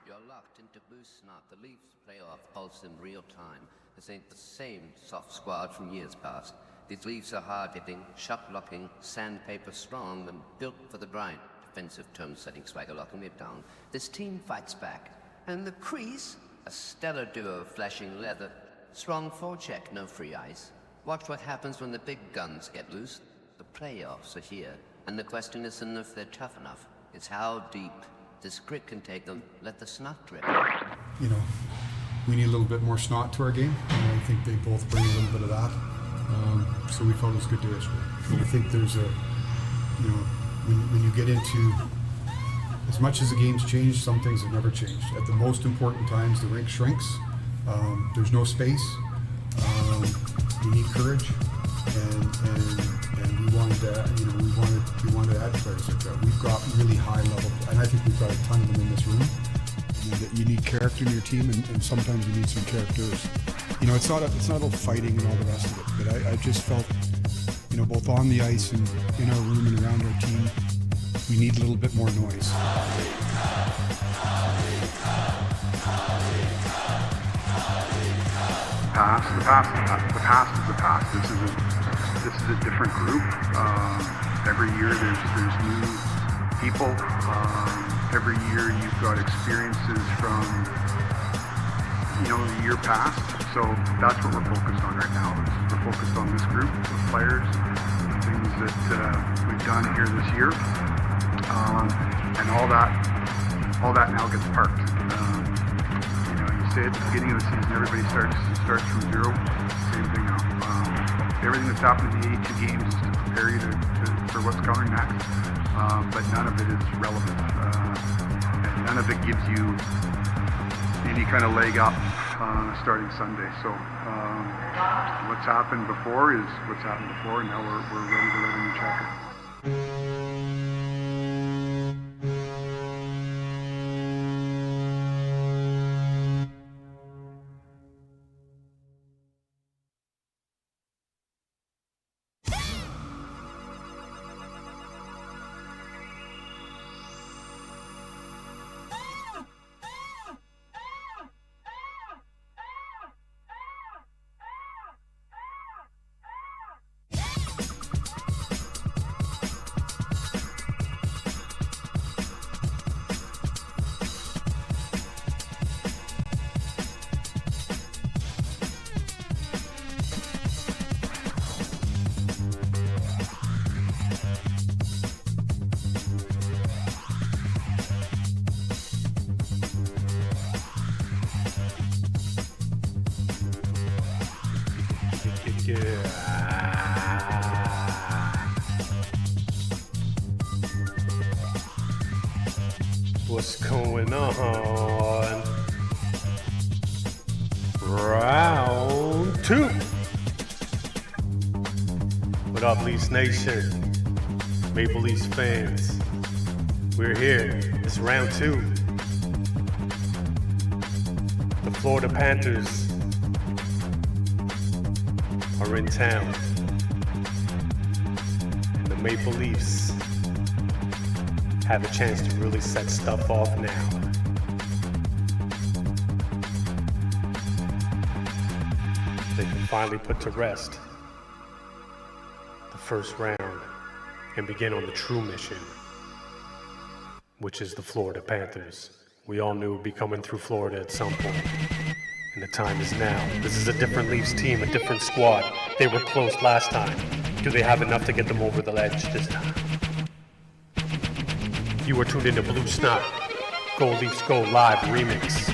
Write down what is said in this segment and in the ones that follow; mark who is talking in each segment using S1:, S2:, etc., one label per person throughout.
S1: You're locked into SNOT, the Leafs playoff pulse in real time. This ain't the same soft squad from years past. These Leafs are hard-hitting, shot-blocking, sandpaper strong, and built for the grind. Defensive tone-setting, swagger-locking it down. This team fights back. And in the crease, a stellar duo of flashing leather. Strong forecheck, no free ice. Watch what happens when the big guns get loose. The playoffs are here, and the question isn't if they're tough enough. It's how deep this grit can take them. Let the snot drip.
S2: You know, we need a little bit more snot to our game, and I think they both bring a little bit of that. So we felt it was good to illustrate. I think there's a, you know, when you get into, as much as the game's changed, some things have never changed. At the most important times, the rink shrinks. There's no space. You need courage, and we wanted to, you know, we wanted to add players like that. We've got really high level, and I think we've got a ton of them in this room. You need character in your team, and sometimes you need some characters. You know, it's not all fighting and all the rest of it, but I just felt, you know, both on the ice and in our room and around our team, we need a little bit more noise.
S3: The past is the past. This is a different group. Every year there's new people. Every year you've got experiences from, you know, the year past. So that's what we're focused on right now. We're focused on this group of players, things that we've done here this year, and all that now gets parked. You know, you say at the beginning of the season, everybody starts from zero. Same thing now. Everything that's happened in the 82 games is to prepare you for what's coming next. But none of it is relevant. And none of it gives you any kind of leg up starting Sunday. So what's happened before is what's happened before, and now we're ready to let a new chapter.
S4: What's going on? Round 2. What up, Leafs Nation? Maple Leafs fans. We're here. It's round 2. The Florida Panthers are in town. And the Maple Leafs have a chance to really set stuff off now. They can finally put to rest the first round and begin on the true mission, which is the Florida Panthers. We all knew it would be coming through Florida at some point, and the time is now. This is a different Leafs team, a different squad. They were close last time. Do they have enough to get them over the ledge this time? You are tuned into Blue Snot, Go Leafs Go Live Remix.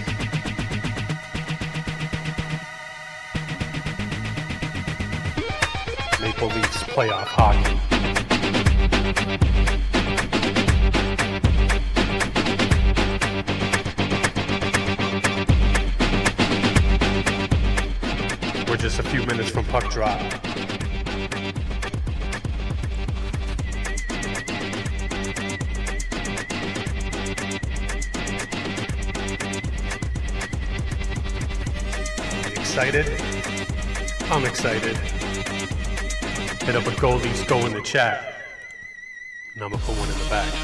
S4: Maple Leafs playoff hockey. few minutes from puck drop. Excited? I'm excited. Hit up a goalies go in the chat. And I'm gonna put one in the back.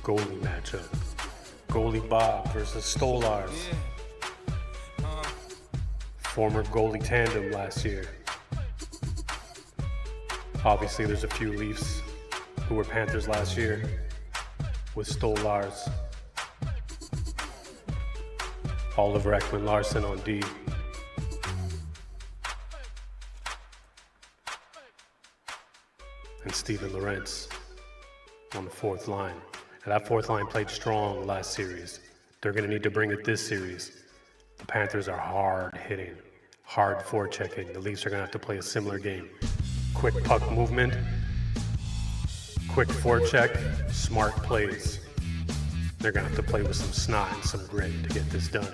S4: Goalie matchup. Goalie Bob versus Stolars. Former goalie tandem last year. Obviously there's a few Leafs who were Panthers last year with Stolars. Oliver Ekman-Larsson on D. And Steven Lorentz on the fourth line. And that fourth line played strong last series. They're going to need to bring it this series. The Panthers are hard hitting, hard forechecking. The Leafs are going to have to play a similar game. Quick puck movement, quick forecheck, smart plays. They're going to have to play with some snot and some grit to get this done.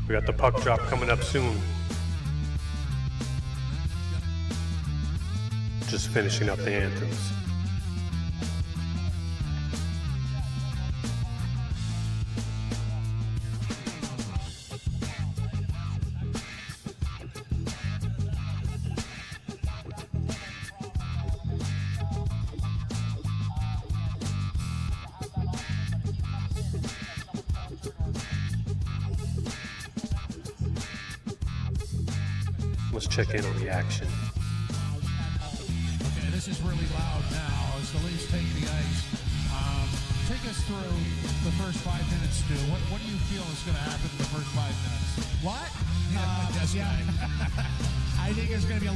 S4: We got the puck drop coming up soon. Just finishing up the anthems. Let's check in on the action.
S5: Okay, this is really loud now as the Leafs take the ice. Take us through the first 5 minutes, Stu. What do you feel is going to happen in the first 5 minutes? What? I think it's going to be a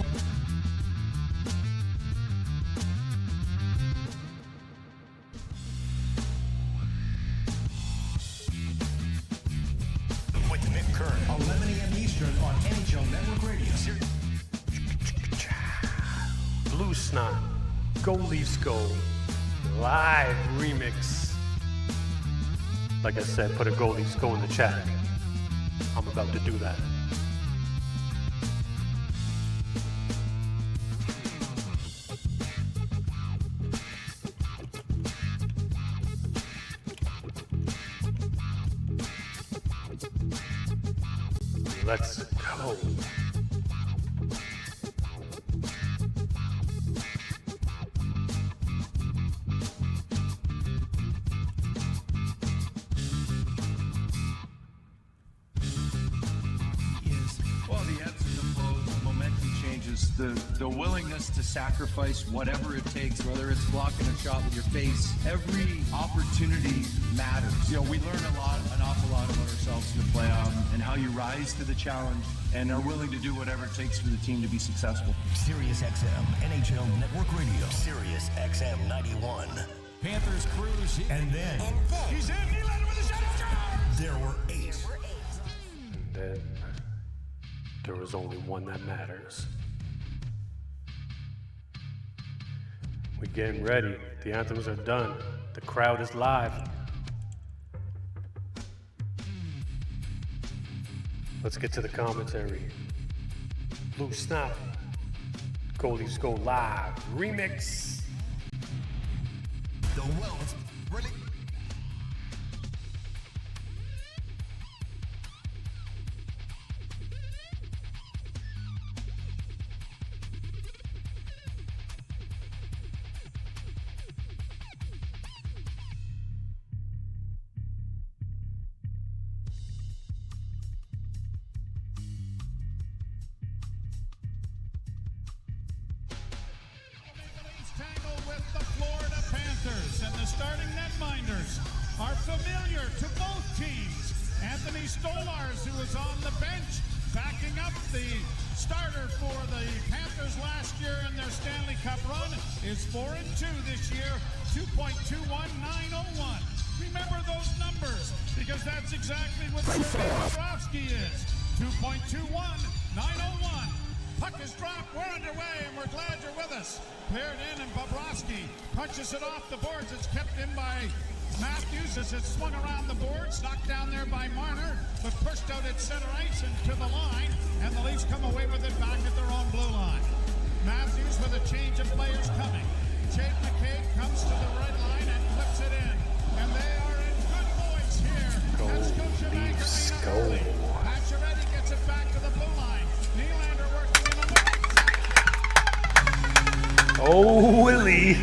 S6: with Nick Kern, 11 a.m. Eastern on NHL Network Radio.
S4: Blue Snot, Go Leafs Go, live remix. Like I said, put a Go Leafs Go in the chat. I'm about to do that. Let's go.
S7: Well, the ebbs and the flows, the momentum changes, the willingness to sacrifice whatever it takes, whether it's blocking a shot with your face. Every opportunity matters. You know, we learn an awful lot about ourselves in the playoff and how you rise to the challenge and are willing to do whatever it takes for the team to be successful.
S6: Sirius XM, NHL Network Radio. Sirius XM 91.
S5: Panthers cruise.
S6: And then
S5: He's in. He led him with a shot.
S6: there were 8.
S4: And then there was only one that matters. We're getting ready. The anthems are done. The crowd is live. Let's get to the commentary. Blue Snot, Go Leafs Go Live remix.
S6: The Wells really.
S5: Panthers and the starting netminders are familiar to both teams. Anthony Stolars, who was on the bench, backing up the starter for the Panthers last year in their Stanley Cup run, is 4-2 this year, 2.21901. Remember those numbers, because that's exactly what Bobrovsky is, 2.21901. Puck is dropped, we're underway, and we're glad you're with us. Cleared in, and Bobrovsky punches it off the boards. It's kept in by Matthews as it's swung around the boards, knocked down there by Marner, but pushed out at center ice and to the line, and the Leafs come away with it back at their own blue line. Matthews with a change of players coming. Jake McCabe comes to the red line and clips it in, and they are in good voice here.
S4: Go Leafs, go.
S5: Pacioretty gets it back to the blue line. Nylander working in the middle.
S4: Oh, Willie.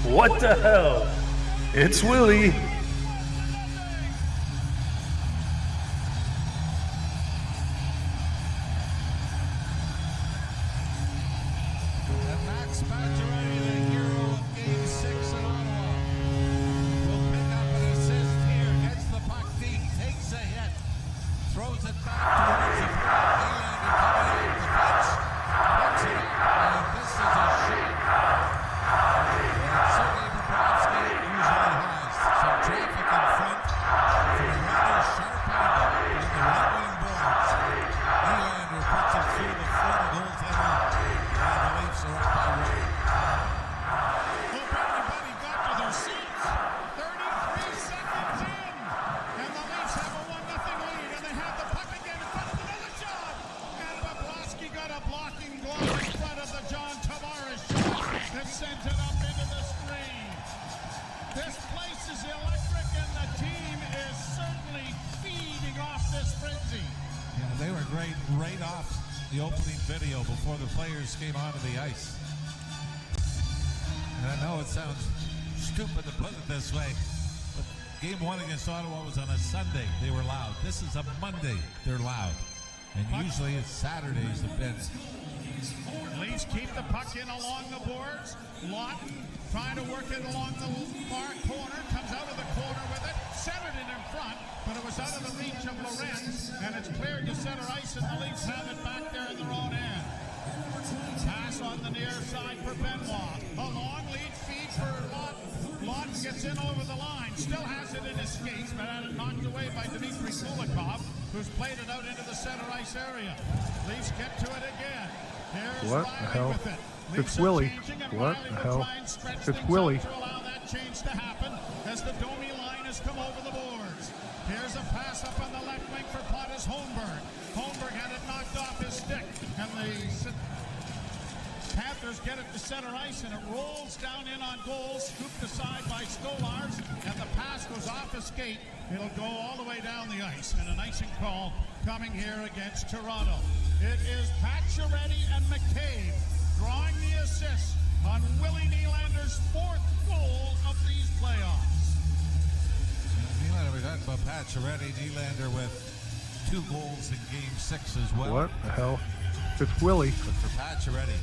S4: What the hell? It's Willie.
S5: And Max Pacioretty, the hero of Game 6 in Ottawa, will pick up an assist here, gets the puck deep, takes a hit, throws it back towards him. Nylander coming off the bench, picks it up, and this is a shot. And Sergei Bobrovsky usually has some traffic in front from a rather sharp angle on the right wing boards. Nylander puts it through the front of goaltender, and the Leafs are up by one. Hope everybody got to their seats. 33 seconds in, and the Leafs have a 1-0 lead, and they have the puck again in front of another shot. And Bobrovsky got a blocking glove in front of the John Tavares shot that sent it up into the screen. This place is electric, and the team is certainly feeding off this frenzy.
S8: Yeah, they were great right off the opening video before the players came onto the ice. And I know it sounds stupid to put it this way, but Game 1 against Ottawa was on a Sunday. They were loud. This is a Monday. They're loud. And usually it's Saturdays a bit.
S5: Leafs keep the puck in along the boards. Lawton trying to work it along the far corner, comes out of the corner with it, centered it in front, but it was out of the reach of Lorenz, and it's cleared to center ice, and the Leafs have it back there in their own end. Pass on the near side for Benoit. A long lead feed for Lawton. Lawton gets in over the line, still has it in his skates, but had it knocked away by Dmitry Kulikov, who's played it out into the center ice area. Leafs get to it again. Here's
S3: What the
S5: Riley
S3: hell?
S5: with it.
S3: It's
S5: Leafs are
S3: Willie.
S5: changing, and
S3: What
S5: Riley
S3: the
S5: will
S3: hell?
S5: try and stretch
S3: It's
S5: things
S3: Willie.
S5: out to allow that change to happen as the Domi line has come over the boards. Here's a pass up on the left wing for Pontus Holmberg. Holmberg had it knocked off his stick, and the Panthers get it to center ice, and it rolls down in on goal, scooped aside by Stolars, and the pass goes off his skate. It'll go all the way down the ice, and an icing call coming here against Toronto. It is Pacioretty and McCabe drawing the assist on Willie Nylander's 4th goal of these playoffs.
S8: Nylander, we talked about Pacioretty. Nylander with 2 goals in Game 6 as well.
S3: What the hell? It's Willie.
S8: But for Pacioretty,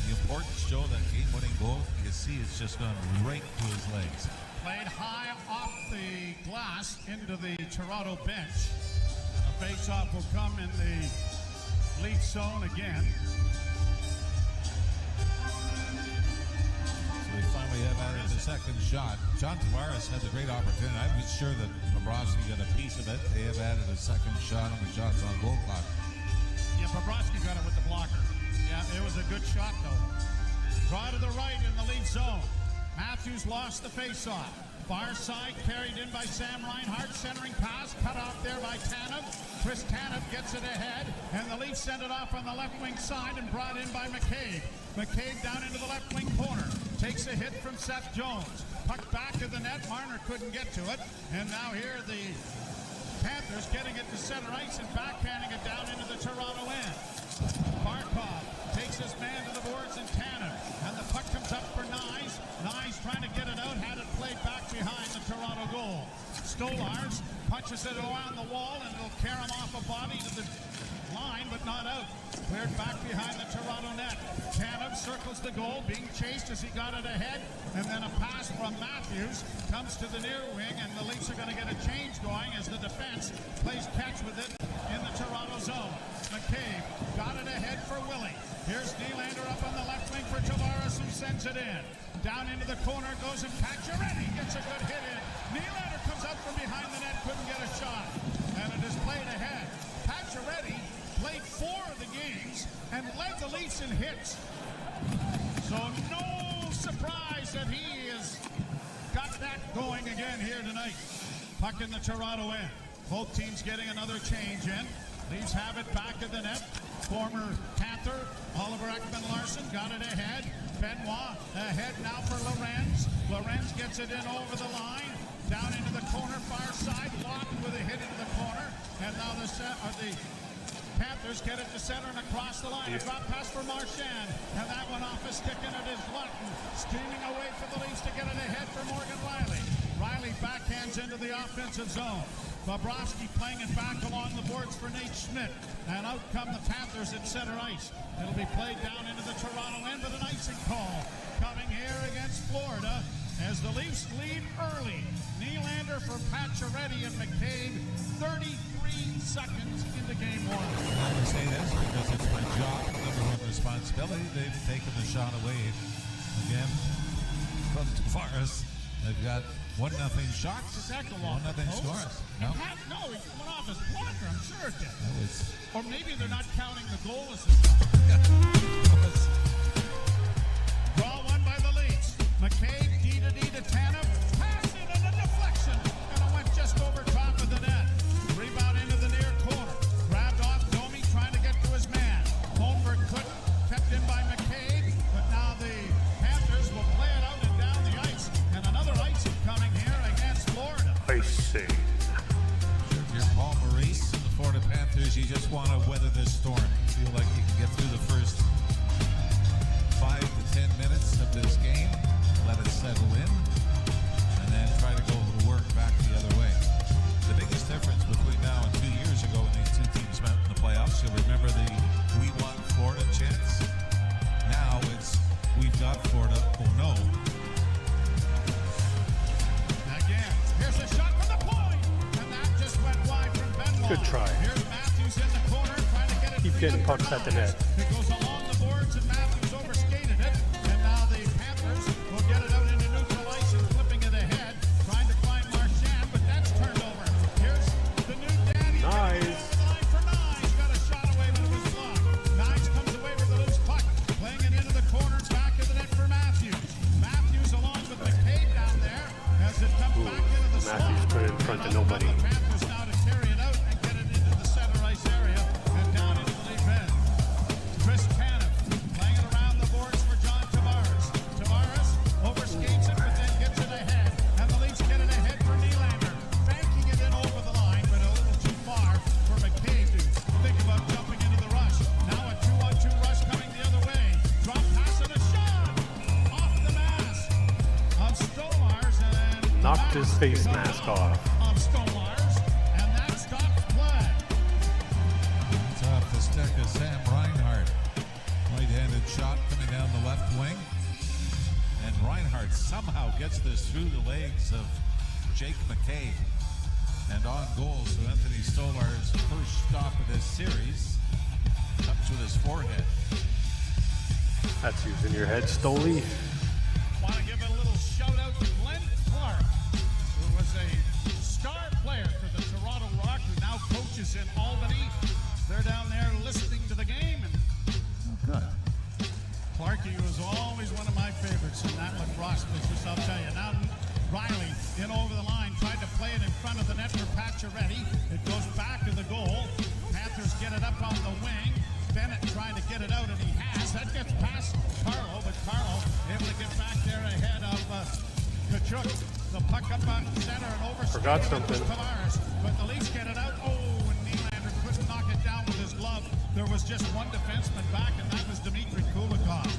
S8: the importance, Joe, that game-winning goal, you can see it's just gone right to his legs.
S5: Played high off the glass into the Toronto bench. A face-off will come in the Leaf zone again.
S8: So we finally have added the second shot. John Tavares had the great opportunity. I'm not sure that Bobrovsky got a piece of it. They have added a second shot on the shots on goal clock.
S5: Yeah, Bobrovsky got it with the blocker. Yeah, it was a good shot, though. Draw to the right in the Leaf zone. Matthews lost the face-off. Far side carried in by Sam Reinhart. Centering pass cut off there by Tanev. Chris Tanev gets it ahead, and the Leafs send it off on the left wing side and brought in by McCabe. McCabe down into the left wing corner. Takes a hit from Seth Jones. Puck back to the net. Marner couldn't get to it. And now here the Panthers getting it to center ice and backhanding it down into the Toronto end. Barkov takes his man to the boards in Tanev, and the puck comes up for Nyes. Nyes trying to get it out, had it played back behind the Toronto goal. Stolars punches it around the wall, and it'll carry him off a body to the line, but not out. Cleared back behind the Toronto net. Tanev circles the goal, being chased as he got it ahead, and then a pass from Matthews comes to the near wing, and the Leafs are going to get a change going as the defense plays catch with it in the Toronto zone. McCabe got it ahead for Willie. Here's Nylander up on the left wing for Tavares, who sends it in. Down into the corner goes and Pacioretty gets a good hit in. Nylander comes up from behind the net, couldn't get a shot, and it is played ahead. Pacioretty played 4 of the games and led the Leafs in hits. So no surprise that he has got that going again here tonight. Puck in the Toronto end. Both teams getting another change in. Leafs have it back of the net. Former Panther Oliver Ekman-Larsson got it ahead. Benoit ahead now for Lorenz. Lorenz gets it in over the line. Down into the corner, far side. Locked with a hit into the corner. And now the Panthers get it to center and across the line. A drop pass for Marchand. And that one off a stick, and it is Lutton steaming away for the Leafs to get it ahead for Morgan Riley. Riley backhands into the offensive zone. Bobrovsky playing it back along the boards for Nate Schmidt. And out come the Panthers at center ice. It'll be played down into the Toronto end, but an icing call coming here against Florida as the Leafs lead early. Nylander for Pacioretty and McCabe, 33 seconds into game 1.
S8: I say this because it's my job, number one responsibility. They've taken the shot away again from Tavares. They've got 1-0 shots.
S5: Did that go off
S8: 1-0
S5: the post?
S8: scores. No.
S5: No, it went off his blocker. I'm sure it did.
S8: That was
S5: Or maybe they're not counting the goal as a shot. Draw one by the Leafs. McCabe, D to Tanev. Pass in and a deflection. And it went just over top of the net. Rebound into the near corner. Grabbed off Domi, trying to get to his man. Holmberg couldn't. Kept in by McCabe. But now the Panthers will play it out and down the ice. And another icing coming here against Florida.
S4: Icing.
S8: If you're Paul Maurice and the Florida Panthers, you just want to weather this storm. Feel like you can get through the first 5 to 10 minutes of this game, let it settle in, and then try to go to work back the other way. The biggest difference between now and 2 years ago when these two teams met in the playoffs, you'll remember the "We want Florida" chants. Now it's "We've got Florida." Oh no.
S5: Again, here's a shot from the point, and that just went wide from Benoit.
S4: Good try.
S5: Here's Matthews in the corner, trying to get it.
S4: Keep getting pucks at the net.
S5: It goes along the boards, and Matthews overskated it, and now the Panthers will get it out into neutral ice and flipping it ahead, trying to find Marchand, but that's turned over. Here's the new Danny.
S4: Nice.
S5: Line for Nyes, got a shot away, but it was blocked. Nyes comes away with a loose puck, playing it into the corners, back of the net for Matthews. Matthews along with McCabe down there as it comes back into the slot.
S4: Matthews put it in front of nobody.
S5: The Panthers now to carry it out and get it into the center ice area and down into the lead end. Chris Tanev playing it around the boards for John Tavares. Tavares overskates it, but then gets it ahead, and the Leafs get it ahead for Nylander, banking it in over the line, but a little too far for McCabe to think about jumping into the rush. Now a 2-on-2 rush coming the other way. Drop pass and a shot off the mask of Stolars, and
S4: Knocked his face mask off.
S5: of Stolars, and that stops play.
S8: It's off the stick of Sam Reinhart. Right-handed shot coming down the left wing. And Reinhart somehow gets this through the legs of Jake McCabe. And on goal, so Anthony Stolar's first stop of this series comes with his forehead.
S4: That's using your head, Stoli.
S5: Want to give a little shout out to Glenn Clark, who was a star player for the Toronto Rock, who now coaches in Albany. They're down there listening to the game, and good. Clarkie was always one of my favorites in that lacrosse business, I'll tell you. Now Riley in over the line, tried to play it in front of the net for Pacioretty. It goes back to the goal. Panthers get it up on the wing. Bennett trying to get it out, and he has. That gets past Carlo, but Carlo able to get back there ahead of Kachuk. The puck up on center and over.
S4: Forgot something.
S5: Tavares, but the Leafs get it out. Oh, and Nylander couldn't knock it down with his glove. There was just one defenseman back, and that was Dmitry Kulikov.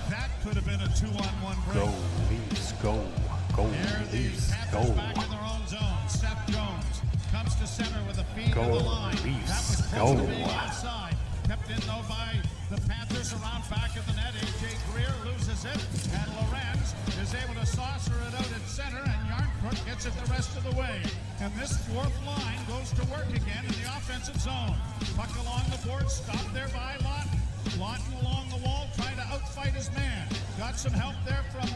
S5: That could have been a 2-on-1 break.
S4: Go, Leafs, go. Go,
S5: Here the
S4: Leafs,
S5: Panthers
S4: go.
S5: back in their own zone. Seth Jones comes to center with a speed
S4: Go,
S5: of the line.
S4: Leafs,
S5: That was
S4: go.
S5: close to being offside. Kept in though by the Panthers around back of the net. AJ Greer loses it, and Lorenz is able to saucer it out at center, and Yarncrook gets it the rest of the way. And this fourth line goes to work again in the offensive zone. Puck along the board, stopped there by Lawton. Lawton along the wall, trying to outfight his man. Got some help there from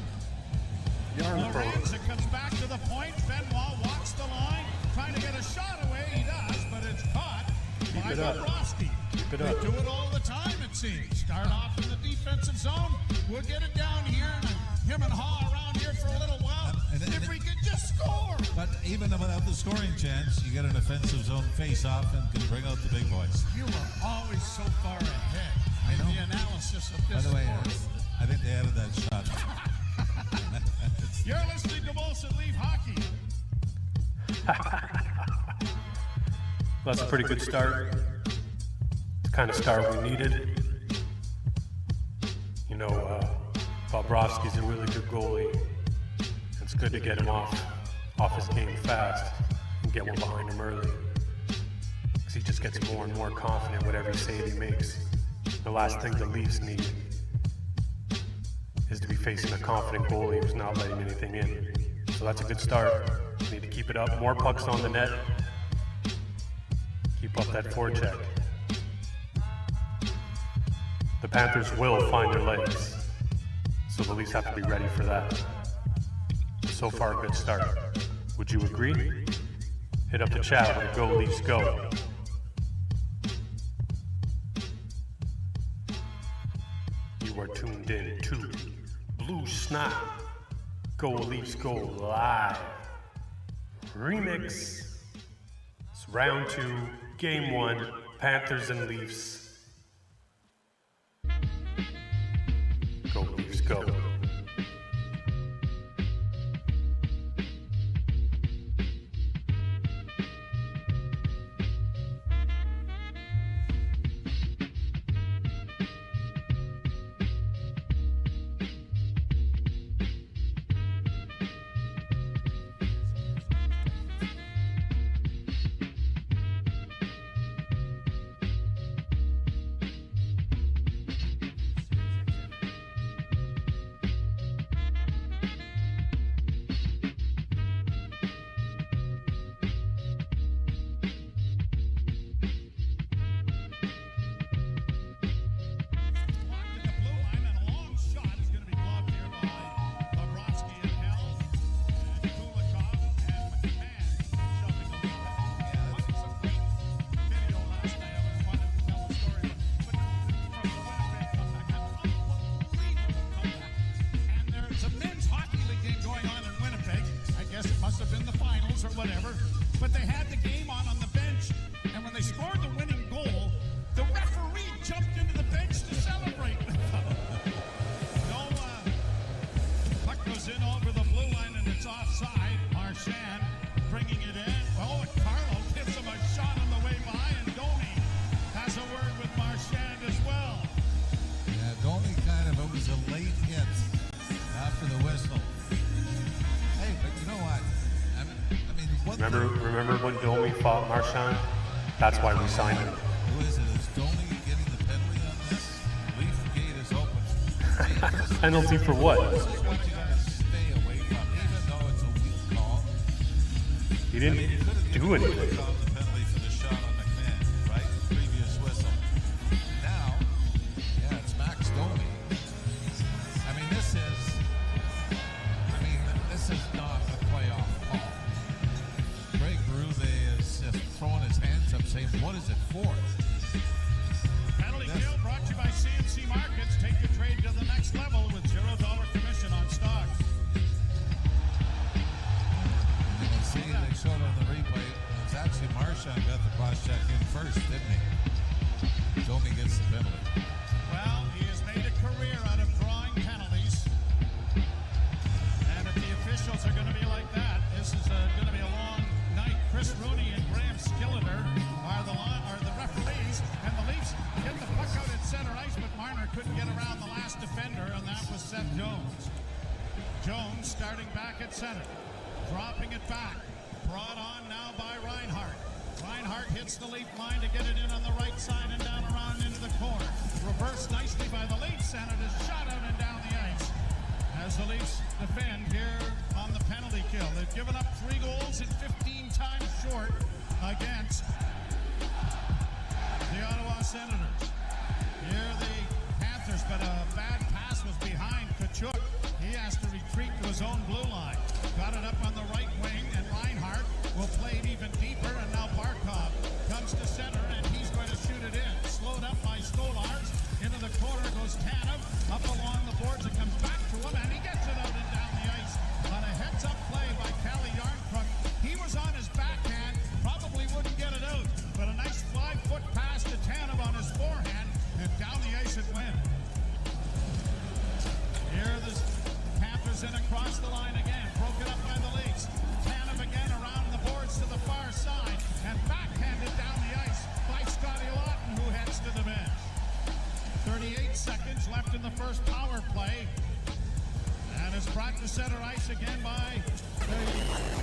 S5: Lorenz. It comes back to the point. Benoit walks the line, trying to get a shot away. He does, but it's caught by Bobrovsky.
S4: Keep it
S5: They
S4: up.
S5: do it all the time, it seems. Start off in the defensive zone. We'll get it down here, and him and Haw around here for a little while. If we could just score.
S8: But even without the scoring chance, you get an offensive zone face-off and can bring out the big boys.
S5: You are always so far ahead in the analysis of
S8: By
S5: this
S8: the way,
S5: sport.
S8: I think they added that shot.
S5: You're listening to Molson Leaf Hockey.
S4: That's a pretty good start. The kind of start we needed. You know, Bobrovsky's a really good goalie. It's good to get him off his game fast and get one behind him early. Because he just gets more and more confident with every save he makes. The last thing the Leafs need is to be facing a confident goalie who's not letting anything in. So that's a good start. Need to keep it up. More pucks on the net. Keep up that forecheck. The Panthers will find their legs, so the Leafs have to be ready for that. So far, a good start. Would you agree? Hit up the chat with Go Leafs Go. You are tuned in to Blue Snot. Go Leafs Go Live. Remix. It's round 2, game 1, Panthers and Leafs. Go Leafs Go.
S5: Whatever, but they had the game on the bench, and when they scored the winning goal, the referee jumped into the bench to celebrate with them. No, puck goes in over the blue line, and it's offside. Marchand bringing it in. Oh, and Carlo gives him a shot on the way by, and Domi has a word with Marchand as well.
S8: Yeah, Domi it was a late hit after the whistle. Hey, but you know what?
S4: Remember when Domi fought Marchand? That's why we signed him.
S8: Who is it? Is Domi getting the penalty on this? Leaf gate is open.
S4: Penalty for what?
S8: This is what you gotta stay away from, even though it's a weak call.
S4: He didn't do anything.
S8: Called the penalty for the shot on McMahon, right? Previous whistle. Now, yeah, it's Max Domi. This is not a playoff call. Greg Berube is just throwing his hands up saying, what is it for?
S5: Penalty kill brought to you by CNC Markets. Take your trade to the next level with $0 commission on stocks.
S8: You can see they showed on the replay, it was actually Marchand got the cross-check in first, didn't he? Domi gets the penalty.
S5: Well, he has made a career out of drawing penalties. And if the officials are going to be like that, this is going to be a long night. Chris Rooney and Graham Skilleter are the referees, and the Leafs get the puck out at center ice, but Marner couldn't get around the last defender, and that was Seth Jones. Jones starting back at center, dropping it back, brought on now by Reinhart. Reinhardt hits the Leaf line to get it in on the right side and down around into the corner. Reversed nicely by the Leafs, and it is shot out and down the ice. As the Leafs defend here on the penalty kill. They've given up 3 goals and 15 times short against the Ottawa Senators. Here the Panthers, but a bad pass was behind Kachuk. He has to retreat to his own blue line. Got it up on the right wing, and Reinhardt will play it even deeper, and now Barkov comes to center, and he's going to shoot it in. Slowed up by Stolars. Into the corner goes Tanev. Up along the boards, it comes back to him, and he gets it out and down the ice on a heads-up play by Calle Yarncrook. He was on his backhand, probably wouldn't get it out, but a nice 5-foot pass to Tanev on his forehand, and down the ice it went. Here the Panthers in across the line again, broken up by the Leafs. Tanev again around the boards to the far side, and backhanded down the ice by Scotty Lawton, who heads to the bench. 38 seconds left in the first power play, and it's brought to center ice again by the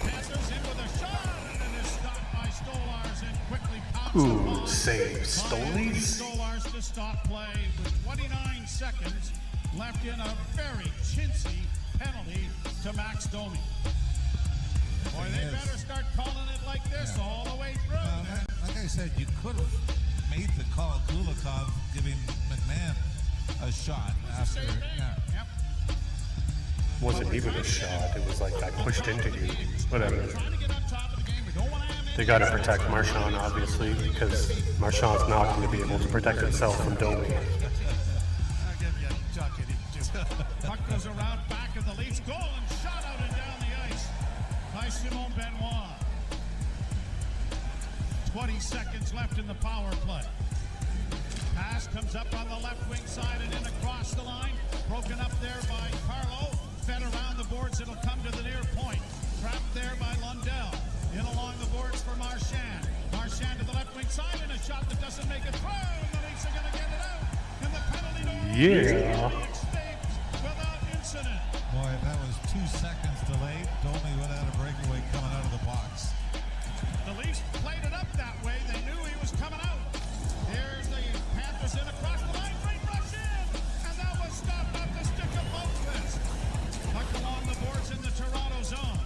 S5: Panthers in with a shot, and it is stopped by Stolars and quickly pops the ball.
S4: Save Stolies.
S5: Stolars to stop play with 29 seconds left in a very chintzy penalty to Max Domi. Boy, they better start calling it like this all the way through.
S8: Like I said, you could have made the call Kulikov giving McMahon a shot after. Yeah.
S5: Yep.
S4: Wasn't even a shot. It was like I pushed into you. Whatever.
S5: Trying to get on top of the game. We don't want to have
S4: They got to protect Marchand, obviously, because Marchand's not going to be able to protect himself from Domi.
S8: I'll give you a chuck at him, too.
S5: Puck goes around back of the Leafs goal and shot out and down the ice by Simon Benoit. 20 seconds left in the power play. Pass comes up on the left wing side and in across the line. Broken up there by Carlo. Fed around the boards. It'll come to the near point. Trapped there by Lundell. In along the boards for Marchand. Marchand to the left wing side and a shot that doesn't make it through. And the Leafs are going to get it out. And the penalty
S4: Yeah.
S5: escapes without incident.
S8: Boy, if that was 2 seconds delayed, Domi would have had a breakaway coming out of the box.
S5: The Leafs played it up that way. They knew he was coming out. Here's the Panthers in across the line. Great rush in. And that was stopped off the stick of Lopez. Puck along the boards in the Toronto zone.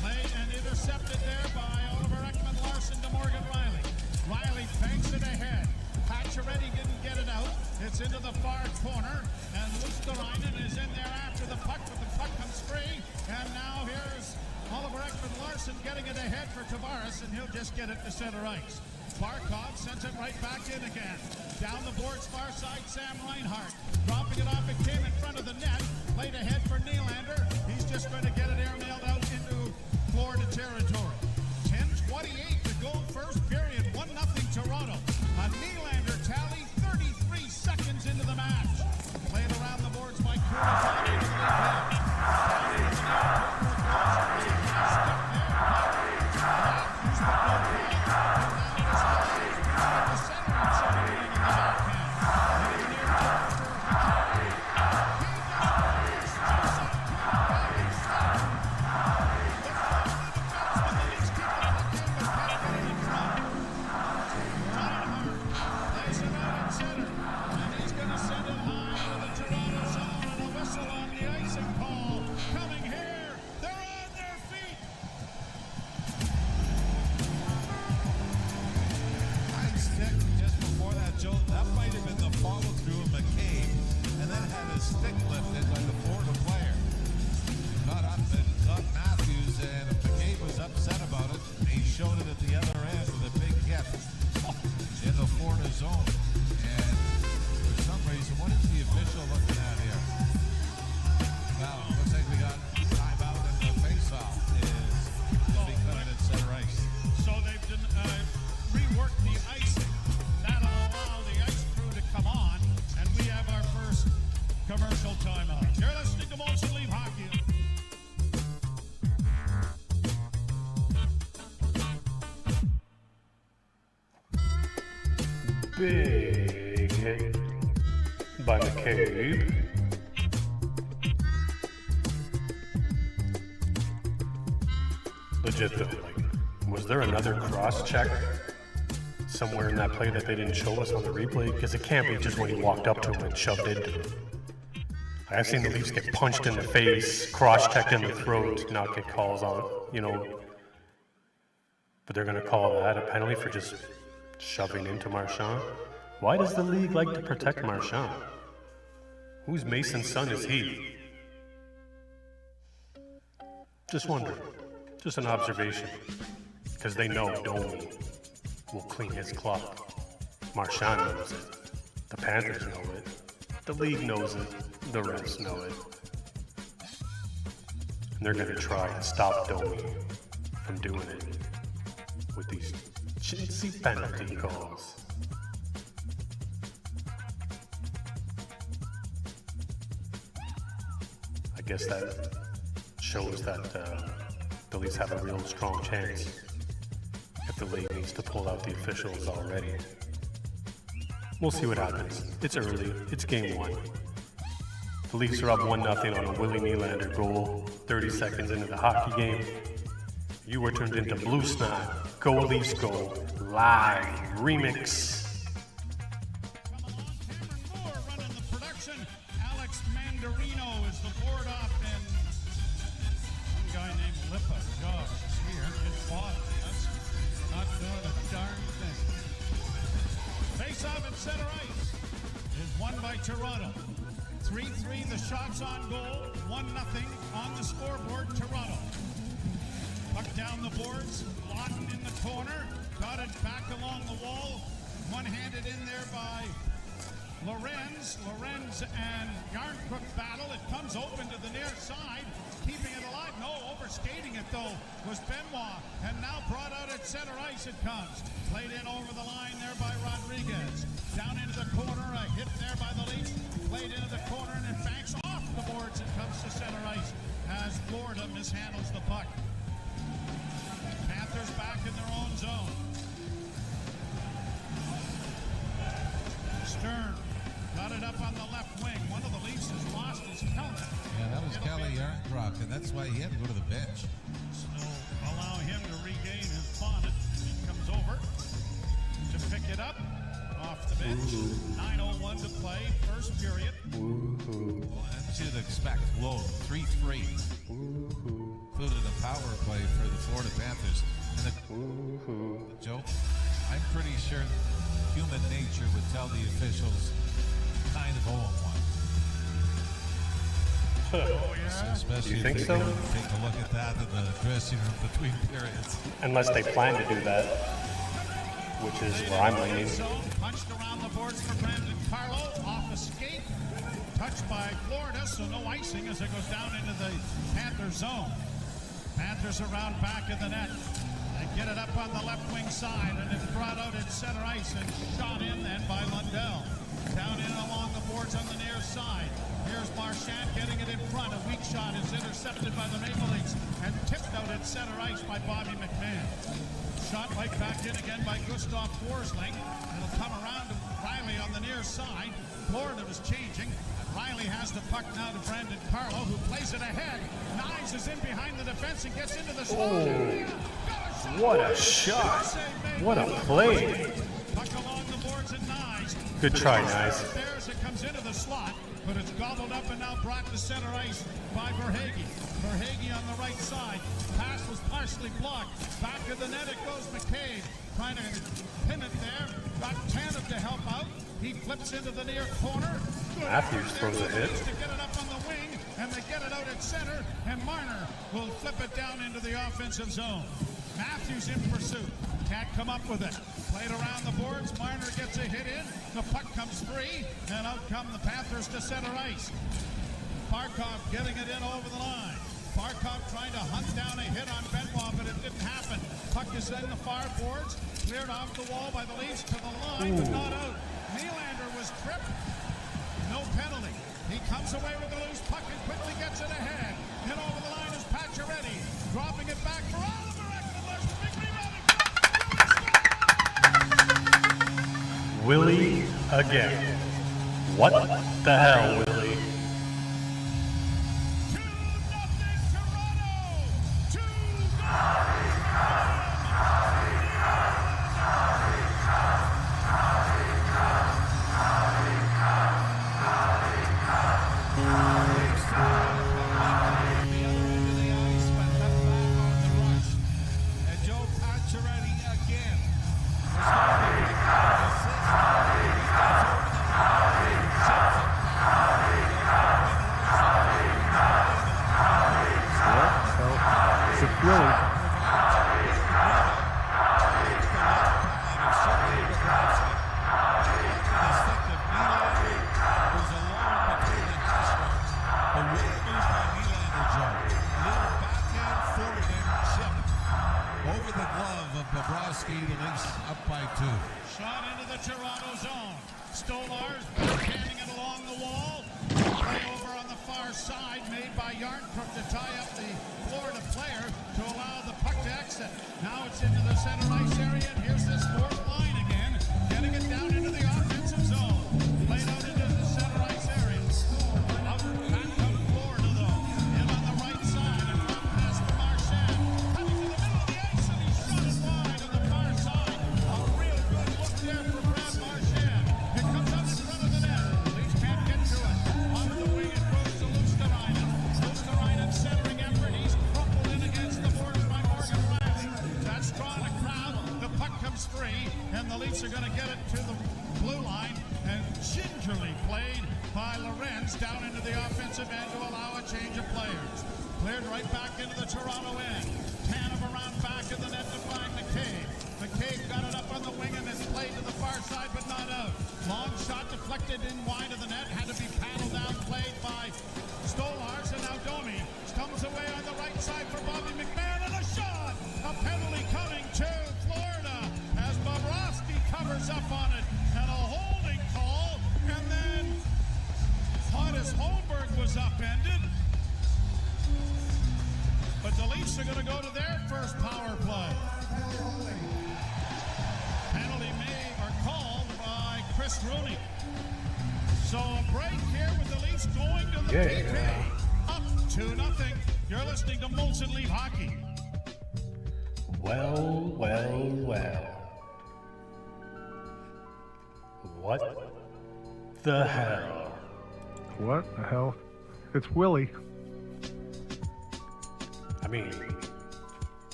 S5: Played and intercepted there by Oliver Ekman-Larsson to Morgan Riley. Riley banks it ahead. Pacioretty didn't get it out. It's into the far corner. And Luosterainen is in there after the puck, but the puck comes free. And now here's Oliver Ekman-Larsson getting it ahead for Tavares, and he'll just get it to center ice. Barkov sends it right back in again. Down the boards, far side, Sam Reinhart. Dropping it off, it came in front of the net. Played ahead for Nylander. He's just going to get it airmailed out into Florida territory. 10:28 to go, first period. 1-0 Toronto. A Nylander tally, 33 seconds into the match. Played around the boards by Kulikov.
S4: Big hit by McCabe. Legit though, like, was there another cross-check somewhere in that play that they didn't show us on the replay? Because it can't be just when he walked up to him and shoved into him. I've seen the Leafs get punched in the face, cross-checked in the throat, not get calls on, but they're going to call that a penalty for just shoving into Marchand? Why does the league like to protect Marchand? Whose Mason's son is he? Just wondering. Just an observation. Because they know Domi will clean his clock. Marchand knows it. The Panthers know it. The league knows it. The refs know it. And they're going to try and stop Domi from doing it with these chintzy penalty calls. I guess that shows that the Leafs have a real strong chance if the league needs to pull out the officials already. We'll see what happens. It's early. It's game 1. The Leafs are up 1-0 on a Willie Nylander goal 30 seconds into the hockey game. You were turned into Blue Snot. Go Leafs Go. Live remix.
S5: Center ice is won by Toronto. 3-3 the shots on goal, 1-0 on the scoreboard, Toronto. Puck down the boards, Lawton in the corner, got it back along the wall, one-handed in there by Lorenz. Lorenz and Yarncrook battle, it comes open to the near side, keeping it alive. No, overskating it though was Benoit, and now brought out at center ice it comes. Played in over the line there by Rodriguez. Down into the corner, a hit there by the Leafs. Played into the corner and it banks off the boards and comes to center ice as Florida mishandles the puck. Panthers back in their own zone. Stern got it up on the left wing. One of the Leafs has lost his helmet.
S8: Yeah, that was Kelly Yarncrook, and that's why he had to go to the bench.
S5: Snow allow him to regain his bonnet. He comes over to pick it up off the bench. 9:01 to play, first period.
S8: Well, that's you'd expect. Low, 3-3. Included a power play for the Florida Panthers. And Joe, I'm pretty sure human nature would tell the officials kind of owe them one.
S5: Oh, yeah?
S8: Especially
S4: You think
S8: if
S4: so?
S8: they take a look at that in the dressing room between periods.
S4: Unless they plan to do that, which is where I'm leaning.
S5: Punched around the boards for Brandon Carlo, off a skate, touched by Florida, so no icing as it goes down into the Panther zone. Panthers around back of the net. They get it up on the left wing side, and it's brought out at center ice and shot in then by Lundell. Down in along the boards on the near side. Here's Marchand getting it in front. A weak shot is intercepted by the Maple Leafs and tipped out at center ice by Bobby McMahon. Shot right back in again by Gustav Forsling. It'll come around to Riley on the near side. Florida was changing. Riley has the puck now to Brandon Carlo, who plays it ahead. Knies is in behind the defense and gets into the slot.
S4: What a shot! What a play!
S5: Puck along the boards and Knies.
S4: Good try, Knies.
S5: There as it comes into the slot, but it's gobbled up and now brought to center ice by Verhaeghe. Verhaeghe on the right side. Pass was partially blocked. Back of the net it goes McCabe. Trying to pin it there. Got Tanev to help out. He flips into the near corner.
S4: Matthews throws a hit.
S5: To get it up on the wing, and they get it out at center, and Marner will flip it down into the offensive zone. Matthews in pursuit. Can't come up with it. Played around the boards. Marner gets a hit in. The puck comes free, and out come the Panthers to center ice. Barkov getting it in over the line. Barkov trying to hunt down a hit on Benoit, but it didn't happen. Puck is in the far boards. Cleared off the wall by the Leafs to the line, but not out. Nylander was tripped. No penalty. He comes away with a loose puck and quickly gets it ahead. In over the line is Pacioretty. Dropping it back for Oliver. Big rebound.
S4: Willie again. What the hell, Willie?
S5: 2-0 Toronto. 2-0. Stars backhanding it along the wall. Play over on the far side made by Yarncrook to tie up the Florida player to allow the puck to exit. Now it's into the center ice area, and here's this fourth line again, getting it down into the offensive zone. Played out into the center ice area. Back out Florida, though. In on the right side, and drop pass to Marchand. Coming to the middle of the ice, and he's shot it wide on the far side. A real good look there for Brad Marchand. It comes up in front of the net. Leafs can't get to it. Onto the wing, it goes to Luosterainen. Luosterainen centering effort. He's crumpled in against the boards by Morgan Riley. That's drawing a crowd. The puck comes free, and the Leafs are going to get it to the blue line, and gingerly played by Lorenz down into the offensive end to allow a change of players. Cleared right back into the Toronto end. Tanev around back of the net to find McCabe. McCabe got it up on the wing and it's played to the far side but not out. Long shot deflected in wide of the net. Had to be paddled down, played by Stolars, and now Domi comes away on the right side for Bobby McMahon, and a shot! A penalty coming to Florida as Bobrovsky covers up on it, and a holding call, and then Pontus Holmberg was upended. But the Leafs are going to go to their first power play. Penalty made or called by Chris Rooney. So a break here with the Leafs going to the PK. Up 2-0. You're listening to Molson Leaf Hockey.
S4: Well. What the hell?
S3: What the hell? It's Willie.
S4: I mean,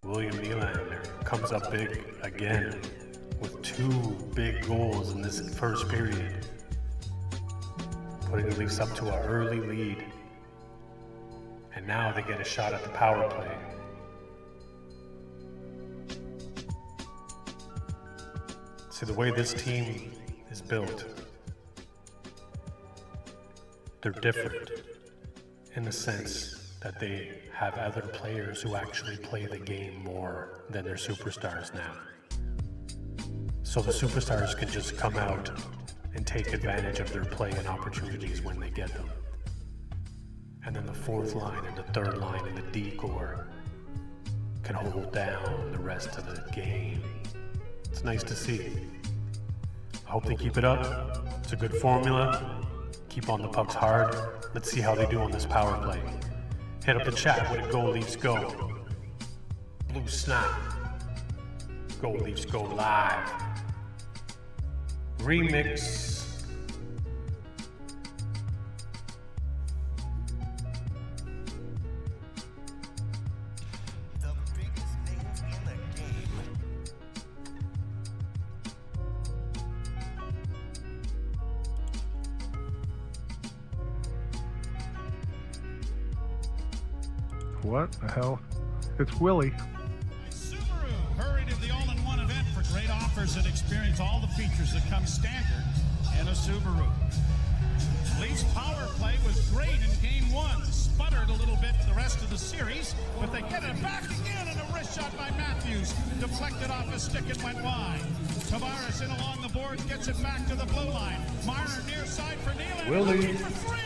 S4: William Nylander comes up big again with 2 big goals in this first period, putting the Leafs up to an early lead, and now they get a shot at the power play. See, the way this team is built, they're different in the sense that they have other players who actually play the game more than their superstars now. So the superstars can just come out and take advantage of their play and opportunities when they get them. And then the fourth line and the third line and the D-core can hold down the rest of the game. It's nice to see. I hope they keep it up. It's a good formula. Keep on the pucks hard. Let's see how they do on this power play. Hit up the chat with a Go Leafs Go. Blue Snap. Go Leafs Go Live. Remix.
S6: The biggest names in the game.
S3: What the hell? It's Willie.
S5: Subaru hurried to the all-in-one event for great offers and experience all the features that come standard in a Subaru. Leafs power play was great in game 1. Sputtered a little bit the rest of the series, but they get it back again, and a wrist shot by Matthews. Deflected off his stick and went wide. Tavares in along the boards, gets it back to the blue line. Marner near side for Nylander.
S4: Willie.
S5: Looking for 3.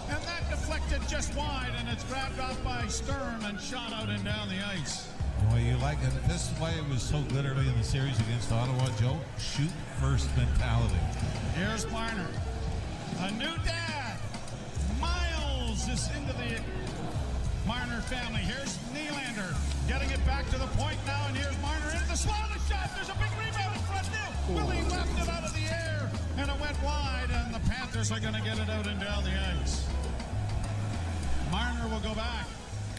S5: And that deflected just wide, and it's grabbed off by Sturm and shot out and down the ice.
S8: Boy, you like it. This is why it was so good early in the series against Ottawa, Joe. Shoot first mentality.
S5: Here's Marner. A new dad. Miles is into the Marner family. Here's Nylander getting it back to the point now, and here's Marner into the slot of the shot. There's a big rebound in front now. Willie left it out of the air, and it went wide, and the Panthers are going to get it out and down the ice. Marner will go back.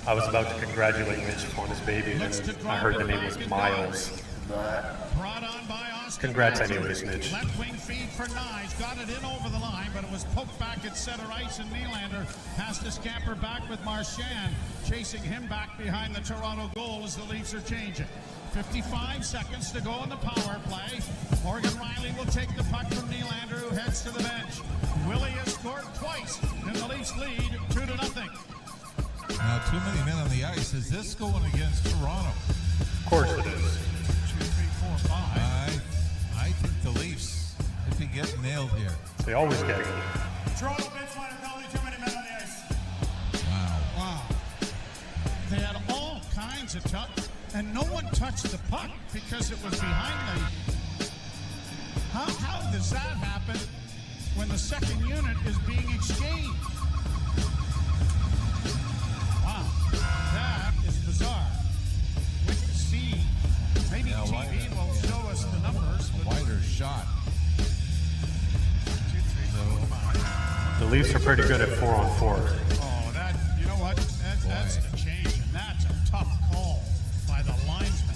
S4: I was about to congratulate Mitch on his baby, and I heard the name was Miles.
S5: Brought on by Austin.
S4: Congrats
S5: Matthews.
S4: anyways, Mitch.
S5: Left wing feed for Nyes. Got it in over the line, but it was poked back at center ice, and Nylander has to scamper back with Marchand, chasing him back behind the Toronto goal as the Leafs are changing. 55 seconds to go on the power play. Morgan Riley will take the puck from Nylander, who heads to the bench. Willie has scored twice, and the Leafs lead 2-0.
S8: Now, too many men on the ice. Is this going against Toronto?
S4: Of course it is.
S5: 2, 3, 4, 5.
S8: I think the get nailed here.
S4: They always get it.
S9: Toronto bench line of only too many men on the ice.
S5: Wow. They had all kinds of touch, and no one touched the puck because it was behind them. How does that happen when the second unit is being exchanged? Wow, that is bizarre. We can see, maybe TV will show us the numbers. But
S8: Wider shot.
S5: 2, 3, 4, 5.
S4: The Leafs are pretty good at 4-on-4.
S5: Oh, that, you know what? That's the change, and that's a tough call by the linesman.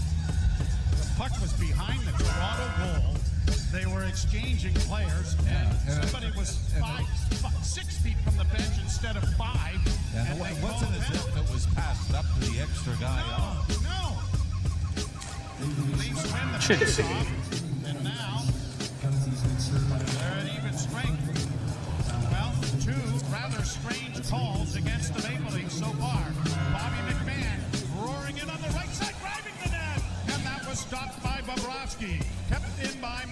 S5: The puck was behind the Toronto goal. They were exchanging players, and somebody was 6 feet from the bench instead of 5.
S8: And it wasn't as if it was passed up to the extra guy on.
S5: No. Leafs win the
S4: Should see.
S5: faceoff, and now they're at even strength. Well, 2 rather strange calls against the Maple Leafs so far. Bobby McMahon roaring in on the right side, driving the net, and that was stopped by Bobrovsky. Kept in by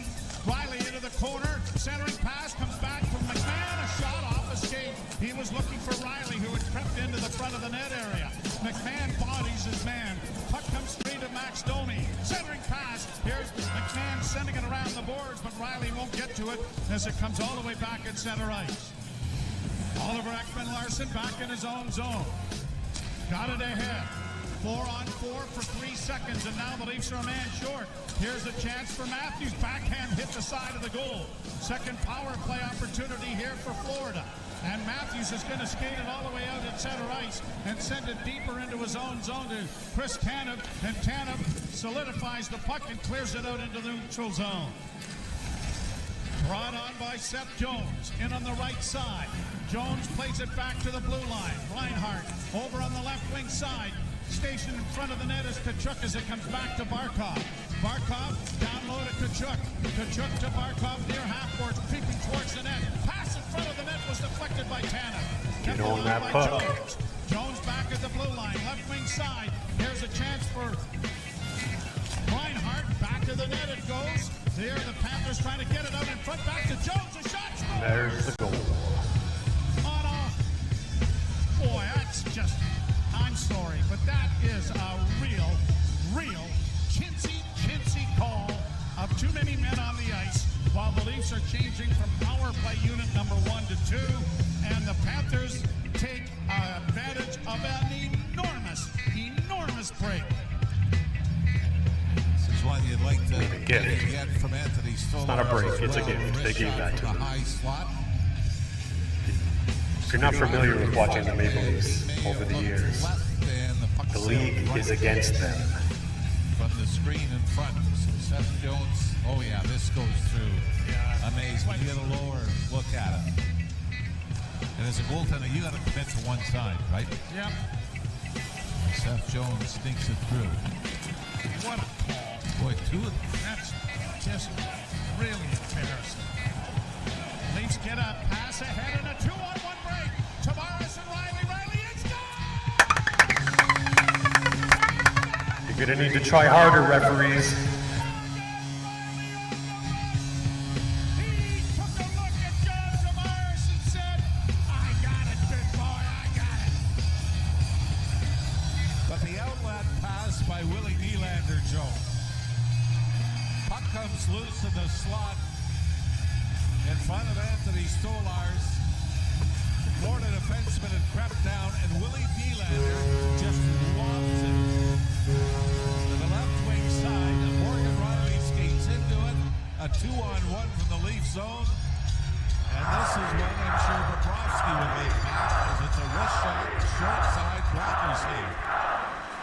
S5: Riley into the corner. Centering pass comes back from McMahon. A shot off escape. He was looking for Riley, who had crept into the front of the net area. McMahon bodies his man. Puck comes straight to Max Domi. Centering pass. Here's McMahon sending it around the boards, but Riley won't get to it as it comes all the way back at center ice. Oliver Ekman-Larsson back in his own zone. Got it ahead. 4-on-4 for 3 seconds, and now the Leafs are a man short. Here's a chance for Matthews. Backhand hit the side of the goal. Second power play opportunity here for Florida. And Matthews is going to skate it all the way out at center ice and send it deeper into his own zone to Chris Tanev. And Tanev solidifies the puck and clears it out into the neutral zone. Brought on by Seth Jones. In on the right side. Jones plays it back to the blue line. Reinhart over on the left wing side. Stationed in front of the net is Tkachuk as it comes back to Barkov. Barkov down low to Tkachuk. Tkachuk to Barkov near half board, creeping towards the net. Pass in front of the net was deflected by Tanev.
S4: Get on that puck.
S5: Jones. Jones back at the blue line, left wing side. Here's a chance for Reinhart. Back to the net it goes. There the Panthers trying to get it out in front. Back to Jones. A shot.
S4: There's the goal.
S5: On off. Boy, that's just... I'm sorry, but that is a real chintzy call of too many men on the ice while the Leafs are changing from power play unit number 1 to 2, and the Panthers take advantage of an enormous break.
S8: This is one you'd like to
S4: gift.
S8: get from Anthony Stolarz.
S4: It's not a break, it's a
S8: well.
S4: gift. They gave that to
S8: the
S4: him.
S8: high slot.
S4: If you're not familiar with watching the Maple Leafs over the years, the league is against them.
S8: From the screen in front, so Seth Jones, oh yeah, this goes through. Amazing. When you get a lower look at it. And as a goaltender, you got to commit to one side, right?
S5: Yep.
S8: Seth Jones sneaks it through.
S5: What a call.
S8: Boy, 2 of them.
S5: That's just really embarrassing. Leafs get a pass ahead and a 2-on-1 break. Tavares and Riley. Riley is gone!
S4: You're gonna need to try harder, referees.
S5: He took a look at John Tavares and said, I got it, big boy, I got it.
S8: But the outlet pass by Willie Nylander, Joe. Puck comes loose in the slot in front of Anthony Stolarz. Florida defenseman had crept down, and Willie Nylander just lobs it to the left wing side, and Morgan Riley skates into it. A 2-on-1 from the Leaf zone. And this is what I'm sure Bobrovsky would make happen, as it's a wrist shot, short side, blocker save.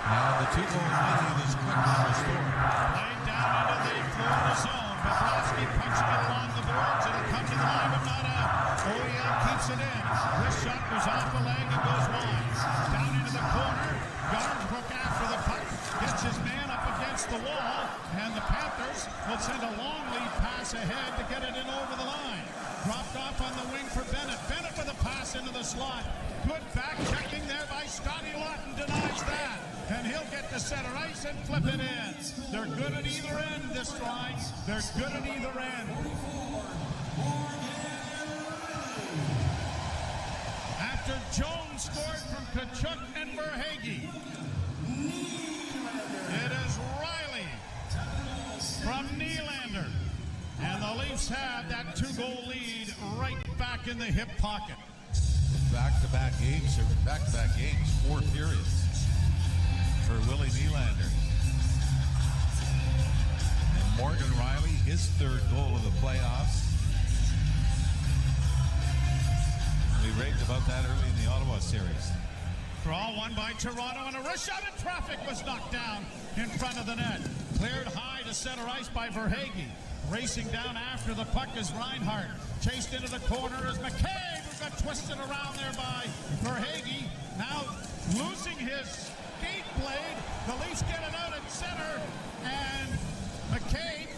S8: And the 2-goal lead is quick to restore.
S5: Played down into the Florida zone. Bobrovsky punching it along the boards. It'll come to the line, but not out. OEL keeps it in. Wrist shot goes off the leg and goes wide. Down into the corner. Garnsbrook after the puck. Gets his man up against the wall. And the Panthers will send a long lead pass ahead to get it in over the line. Dropped off on the wing for Bennett. Bennett with a pass into the slot. Good back checking there by Scotty Lawton. Denies that. And he'll get to center ice and flip it in. They're good at either end this line. They're good at either end. Kachuk and Verhaeghe. It is Riley from Nylander. And the Leafs have that 2-goal lead right back in the hip pocket.
S8: Back-to-back games, 4 periods for Willie Nylander. And Morgan Riley, his 3rd goal of the playoffs. We raved about that early in the Ottawa series.
S5: Draw won by Toronto, and a rush out of traffic was knocked down in front of the net. Cleared high to center ice by Verhaeghe. Racing down after the puck is Reinhart. Chased into the corner is McCabe, who got twisted around there by Verhaeghe. Now losing his skate blade. The Leafs get it out at center, and McCabe,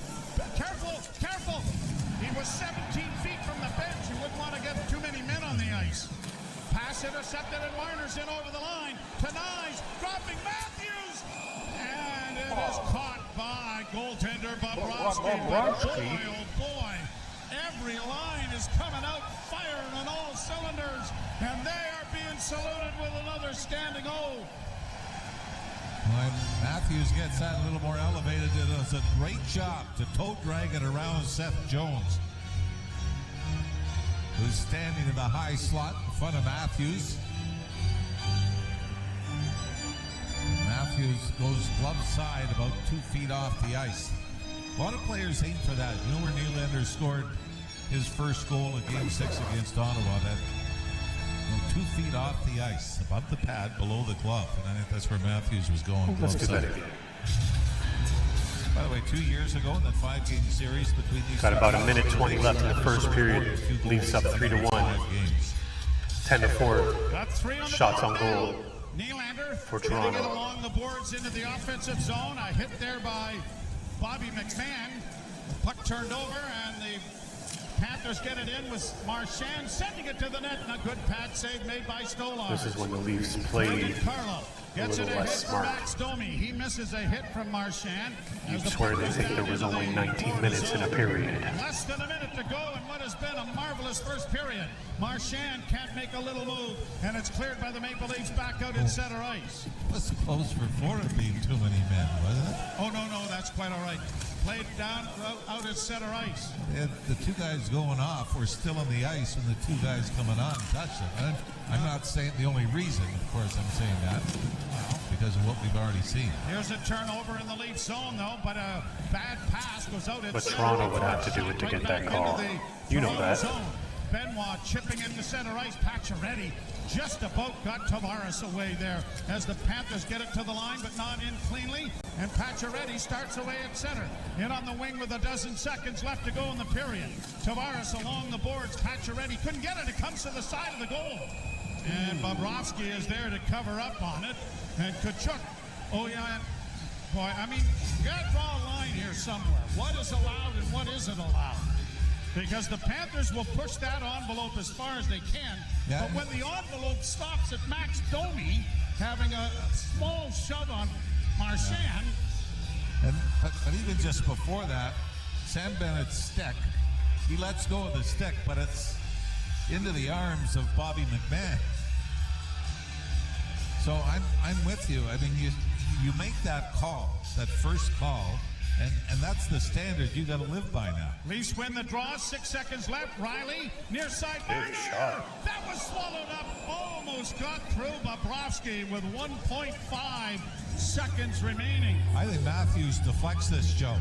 S5: careful. He was 17 feet from the bench. You wouldn't want to get too many men on the ice. Pass intercepted, and Marner's in over the line. To Nyes, dropping Matthews, and it is caught by goaltender Bobrovsky. But boy, oh boy, every line is coming out firing on all cylinders, and they are being saluted with another standing O.
S8: When Matthews gets that a little more elevated, it does a great job to toe drag it around Seth Jones, who's standing in the high slot in front of Matthews. Matthews goes glove side about 2 feet off the ice. A lot of players aim for that. You know where Nylander scored his first goal in Game 6 against Ottawa? That 2 feet off the ice, above the pad, below the glove. And I think that's where Matthews was going.
S4: Let's do that
S8: side.
S4: again.
S8: By the way, 2 years ago in that 5-game series between these
S4: Got about a
S8: two
S4: minute
S8: teams,
S4: 20 left in the first period. Leafs up 3-1. 10-4.
S5: Got 3 on the
S4: Shots
S5: board
S4: on goal
S5: now. Nylander
S4: for
S5: getting it
S4: Toronto.
S5: along the boards into the offensive zone. A hit there by Bobby McMahon. The puck turned over, and the Panthers get it in with Marchand sending it to the net. And a good pad save made by Stolar.
S4: This is when the Leafs played
S5: Carlo gets
S4: a
S5: it
S4: little
S5: a hit
S4: less
S5: from
S4: smart.
S5: Max Domi. He misses a hit from Marchand.
S4: You'd swear they think there was only 19 minutes in a period.
S5: Less than a minute to go in what has been a marvelous first period. Marchand can't make a little move, and it's cleared by the Maple Leafs back out in center ice.
S8: It was close for Florida being too many men, wasn't it?
S5: Oh, no, that's quite all right. Played down out at center ice.
S8: And the 2 guys going off were still on the ice when the 2 guys coming on touched it. And I'm not saying the only reason, of course, I'm saying that because of what we've already seen.
S5: Here's a turnover in the Leaf zone, though, but a bad pass goes out at
S4: But
S5: center.
S4: Toronto would have to do it to get that call. You know that.
S5: Benoit chipping into center ice. Pacioretty just about got Tavares away there as the Panthers get it to the line, but not in cleanly. And Pacioretty starts away at center. In on the wing with a dozen seconds left to go in the period. Tavares along the boards. Pacioretty couldn't get it. It comes to the side of the goal. And Bobrovsky is there to cover up on it. And Kachuk, oh yeah, boy, I mean, you gotta draw a line here somewhere. What is allowed and what isn't allowed? Because the Panthers will push that envelope as far as they can.
S8: Yeah.
S5: But when the envelope stops at Max Domi having a small shove on Marchand.
S8: And but even just before that, Sam Bennett's stick, he lets go of the stick, but it's into the arms of Bobby McMahon. So I'm with you. I mean, you make that call, that first call, and that's the standard you got to live by now.
S5: Leafs win the draw. 6 seconds left. Riley near side.
S4: Big shot.
S5: That was swallowed up. Almost got through Bobrovsky with 1.5 seconds remaining.
S8: I think Matthews deflects this, Joe,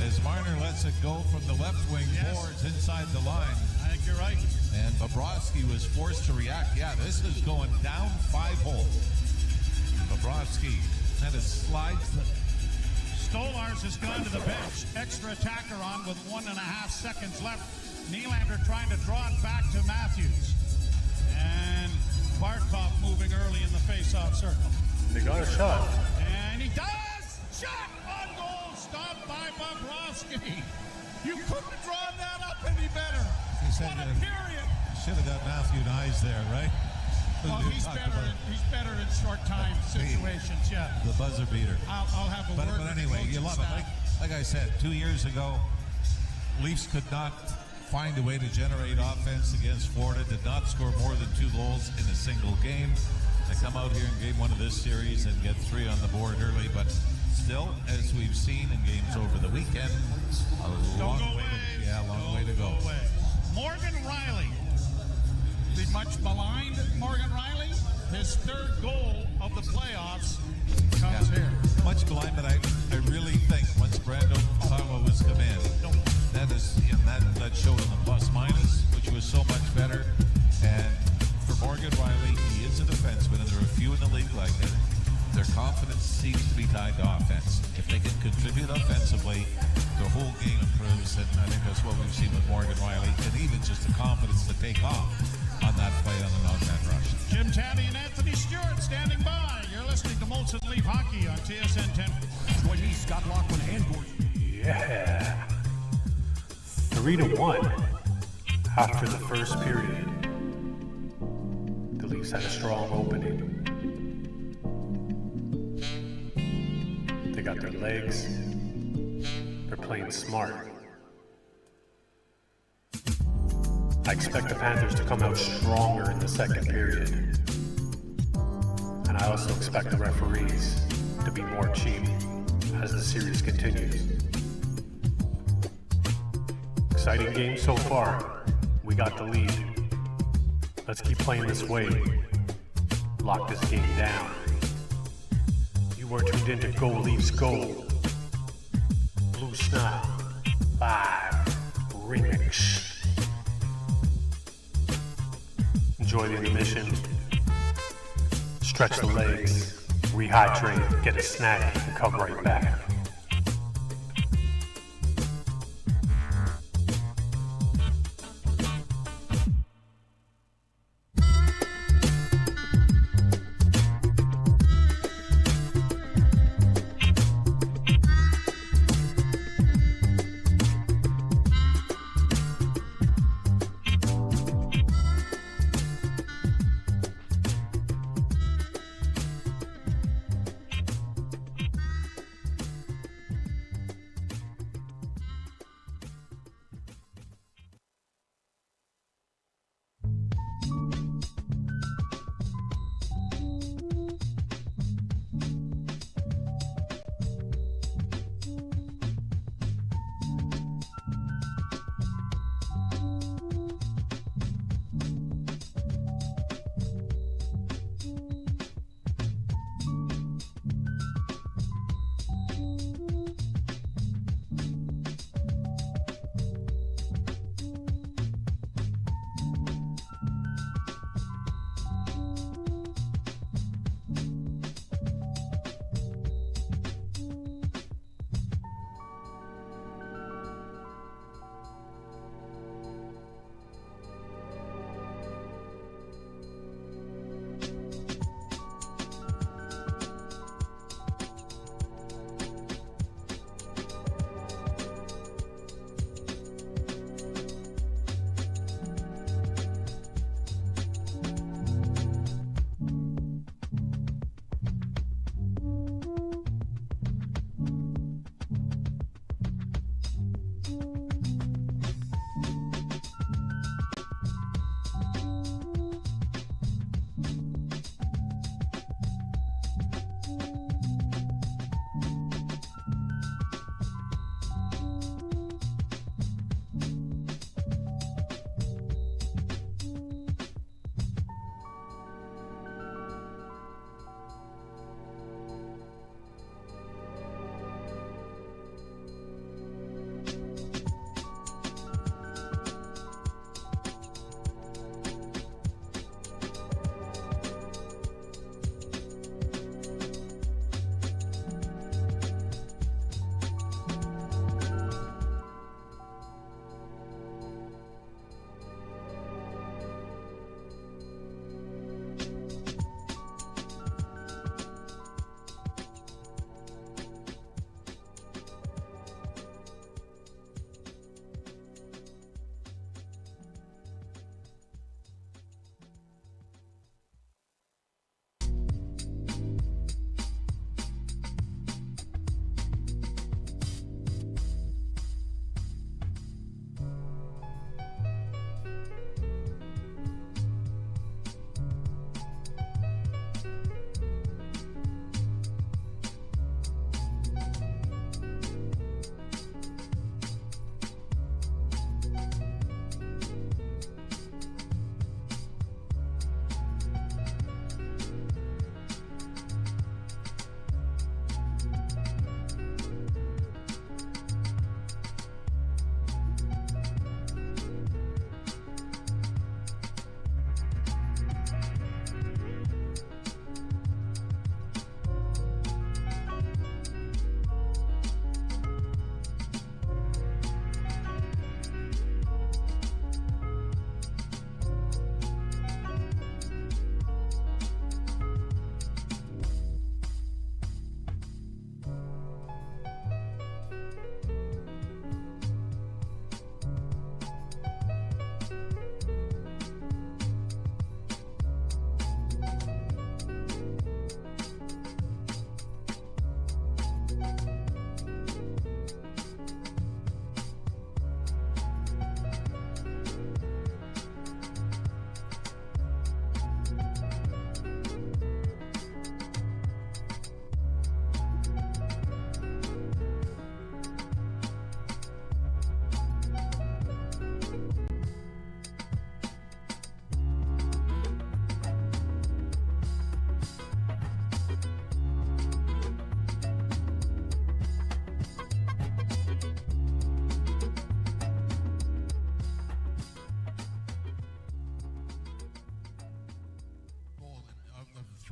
S8: as Marner lets it go from the left wing boards inside the line.
S5: I think you're right.
S8: And Bobrovsky was forced to react. Yeah, this is going down 5-hole. Bobrovsky kind of slides the...
S5: Stolars has gone to the bench. Extra attacker on with 1.5 seconds left. Nylander trying to draw it back to Matthews. And Barkov moving early in the face-off circle.
S4: They got a shot.
S5: And he does! Shot on goal! Stopped by Bobrovsky. You couldn't have drawn that up any better.
S8: said
S5: what a period!
S8: Should have got Matthew Nyes there, right?
S5: Well, he's better in short time situations, yeah.
S8: The buzzer beater.
S5: I'll have a word
S8: But
S5: with
S8: anyway,
S5: the
S8: you love
S5: coaching
S8: it. Like I said, 2 years ago, Leafs could not find a way to generate offense against Florida, did not score more than 2 goals in a single game. They come out here in game 1 of this series and get 3 on the board early, but still, as we've seen in games over the weekend, a long way to go.
S9: Morgan Riley, the much maligned Morgan Riley, his 3rd goal of the playoffs comes here.
S8: Much blind, but I really think once Brando Ottawa was come in, that showed him the plus minus, which was so much better. And for Morgan Riley, he is a defenseman, and there are a few in the league like that. Their confidence seems to be tied to offense. If they can contribute offensively, their whole game improves, and I think that's what we've seen with Morgan Riley, and even just the confidence to take off on that play on the non-man rush.
S9: Jim Taddy and Anthony Stewart standing by. You're listening to Molson Leaf Hockey on TSN 10.
S6: Join me, Scott Lockwood, and Gordon.
S4: Yeah. 3-1 after the first period. The Leafs had a strong opening. They got their legs. They're playing smart. I expect the Panthers to come out stronger in the second period. And I also expect the referees to be more cheap as the series continues. Exciting game so far. We got the lead. Let's keep playing this way. Lock this game down. You are tuned into Go Leafs Go. Blue Snot Live Remix. Enjoy the intermission. Stretch the legs. Rehydrate. Get a snack and come right back.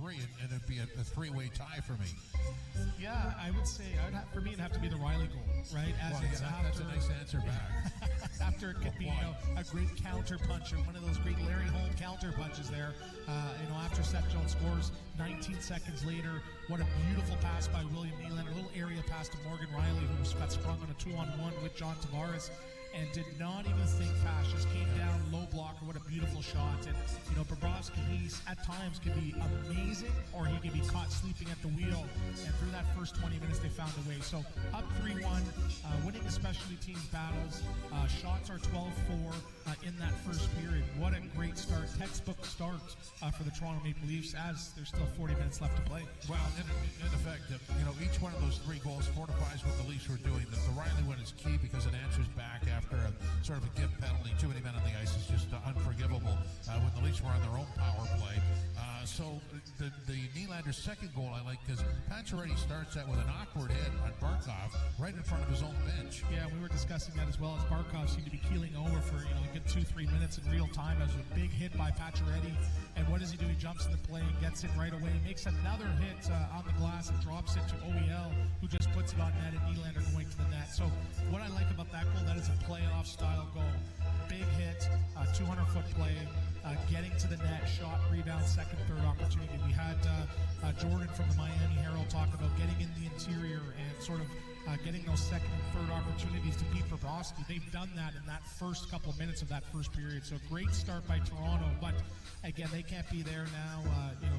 S8: 3, and it'd be a three-way tie for me.
S9: Yeah, I would say for me it'd have to be the Riley goal, right?
S8: That's a nice answer back.
S9: After it could be a great counter punch, or one of those great Larry Holm counter punches there. After Seth Jones scores, 19 seconds later, what a beautiful pass by William Nylander, a little area pass to Morgan Riley, who got sprung on a 2-on-1 with John Tavares, and did not even think fast, just came down, low blocker. What a beautiful shot. And, Bobrovsky, he's at times can be amazing, or he can be caught sleeping at the wheel. And through that first 20 minutes, they found a way. So up 3-1, winning the specialty teams battles. Shots are 12-4 in that first period. What a great start, textbook start for the Toronto Maple Leafs, as there's still 40 minutes left to play.
S8: Well, in effect, each one of those 3 goals fortifies what the Leafs were doing. The Riley one is key because it answers back after a sort of a gift penalty. Too many men on the ice is just unforgivable when the Leafs were on their own power play. So the Nylander's second goal I like because Pacioretty starts that with an awkward hit on Barkov right in front of his own bench.
S9: Yeah, we were discussing that as well, as Barkov seemed to be keeling over for a good 2-3 minutes in real time as a big hit by Pacioretty. And what does he do? He jumps in the play and gets it right away. Makes another hit on the glass and drops it to OEL, who just puts it on net, and Nylander going to the net. So what I like about that goal, that is a playoff-style goal. Big hit, 200-foot play, getting to the net, shot, rebound, second, third opportunity. We had Jordan from the Miami Herald talk about getting in the interior and sort of getting those second and third opportunities to beat Bobrovsky. They've done that in that first couple of minutes of that first period. So great start by Toronto, but again, they can't be there now,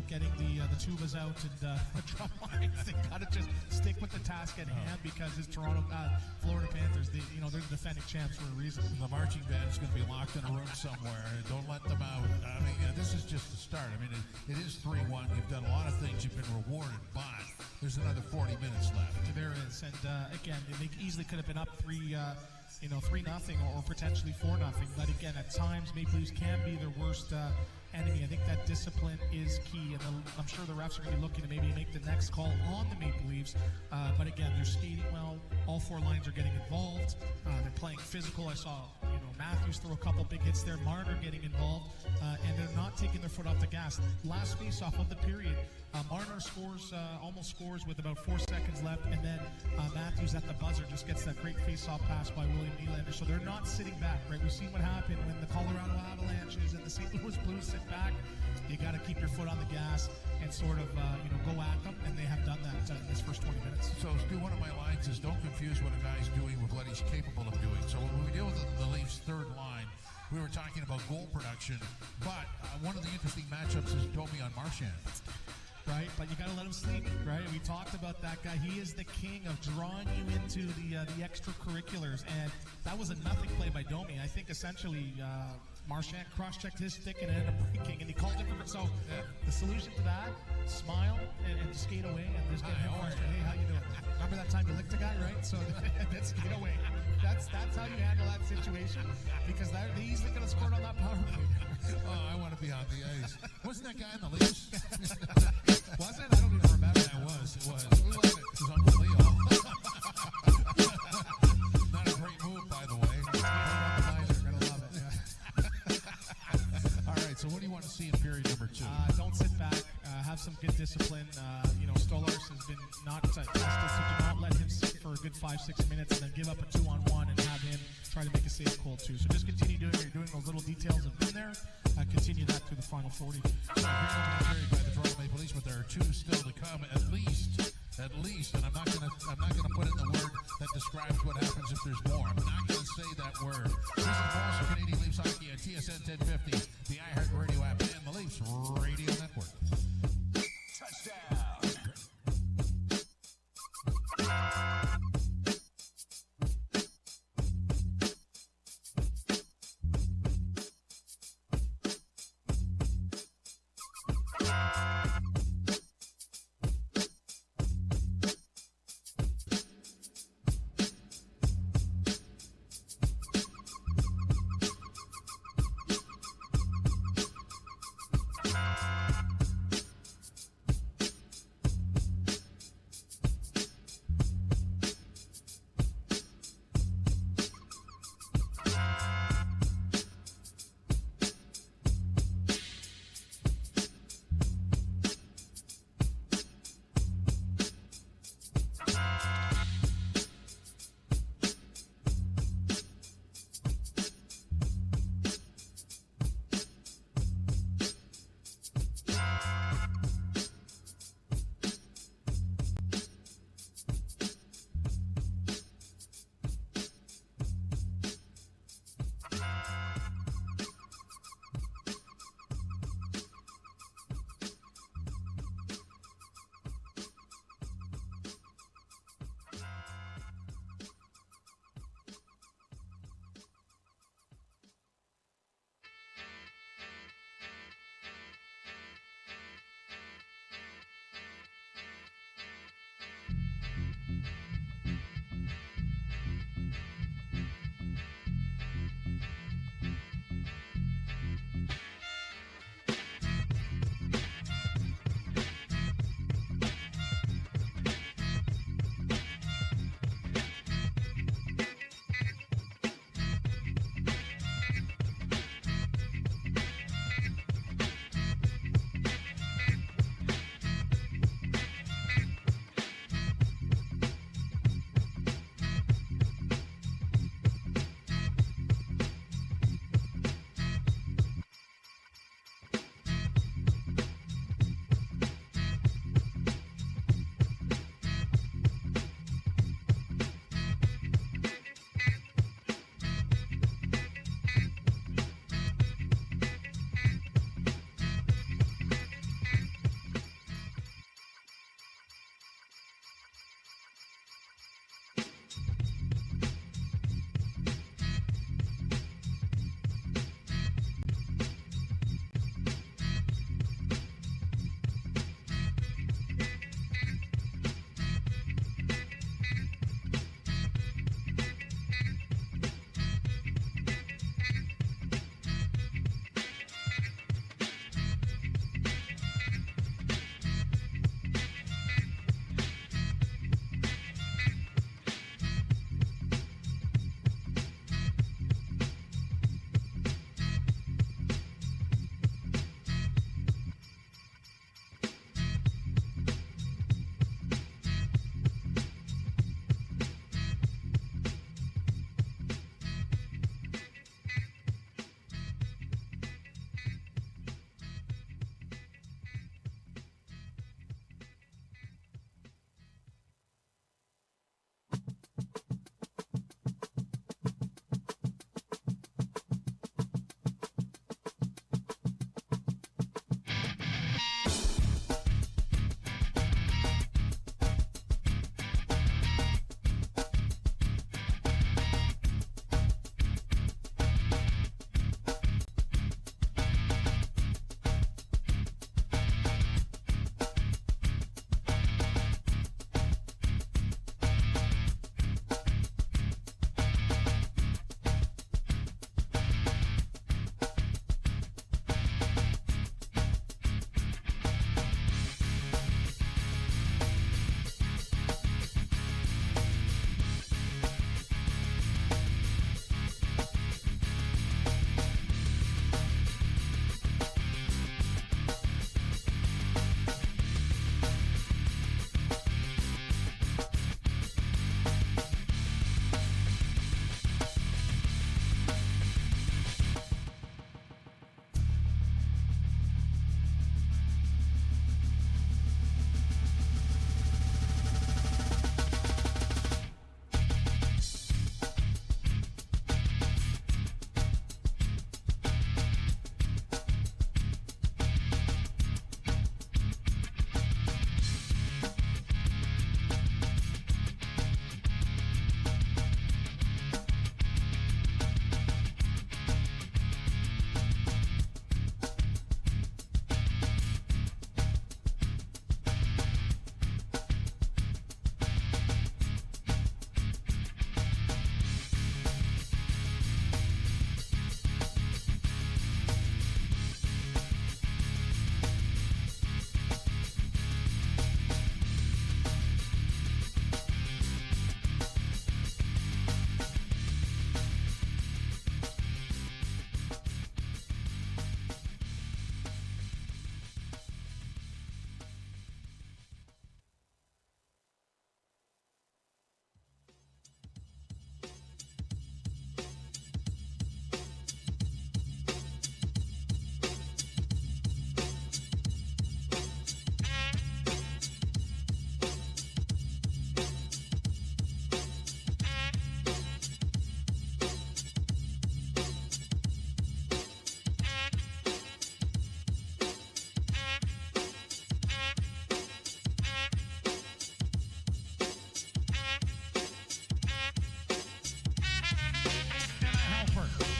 S9: getting the tubas out and the drum lines. They got to just stick with the task at hand, because it's Florida Panthers. They're the defending champs for a reason.
S8: The marching band is going to be locked in a room somewhere. Don't let them out. I mean, this is just the start. I mean, it is 3-1. You've done a lot of things. You've been rewarded, but there's another 40 minutes left.
S9: There is, and again, they easily could have been up 3-0 or potentially 4-0. But again, at times, Maple Leafs can be their worst enemy. I think that discipline is key, and I'm sure the refs are going to be looking to maybe make the next call on the Maple Leafs. But again, they're skating well. All 4 lines are getting involved. They're playing physical. I saw Matthews throw a couple big hits there. Marner getting involved, and they're not taking their foot off the gas. Last face-off of the period, Marner almost scores with about 4 seconds left, and then Matthews at the buzzer just gets that great face-off pass by William Nylander. So they're not sitting back, right? We've seen what happened when the Colorado Avalanches and the St. Louis Blues sit back. You got to keep your foot on the gas and sort of go at them, and they have done that in this first 20 minutes.
S8: So Stu, one of my lines is don't confuse what a guy's doing with what he's capable of doing. So when we deal with the Leafs' third line, we were talking about goal production, but one of the interesting matchups is Domi on Marchand.
S9: Right, but you got to let him sleep, right? We talked about that guy. He is the king of drawing you into the extracurriculars, and that was a nothing play by Domi. I think essentially Marchand cross-checked his stick and ended up breaking, and he called it for. So the solution to that: smile and skate away, and just get him frustrated. Hey, how you doing? Remember that time you licked a guy, right? So then skate away. That's how you handle that situation, because they easily could have scored on that power play.
S8: Oh, I want to be on the ice. Wasn't that guy in the Leafs?
S9: Was it? I don't even remember.
S8: It was. Who was it? It was Uncle Leo. Not a great move, by the way.
S9: You're going to love it. Yeah.
S8: All right, so what do you want to see in period number 2?
S9: Don't sit back. Have some good discipline. Stolarz has been not tested, so do not let him sit for a good 5-6 minutes and then give up a 2-on-1 and have him try to make a save call too. So just continue doing what you're doing. Those little details have been there. Continue that through the final 40.
S8: So here's carried by the Toronto Maple Leafs, but there are 2 still to come, at least. And I'm not gonna put in the word that describes what happens if there's more. I'm not gonna say that word. This is the Voice of Canadian Leafs Hockey on TSN 1050, the iHeartRadio app, and the Leafs Radio Network.
S6: Touchdown.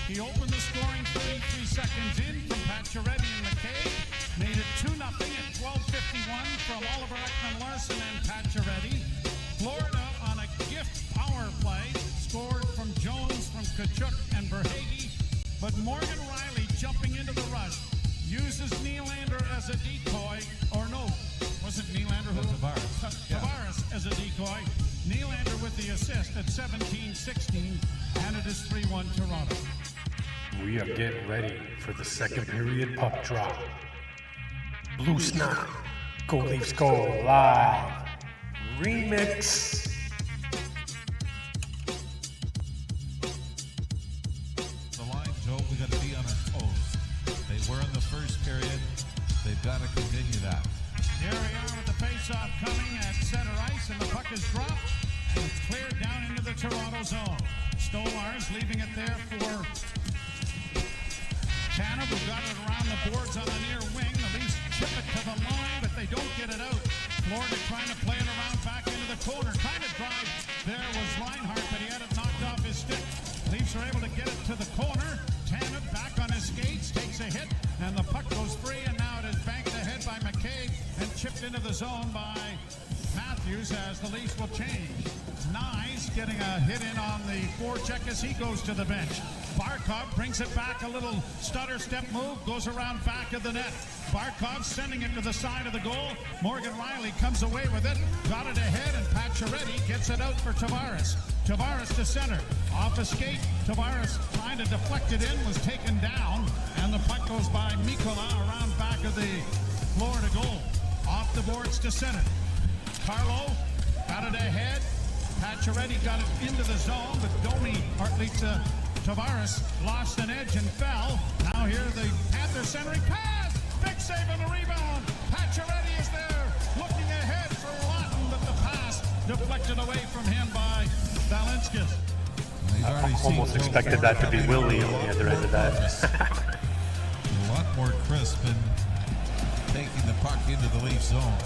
S5: He opened the scoring 33 seconds in from Pacioretty and McKay. Made it 2-0 at 12:51 from Oliver Ekman-Larsson and Pacioretty. Florida on a gift power play scored from Jones, from Kachuk, and Verhage. But Morgan Riley jumping into the rush uses Nylander as a decoy, or no, wasn't Nylander who? Tavares as a decoy. Nylander with the assist at 17-16, and it is 3-1 Toronto.
S4: We are getting ready for the second period puck drop. Blue Snot, Go Leafs Go Live Remix.
S8: The line, Joe, we got to be on our toes. They were in the first period. They've got to continue that.
S5: Here we are with the face-off coming at center ice, and the puck is dropped, and it's cleared down into the Toronto zone. Stolars leaving it there for Tanev, who got it around the boards on the near wing. The Leafs chip it to the line, but they don't get it out. Florida trying to play it around back into the corner. Trying to drive. There was Reinhart, but he had it knocked off his stick. Leafs are able to get it to the corner. Tanev back on his skates, takes a hit, and the puck goes free, and now it is banked ahead by McKay and chipped into the zone by Matthews as the Leafs will change. Nyes getting a hit in on the forecheck as he goes to the bench. Barkov brings it back, a little stutter step move, goes around back of the net. Barkov sending it to the side of the goal. Morgan Riley comes away with it, got it ahead, and Pacioretty gets it out for Tavares. Tavares to center, off a skate. Tavares trying to deflect it in, was taken down, and the puck goes by Mikkola around back of the Florida goal. Off the boards to center. Carlo got it ahead. Pacioretty got it into the zone, but Domi, or at least Tavares, lost an edge and fell. Now here the Panthers centering pass. Big save on the rebound. Pacioretty is there, looking ahead for Lawton, but the pass deflected away from him by Valinskis.
S4: I almost expected that to be Willie on the other end of that.
S8: A lot more crisp in taking the puck into the Leaf zone.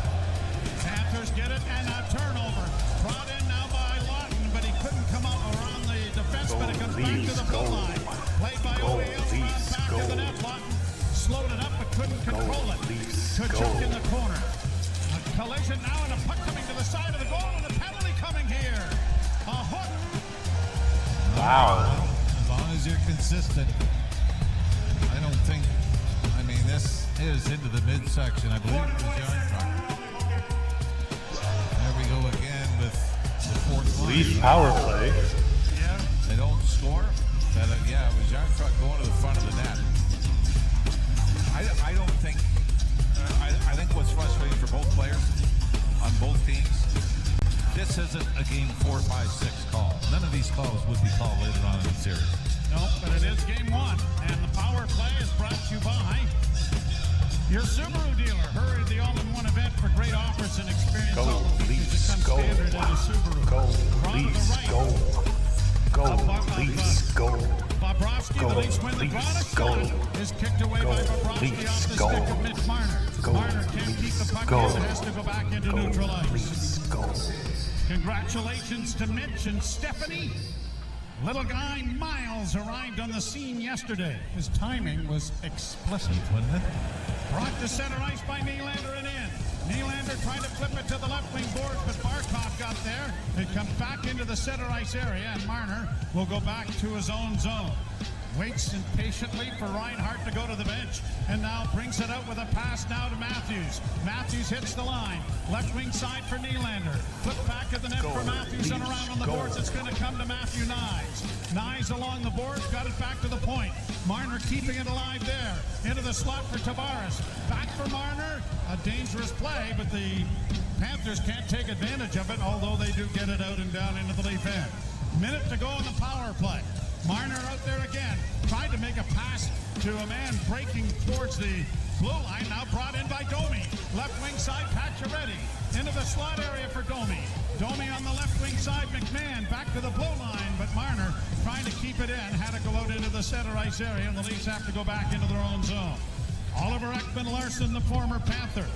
S5: Panthers get it, and a turnover. Brought in now by Lawton, but he couldn't come out around the defense, but it comes back to the blue line. Played by O'Neill, around back of the net. Lawton slowed it up, but couldn't control it. Kachuk in the corner. A collision now, and a puck coming to the side of the goal, and a penalty coming here. A hook.
S4: Wow.
S8: As long as you're consistent, I don't think, I mean, this is into the midsection. I believe it was John Truck. There we go again with the fourth line.
S4: Leaf power play.
S8: Yeah, they don't score. But yeah, it was John Truck going to the front of the net. I don't think, I think what's frustrating for both players on both teams, this isn't a game 4, 5, 6 call. None of these calls would be called later on in the series.
S5: No, but it is game 1, and the power play is brought to you by your Subaru dealer. Hurry, the all-in-one event for great offers and experience.
S4: Go,
S5: all the features
S4: Leafs,
S5: that come
S4: go.
S5: standard in a Subaru.
S4: Go,
S5: Draw to the
S4: Leafs,
S5: right.
S4: go. Go, Leafs, go.
S5: Bobrovsky,
S4: Go,
S5: the Leafs win the draw.
S4: Leafs, go.
S5: Is kicked away
S4: Go,
S5: by Bobrovsky
S4: Leafs,
S5: off the
S4: go.
S5: stick of Mitch Marner.
S4: Go,
S5: Marner can't keep
S4: Leafs,
S5: the puck
S4: go.
S5: in, has to go back into
S4: Go,
S5: neutral ice.
S4: Leafs, go.
S5: Congratulations to Mitch and Stephanie. Little guy Miles arrived on the scene yesterday. His timing was explicit, wasn't it? Brought to center ice by Nylander and in. Nylander trying to flip it to the left wing boards, but Barkov got there. It comes back into the center ice area, and Marner will go back to his own zone. Waits impatiently for Reinhart to go to the bench, and now brings it out with a pass now to Matthews. Matthews hits the line. Left wing side for Nylander. Flip back at the net for Matthews, and around on the boards it's going to come to Matthew Nyes. Nyes along the boards, got it back to the point. Marner keeping it alive there. Into the slot for Tavares. Back for Marner. A dangerous play, but the Panthers can't take advantage of it, although they do get it out and down into the Leaf end. Minute to go on the power play. Marner out there again, tried to make a pass to a man breaking towards the blue line, now brought in by Domi. Left wing side, Pacioretty. Into the slot area for Domi. Domi on the left wing side, McMahon back to the blue line, but Marner trying to keep it in, had to go out into the center ice area, and the Leafs have to go back into their own zone. Oliver Ekman-Larsson, the former Panther,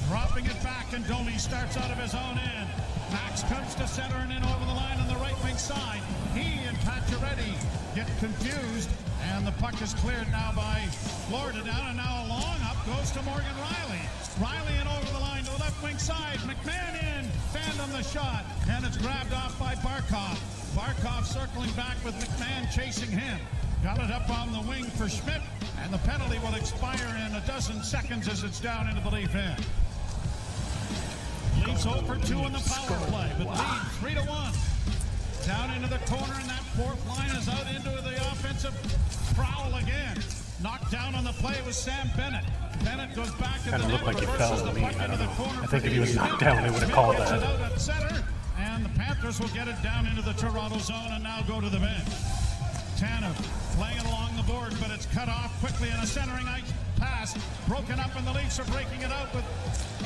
S5: dropping it back, and Domi starts out of his own end. Max comes to center and in over the line on the right wing side. He and Pacioretty get confused.
S9: And the puck is cleared now by Florida down, and now long up goes to Morgan Riley. Riley in over the line to the left wing side. McMahon in, fanned on the shot, and it's grabbed off by Barkov. Barkov circling back with McMahon chasing him. Got it up on the wing for Schmidt, and the penalty will expire in a dozen seconds as it's down into the Leaf end. Leafs 0 for 2 in the power play, but lead 3-1. Down into the corner, and that fourth line is out into the offensive prowl again. Knocked down on the play was Sam Bennett. Bennett goes back to the net,
S4: looked like he fell
S9: reverses
S4: to
S9: the
S4: me.
S9: puck
S4: I
S9: into
S4: don't
S9: the
S4: know.
S9: corner.
S4: I think
S9: for
S4: if he was
S9: Schmidt.
S4: knocked down, they would have
S9: Schmidt
S4: called
S9: gets
S4: that.
S9: it out at center, and the Panthers will get it down into the Toronto zone and now go to the bench. Tanev playing it along the board, but it's cut off quickly in a centering ice pass. Broken up, and the Leafs are breaking it out with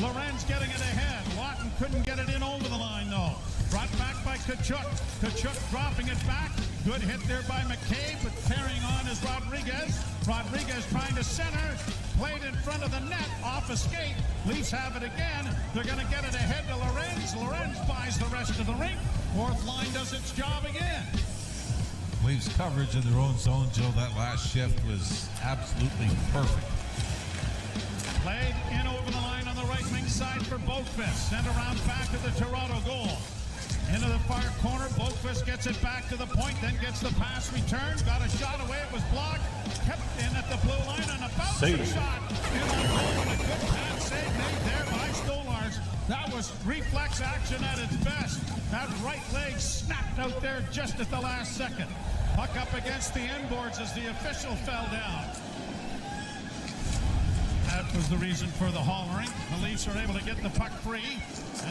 S9: Lorenz getting it ahead. Lawton couldn't get it in over the line, though. Brought back by Tkachuk. Tkachuk dropping it back. Good hit there by McCabe, but carrying on is Rodriguez. Rodriguez trying to center. Played in front of the net, off a skate. Leafs have it again. They're going to get it ahead to Lorenz. Lorenz buys the rest of the rink. Fourth line does its job again.
S8: Leafs coverage in their own zone, Joe. That last shift was absolutely perfect.
S9: Played in over the line on the right wing side for Boqvist. Sent around back to the Toronto goal. Into the far corner, Boqvist gets it back to the point, then gets the pass returned. Got a shot away, it was blocked. Kept in at the blue line and a bouncing shot. In on goal, and a good pass save made there by Stolars. That was reflex action at its best. That right leg snapped out there just at the last second. Puck up against the end boards as the official fell down. That was the reason for the hollering. The Leafs are able to get the puck free.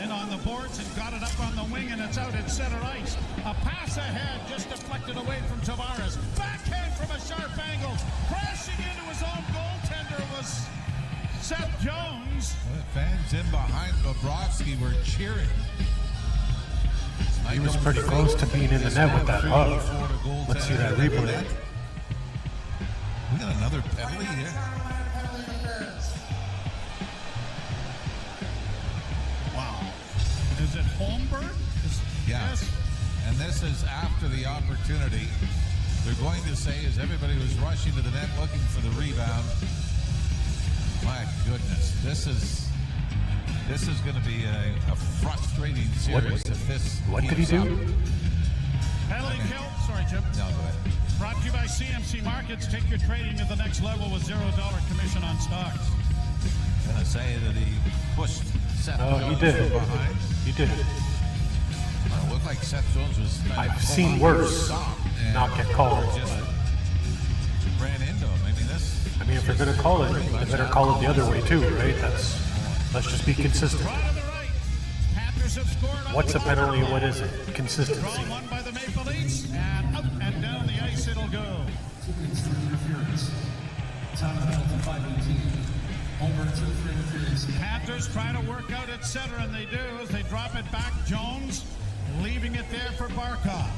S9: In on the boards and got it up on the wing, and it's out at center ice. A pass ahead, just deflected away from Tavares. Backhand from a sharp angle. Crashing into his own goaltender was Seth Jones.
S8: The fans in behind Bobrovsky were cheering.
S4: He was pretty close to being in the net with that puck. Let's see that replay.
S8: We got another penalty here.
S9: Is it Holmberg?
S8: Yes. And this is after the opportunity. They're going to say as everybody was rushing to the net looking for the rebound. My goodness, this is going to be a frustrating series if this.
S4: What did he do?
S9: Penalty kill. Sorry, Jim.
S8: No, go ahead.
S9: Brought to you by CMC Markets. Take your trading to the next level with $0 commission on stocks.
S8: I'm going to say that he pushed Seth Jones
S4: he did.
S8: from behind.
S4: He did.
S8: Well, it looked like Seth Jones was.
S4: I've seen worse not get called.
S8: Just ran into him. I mean, this.
S4: I mean, if they're going to call it, they better call it the other way too, right? Let's just be consistent.
S9: Right on the right. Panthers have scored.
S4: What's a penalty and what isn't? Consistency.
S9: Draw one by the Maple Leafs, and up and down the ice it'll go. Panthers trying to work out at center, and they do as they drop it back. Jones leaving it there for Barkov.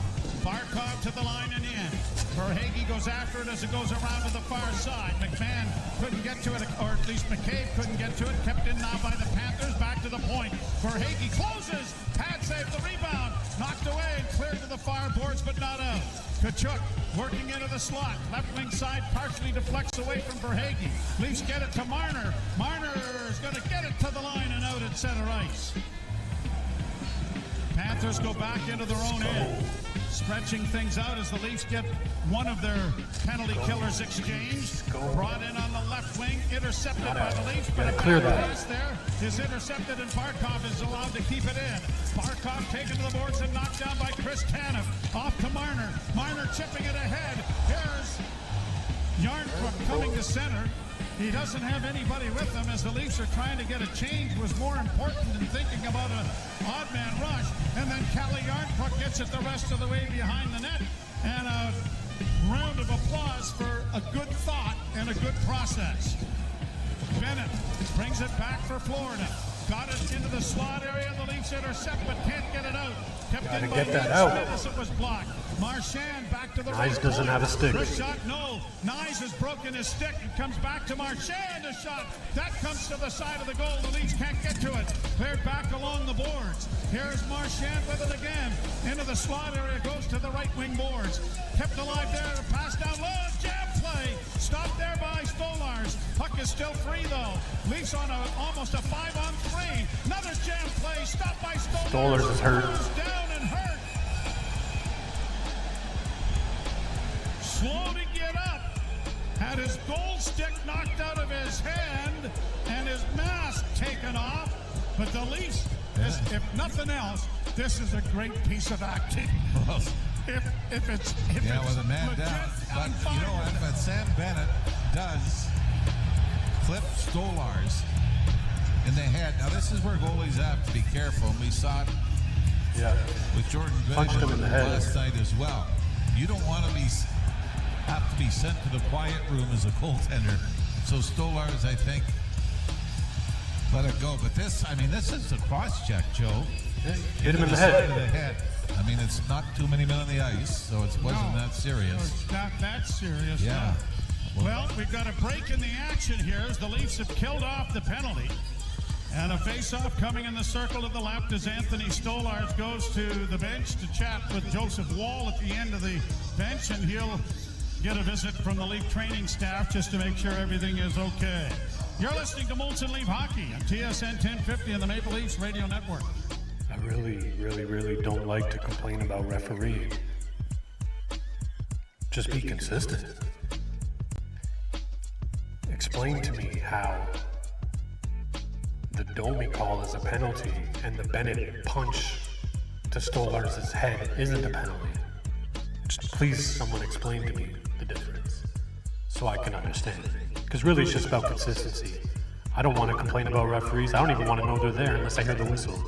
S9: Barkov to the line and in. Verhaeghe goes after it as it goes around to the far side. McMahon couldn't get to it, or at least McCabe couldn't get to it. Kept in now by the Panthers. Back to the point. Verhaeghe closes. Pad saved the rebound. Knocked away and cleared to the far boards, but not out. Tkachuk working into the slot. Left wing side partially deflects away from Verhaeghe. Leafs get it to Marner. Marner is going to get it to the line and out at center ice. Panthers go back into their own end. Stretching things out as the Leafs get one of their penalty killers exchanged. Brought in on the left wing, intercepted by the Leafs, but a pass there is intercepted, and Barkov is allowed to keep it in. Barkov taken to the boards and knocked down by Chris Tanev. Off to Marner. Marner chipping it ahead. Here's Yarncrook coming to center. He doesn't have anybody with him as the Leafs are trying to get a change. Was more important than thinking about an odd man rush. And then Calle Yarncrook gets it the rest of the way behind the net. And a round of applause for a good thought and a good process. Bennett brings it back for Florida. Got it into the slot area. The Leafs intercept, but can't get it out. Kept in by
S4: get that out.
S9: As it was blocked. Marchand back to the
S4: Nyes
S9: right
S4: doesn't
S9: point.
S4: have a stick.
S9: First shot, no. Nyes has broken his stick. It comes back to Marchand. A shot. That comes to the side of the goal. The Leafs can't get to it. Cleared back along the boards. Here's Marchand with it again. Into the slot area. Goes to the right wing boards. Kept alive there. Pass down low. Jam Leafs on almost a 5-on-3. Another jam play. Stopped by Stolarz.
S4: Stolarz is hurt.
S9: Down and hurt. Slow to get up. Had his gold stick knocked out of his hand and his mask taken off. But the Leafs, if nothing else, this is a great piece of acting. If it's
S5: with a man down. But you know what? But Sam Bennett does clip Stolarz in the head. Now this is where goalies have to be careful. And we saw it with Jordan
S4: Punched him in the head
S5: last night as well. You don't want to have to be sent to the quiet room as a goaltender. So Stolarz, I think, let it go. But this is a cross-check, Joe.
S4: Hit him in the
S5: side of the head. I mean, it's not too many men on the ice, so it wasn't that serious.
S9: It's not that serious.
S5: Yeah.
S9: No. Well, we've got a break in the action here as the Leafs have killed off the penalty. And a face-off coming in the circle to the left as Anthony Stolarz goes to the bench to chat with Joseph Wall at the end of the bench, and he'll get a visit from the Leaf training staff just to make sure everything is okay. You're listening to Molson Leaf Hockey on TSN 1050 and the Maple Leafs Radio Network.
S4: I really don't like to complain about refereeing. Just be consistent. Explain to me how the Domi call is a penalty and the Bennett punch to Stolarz's head isn't a penalty. Just please someone explain to me the difference so I can understand. Because really it's just about consistency. I don't want to complain about referees. I don't even want to know they're there unless I hear the whistle.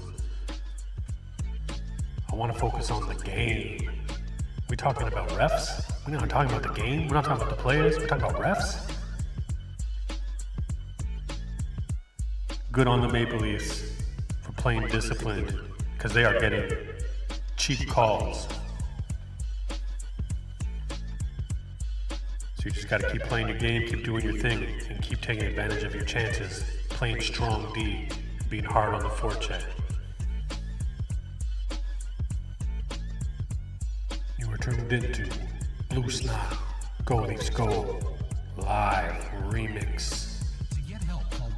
S4: I want to focus on the game. We talking about refs? We're not talking about the game. We're not talking about the players. We're talking about refs. Good on the Maple Leafs for playing disciplined because they are getting cheap calls. So you just got to keep playing your game, keep doing your thing, and keep taking advantage of your chances. Playing strong D, being hard on the forecheck. You are tuned into Blue Snot, Go Leafs Go, live remix.
S10: To get help, call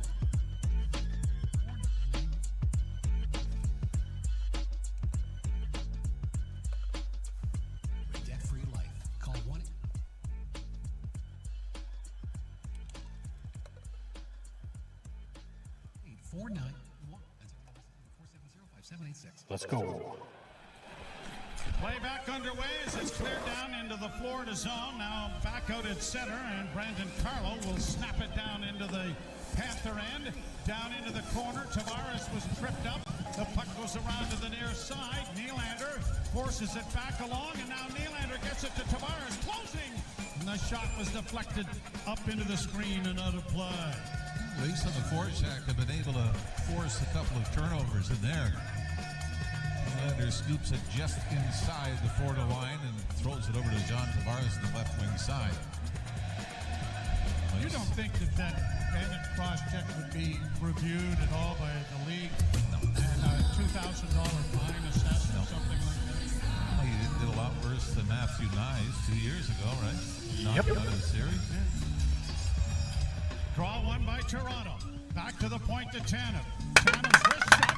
S10: debt-free life. Call 1 849-470-5786.
S4: Let's go.
S9: Play back underway as it's cleared down into the Florida zone. Now back out at center, and Brandon Carlo will snap it down into the Panther end. Down into the corner. Tavares was tripped up. The puck goes around to the near side. Nylander forces it back along, and now Nylander gets it to Tavares. Closing! And the shot was deflected up into the screen and out of play.
S5: Leafs on the forecheck have been able to force a couple of turnovers in there. Nylander scoops it just inside the Florida line and throws it over to John Tavares on the left wing side.
S9: You don't think that Bennett cross-check would be reviewed at all by the league?
S5: No.
S9: And a $2,000 fine assessed or something like that?
S5: Well, he did a lot worse than Matthew Nyes 2 years ago, right? Knocked out of the series.
S9: Draw one by Toronto. Back to the point to Tanev. Tanev's wrist shot.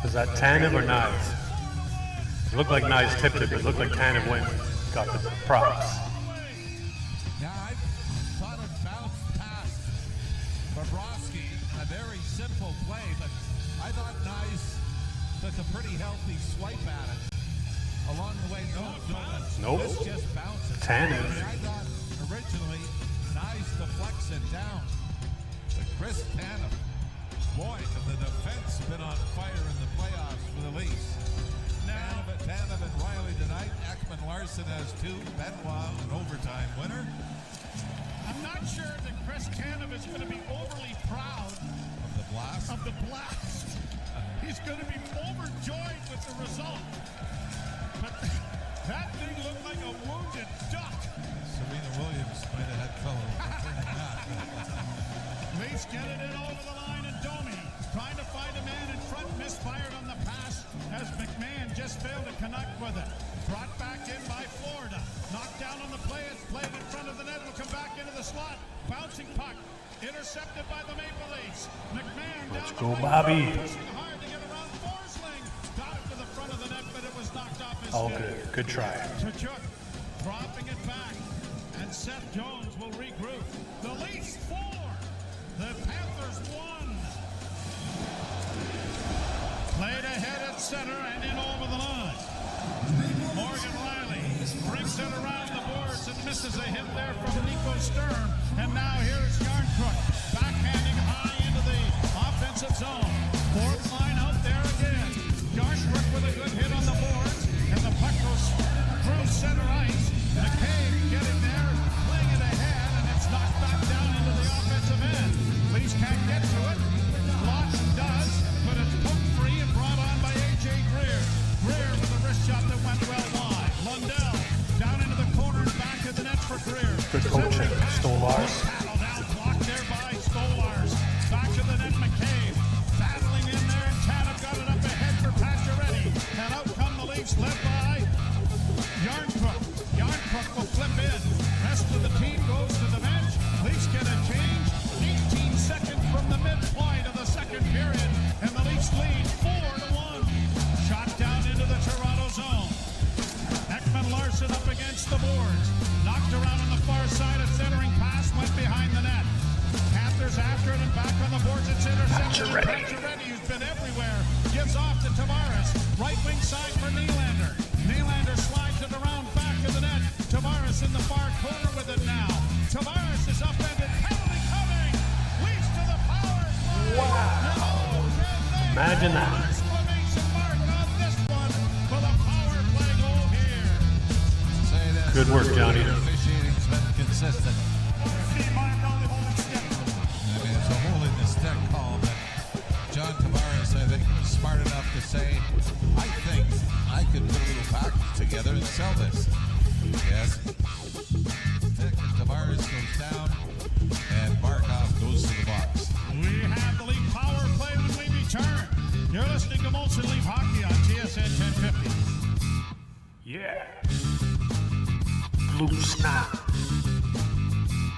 S4: Was that Tanev or Nyes? It looked like Nyes tipped it, but it looked like Tanev went got the props.
S5: Now, I thought it bounced past Bobrovsky, a very simple play, but I thought Nyes took a pretty healthy swipe at it along the way.
S4: Nope.
S5: This just bounces.
S4: Tanev.
S5: I thought originally Nyes deflects it down, but Chris Tanev, boy, the defense been on fire in the playoffs for the Leafs. Now, Tanev and Riley tonight. Ekman Larson has 2. Benoit, an overtime winner.
S9: I'm not sure that Chris Tanev is going to be overly proud
S5: Of the blast.
S9: of the blast. He's going to be overjoyed with the result. But that thing looked like a wounded duck.
S5: Serena Williams might have had trouble returning that.
S9: Leafs
S5: Leafs get it in over the line, and Domi trying to find a man in front, misfired on the pass as McMahon just failed to connect with it. Brought back in by Florida. Knocked down on the play. It's played in front of the net. Will come back into the slot. Bouncing puck. Intercepted by the Maple Leafs. McMahon
S4: Let's
S5: down
S4: go,
S5: the
S4: Bobby.
S5: pushing hard to get around Forsling. Got it to the front of the net, but it was knocked off his
S4: All
S5: stick.
S4: good. Good try.
S5: Tkachuk dropping it back, and Seth Jones will regroup. The Leafs 4, the Panthers 1. Played ahead at center and in over the line. Morgan Riley brings it around the boards and misses a hit there from Nico Sturm. And now here's Yarncrook backhanding high into the offensive zone. Fourth line out there again. Yarncrook with a good hit on the boards, and the puck goes through center ice. McCabe getting there, playing it ahead, and it's knocked back down into the offensive end. Leafs can't get to it. Lawton does, but it's poked free and brought on by A.J. Greer. Greer with a wrist shot that went well wide. Lundell down into the corner and back to the net for Greer.
S4: Good coaching. Stolars.
S5: Battle down, blocked there by Stolars. Back to the net, McCabe. Battling in there, and Tanev got it up ahead for Pacioretty. And out come the Leafs, led by Yarncrook. Yarncrook will flip in. Rest of the team goes to the bench. Leafs get a change. 18 seconds from the midpoint of the second period. And the Leafs lead 4-1. Shot down into the Toronto zone. Ekman Larson up against the boards. Knocked around on the far side. A centering pass went behind the net. Panthers after it and back on the boards. It's intercepted. Pacioretty, who's been everywhere, gives off to Tavares. Right wing side for Nylander. Nylander slides it around back of the net. Tavares in the far corner with it now. Tavares is upended. Penalty coming. Leafs to the power play.
S4: Wow. Imagine that.
S5: Exclamation mark on this one for the power play goal here.
S8: Say this.
S4: Good work, Johnny.
S8: Officiating's been consistent. I mean, it's a hole in the stick call, but John Tavares, I think, was smart enough to say, I think I could put a little package together and sell this. Yes. Stick and Tavares goes down, and Barkov goes to the box.
S5: We have the Leaf power play when we return. You're listening to Molson Leaf Hockey on TSN 1050.
S4: Yeah. Blue snap.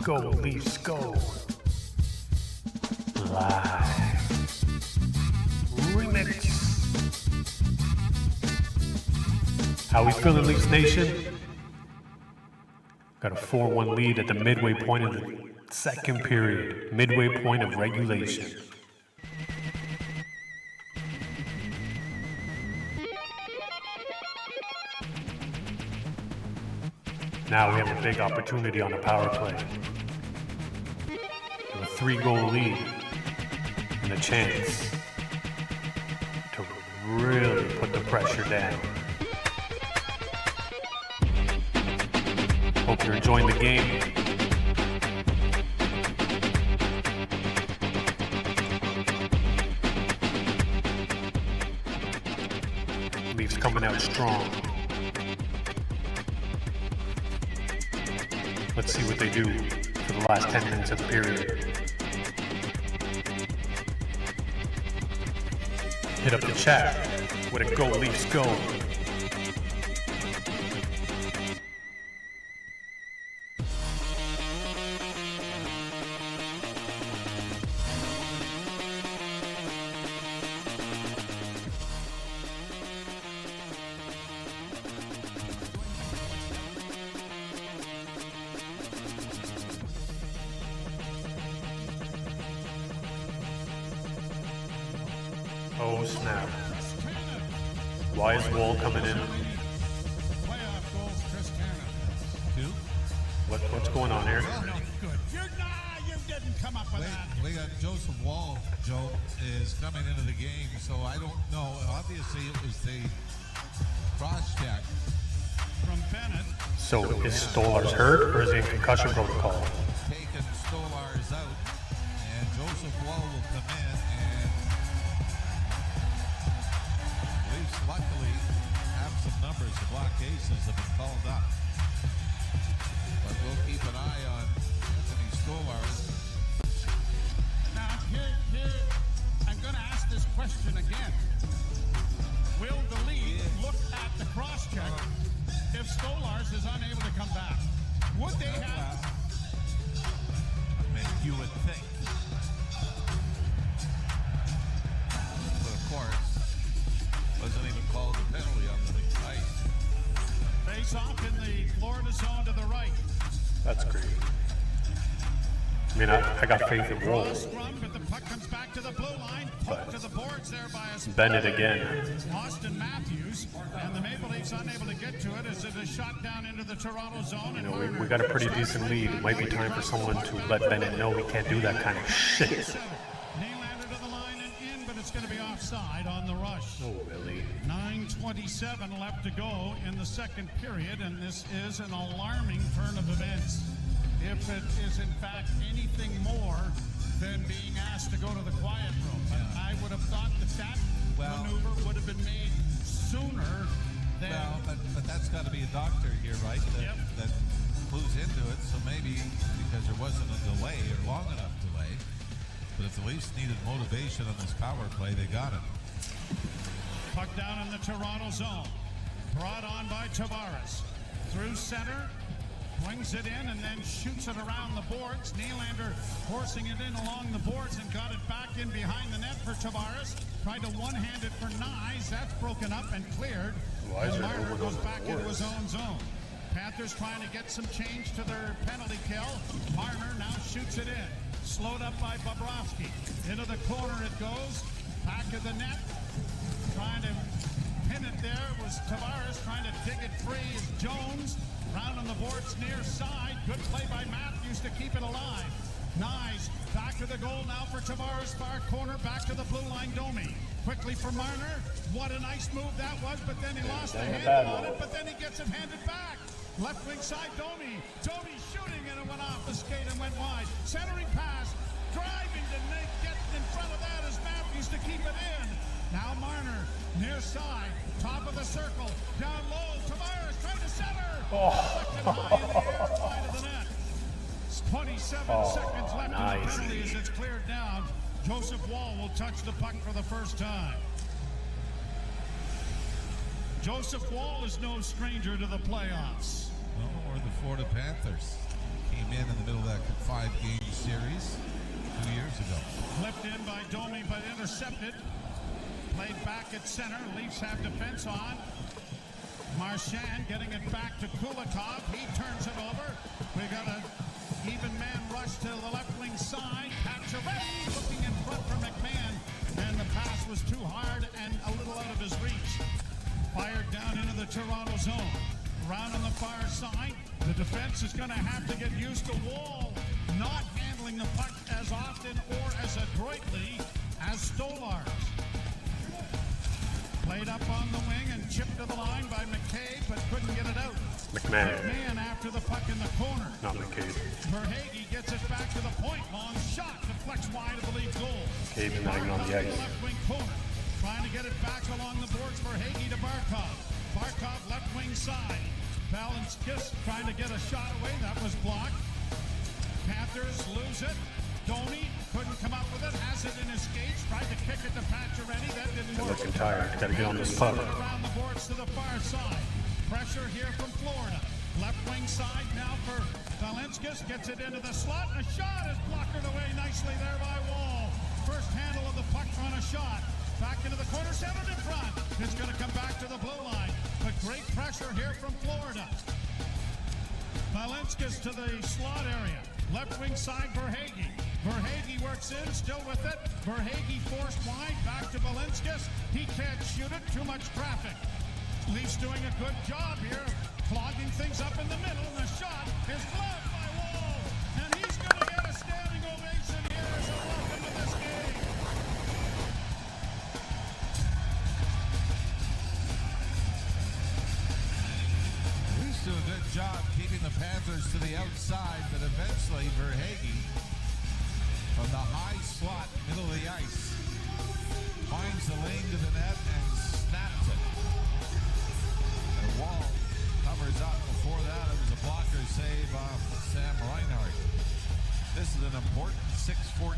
S4: Go, Leafs, go. Live. Remix. How we feeling, Leafs Nation? Got a 4-1 lead at the midway point of the second period. Midway point of regulation. Now we have a big opportunity on the power play. With a 3-goal lead and a chance to really put the pressure down. Hope you're enjoying the game. Leafs coming out strong. Let's see what they do for the last 10 minutes of the period. Hit up the chat. Way to go, Leafs, go. Oh snap. Why is Wall coming in?
S5: Playoff goals, Chris Tanev.
S4: What's going on here?
S5: No good. You didn't come up with that.
S8: We got Joseph Wall, Joe, is coming into the game, so I don't know. Obviously, it was the cross-check.
S5: From Bennett.
S4: So is Stolars hurt or is he in concussion protocol?
S8: Taking Stolars out, and Joseph Wall will come in, and Leafs luckily have some numbers. The block cases have been called up. But we'll keep an eye on Anthony Stolars.
S9: Stolars is unable to come back. Would they have?
S8: I mean, you would think. But of course, wasn't even called a penalty on the ice.
S9: Face off in the Florida zone to the right.
S4: That's great. I mean, I got faith in Woll.
S9: Scrum, but the puck comes back to the blue line. Poked to the boards there by a
S4: Bennett again.
S9: Austin Matthews, and the Maple Leafs unable to get to it as it is shot down into the Toronto zone.
S4: You know, we got a pretty decent lead. It might be time for someone to let Bennett know we can't do that kind of shit.
S9: Nylander to the line and in, but it's going to be offside on the rush.
S4: Oh, really?
S9: 9:27 left to go in the second period, and this is an alarming turn of events. If it is in fact anything more than being asked to go to the quiet room. But I would have thought that maneuver would have been made sooner than...
S8: Well, but that's got to be a doctor here, right? That clues into it. So maybe because there wasn't a delay or long enough delay. But if the Leafs needed motivation on this power play, they got it.
S9: Puck down in the Toronto zone. Brought on by Tavares. Through center. Wings it in and then shoots it around the boards. Nylander forcing it in along the boards and got it back in behind the net for Tavares. Tried to one-hand it for Nyes. That's broken up and cleared. And Marner goes back into his own zone. Panthers trying to get some change to their penalty kill. Marner now shoots it in. Slowed up by Bobrovsky. Into the corner it goes. Back of the net. Trying to pin it there was Tavares. Trying to dig it free is Jones. Round on the boards near side. Good play by Matthews to keep it alive. Nyes back to the goal now for Tavares. Far corner back to the blue line. Domi quickly for Marner. What a nice move that was, but then he lost the handle on it, but then he gets it handed back. Left wing side, Domi. Domi shooting and it went off the skate and went wide. Centering pass. Driving to get in front of that is Matthews to keep it in. Now Marner near side. Top of the circle. Down low. Tavares trying to center. High in the air, wide of the net. 27 seconds left in the penalty as it's cleared down. Joseph Woll will touch the puck for the first time. Joseph Woll is no stranger to the playoffs.
S8: No, or the Florida Panthers. Came in the middle of that 5-game series 2 years ago.
S9: Flipped in by Domi, but intercepted. Played back at center. Leafs have defense on. Marchand getting it back to Kulikov. He turns it over. We got a even man rush to the left wing side. Pacioretty looking in front for McMahon. And the pass was too hard and a little out of his reach. Fired down into the Toronto zone. Around on the far side. The defense is going to have to get used to Woll not handling the puck as often or as adroitly as Stolars. Played up on the wing and chipped to the line by McCabe, but couldn't get it out. McMahon after the puck in the corner.
S4: Not McCabe.
S9: Verhaeghe gets it back to the point. Long shot deflects wide of the lead goal.
S4: McCabe not even on the ice.
S9: Left wing corner. Trying to get it back along the boards. Verhaeghe to Barkov. Barkov left wing side. Balanskis trying to get a shot away. That was blocked. Panthers lose it. Domi couldn't come up with it. Has it in his skates. Tried to kick it to Pacioretty. That didn't work.
S4: Looking tired. Got to get on this puck.
S9: Around the boards to the far side. Pressure here from Florida. Left wing side now for Balanskis. Gets it into the slot. A shot is blocked away nicely there by Woll. First handle of the puck on a shot. Back into the corner. Centered in front. It's going to come back to the blue line. But great pressure here from Florida. Balanskis to the slot area. Left wing side, Verhaeghe. Verhaeghe works in, still with it. Verhaeghe forced wide, back to Balanskis. He can't shoot it, too much traffic. Leafs doing a good job here, clogging things up in the middle. And the shot is blocked by Woll. And he's going to get a standing ovation here as a welcome to this game.
S8: Leafs do a good job keeping the Panthers to the outside, but eventually Verhaeghe from the high slot, middle of the ice, finds the lane to the net and snaps it. And Woll covers up. Before that, it was a blocker save off Sam Reinhart. This is an important 6-14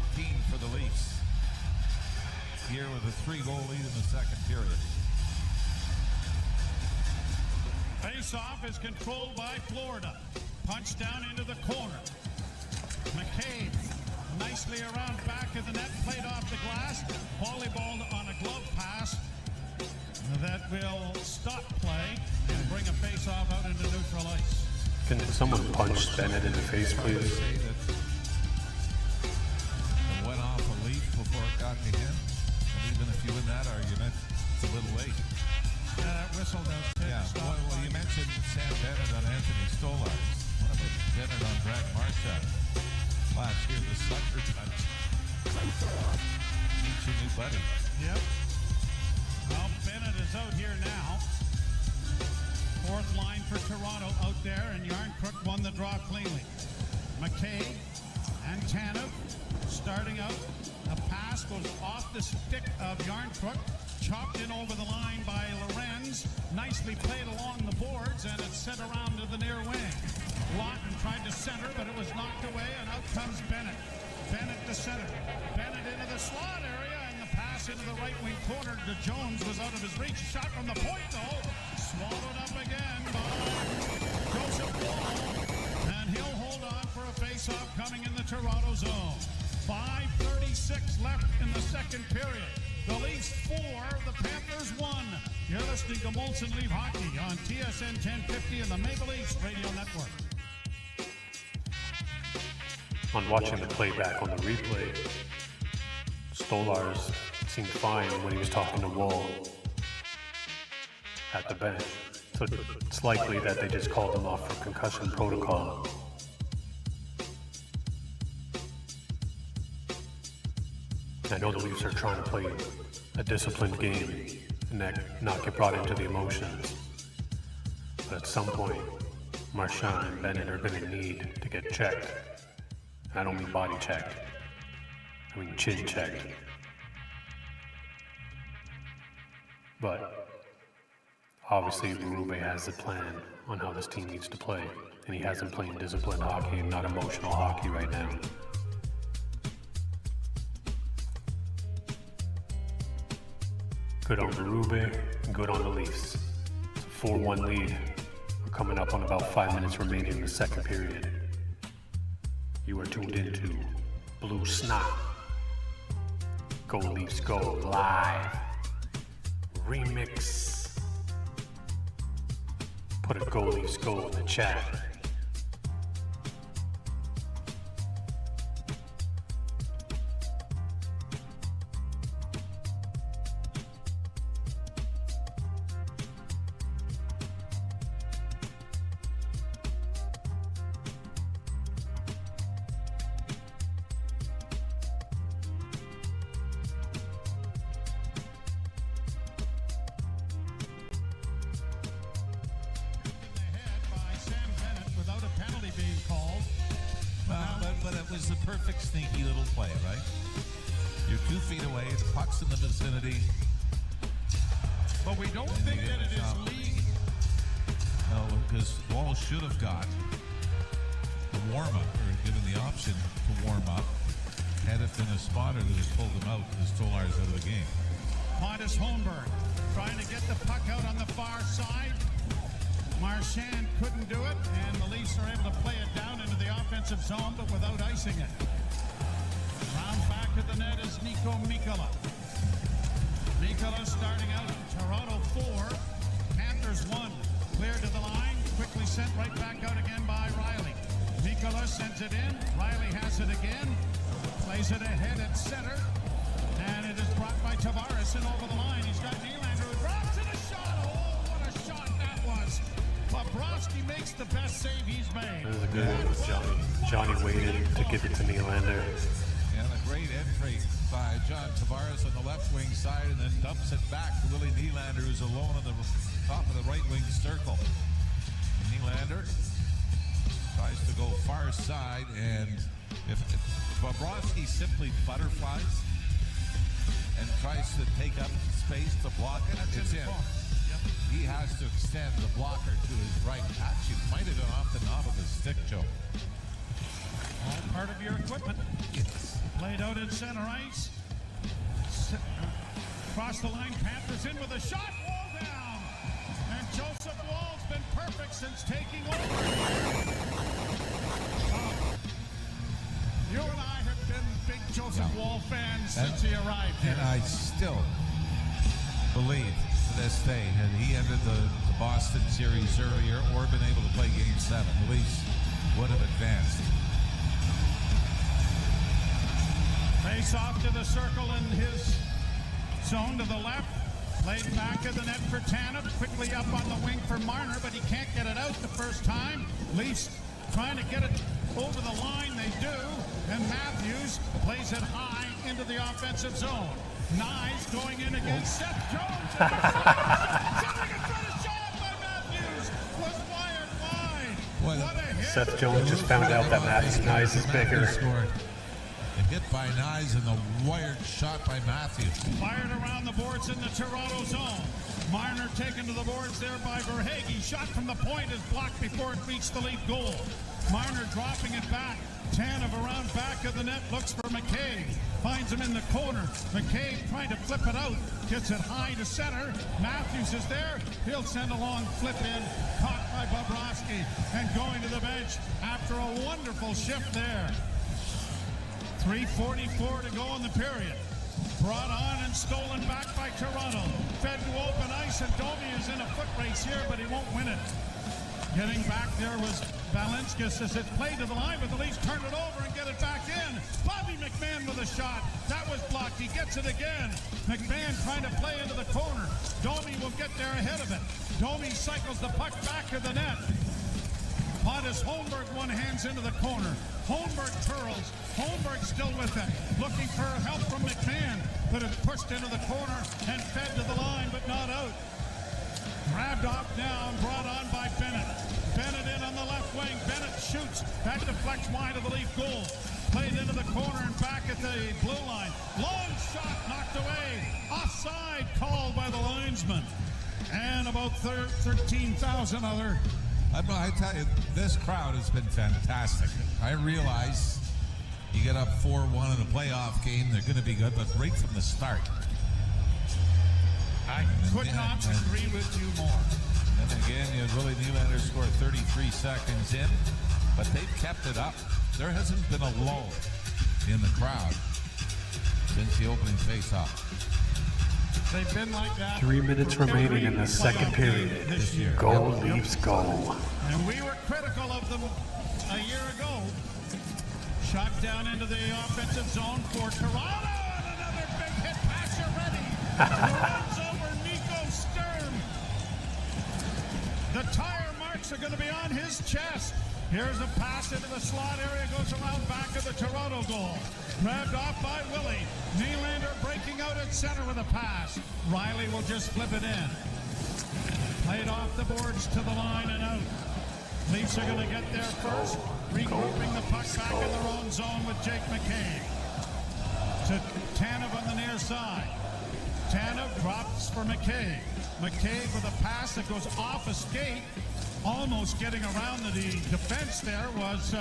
S8: for the Leafs here with a 3-goal lead in the second period.
S9: Face-off is controlled by Florida. Punch down into the corner. McCabe nicely around back of the net, played off the glass, volleyballed on a glove pass that will stop play and bring a face-off out into neutral ice.
S4: Can someone punch Bennett in the face, please?
S8: Say that it went off a leaf before it got to him. And even if you win that argument, it's a little late.
S9: Yeah, that whistle does take
S8: Yeah,
S9: a stop.
S8: well, you mentioned Sam Bennett on Anthony Stolarz. What about Bennett on Brad Marchand? Last year, the sucker punch. Meet your new buddy.
S9: Yep. Well, Bennett is out here now. Fourth line for Toronto out there, and Yarncrook won the draw cleanly. McKay and Tanev starting out. A pass goes off the stick of Yarncrook, chopped in over the line by Lorenz. Nicely played along the boards, and it's sent around to the near wing. Lawton tried to center, but it was knocked away, and out comes Bennett. Bennett to center. Bennett into the slot area, and the pass into the right wing corner to Jones was out of his reach. Shot from the point, though. Swallowed up again by Joseph Wall. And he'll hold on for a face-off coming in the Toronto zone. 5:36 left in the second period. The Leafs 4, the Panthers 1. You're listening to Molson Leaf Hockey on TSN 1050 and the Maple Leafs Radio Network.
S4: On watching the playback on the replay, Stolarz seemed fine when he was talking to Wall at the bench. So it's likely that they just called him off for concussion protocol. I know the Leafs are trying to play a disciplined game and not get brought into the emotions. But at some point, Marchand and Bennett are going to need to get checked. I don't mean body checked. I mean chin checked. But obviously Berube has a plan on how this team needs to play. And he hasn't played disciplined hockey and not emotional hockey right now. Good on Berube, and good on the Leafs. It's a 4-1 lead. We're coming up on about 5 minutes remaining in the second period. You are tuned into Blue Snot. Go Leafs Go live. Remix. Put a Go Leafs Go in the chat.
S8: But it was the perfect sneaky little play, right? You're 2 feet away, the puck's in the vicinity.
S9: But we don't think that it is league.
S8: No, because Wall should have got a warm-up, or given the option to warm up, had it been a spotter that has pulled him out, as Stolarz out of the game.
S9: Pontus Holmberg trying to get the puck out on the far side. Marchand couldn't do it, and the Leafs are able to play it down into the offensive zone, but without icing it. Round back of the net is Nico Mikkola. Mikkola starting out. Toronto 4, Panthers 1. Cleared to the line, quickly sent right back out again by Riley. Mikkola sends it in. Riley has it again. Plays it ahead at center. And it is brought by Tavares and over the line. He's got Nylander who drops in a shot. Oh, what a shot that was. Bobrovsky makes the best save he's made.
S4: That was a good one with Johnny. Johnny waited to give it to Nylander.
S8: And a great entry by John Tavares on the left wing side, and then dumps it back to Willie Nylander, who's alone on the top of the right wing circle. Nylander tries to go far side, and if Bobrovsky simply butterflies and tries to take up space to block it, it's in. He has to extend the blocker to his right. Actually, might have gone off the knob of his stick, Joe.
S9: All part of your equipment.
S8: Yes.
S9: Played out in center ice. Across the line, Panthers in with a shot. Wall down. And Joseph Wall's been
S5: perfect since taking over. You and I have been big Joseph Wall fans since he arrived here.
S8: And I still believe to this day that he ended the Boston series earlier or been able to play Game 7. The Leafs would have advanced.
S5: Face off to the circle in his zone to the left. Laid back of the net for Tanev. Quickly up on the wing for Marner, but he can't get it out the first time. Leafs trying to get it over the line. They do. And Matthews plays it high into the offensive zone. Nyes going in against Seth Jones. Shooting in front of shot by Matthews. Was wired wide. What a hit.
S4: Seth Jones just found out that Matthews Nyes is bigger.
S8: And hit by Nyes and the wired shot by Matthews.
S5: Fired around the boards in the Toronto zone. Marner taken to the boards there by Verhaeghe. Shot from the point is blocked before it reached the Leaf goal. Marner dropping it back. Tanev around back of the net, looks for McCabe. Finds him in the corner. McCabe trying to flip it out. Gets it high to center. Matthews is there. He'll send a long flip in. Caught by Bobrovsky. And going to the bench after a wonderful shift there. 3:44 to go in the period. Brought on and stolen back by Toronto. Fed to open ice, and Domi is in a foot race here, but he won't win it. Getting back there was Balinskis as it's played to the line, but the Leafs turn it over and get it back in. Bobby McMahon with a shot. That was blocked. He gets it again. McMahon trying to play into the corner. Domi will get there ahead of it. Domi cycles the puck back to the net. Pontus Holmberg one hands into the corner. Holmberg twirls. Holmberg still with it. Looking for help from McMahon. But it's pushed into the corner and fed to the line, but not out. Grabbed off now and brought on by Bennett. Bennett in on the left wing. Bennett shoots. That deflects wide of the Leaf goal. Played into the corner and back at the blue line. Long shot knocked away. Offside called by the linesman. And about 13,000 other.
S8: I tell you, this crowd has been fantastic. I realize you get up 4-1 in a playoff game, they're going to be good, but right from the start.
S5: I could not agree with you more.
S8: And again, you had Willie Nylander score 33 seconds in, but they've kept it up. There hasn't been a lull in the crowd since the opening face-off.
S5: They've been like that.
S4: 3 minutes remaining in the second period.
S5: This year.
S4: Go Leafs, go.
S5: And we were critical of them a year ago. Shot down into the offensive zone for Toronto, and another big hit pass ready. Runs over Nico Sturm. The tire marks are going to be on his chest. Here's a pass into the slot area, goes around back of the Toronto goal. Grabbed off by Willie. Nylander breaking out at center with a pass. Riley will just flip it in. Played off the boards to the line and out. Leafs are going to get there first. Regrouping the puck back in their own zone with Jake McCabe. To Tanev on the near side. Tanev drops for McCabe. McCabe with a pass that goes off a skate. Almost getting around the defense there was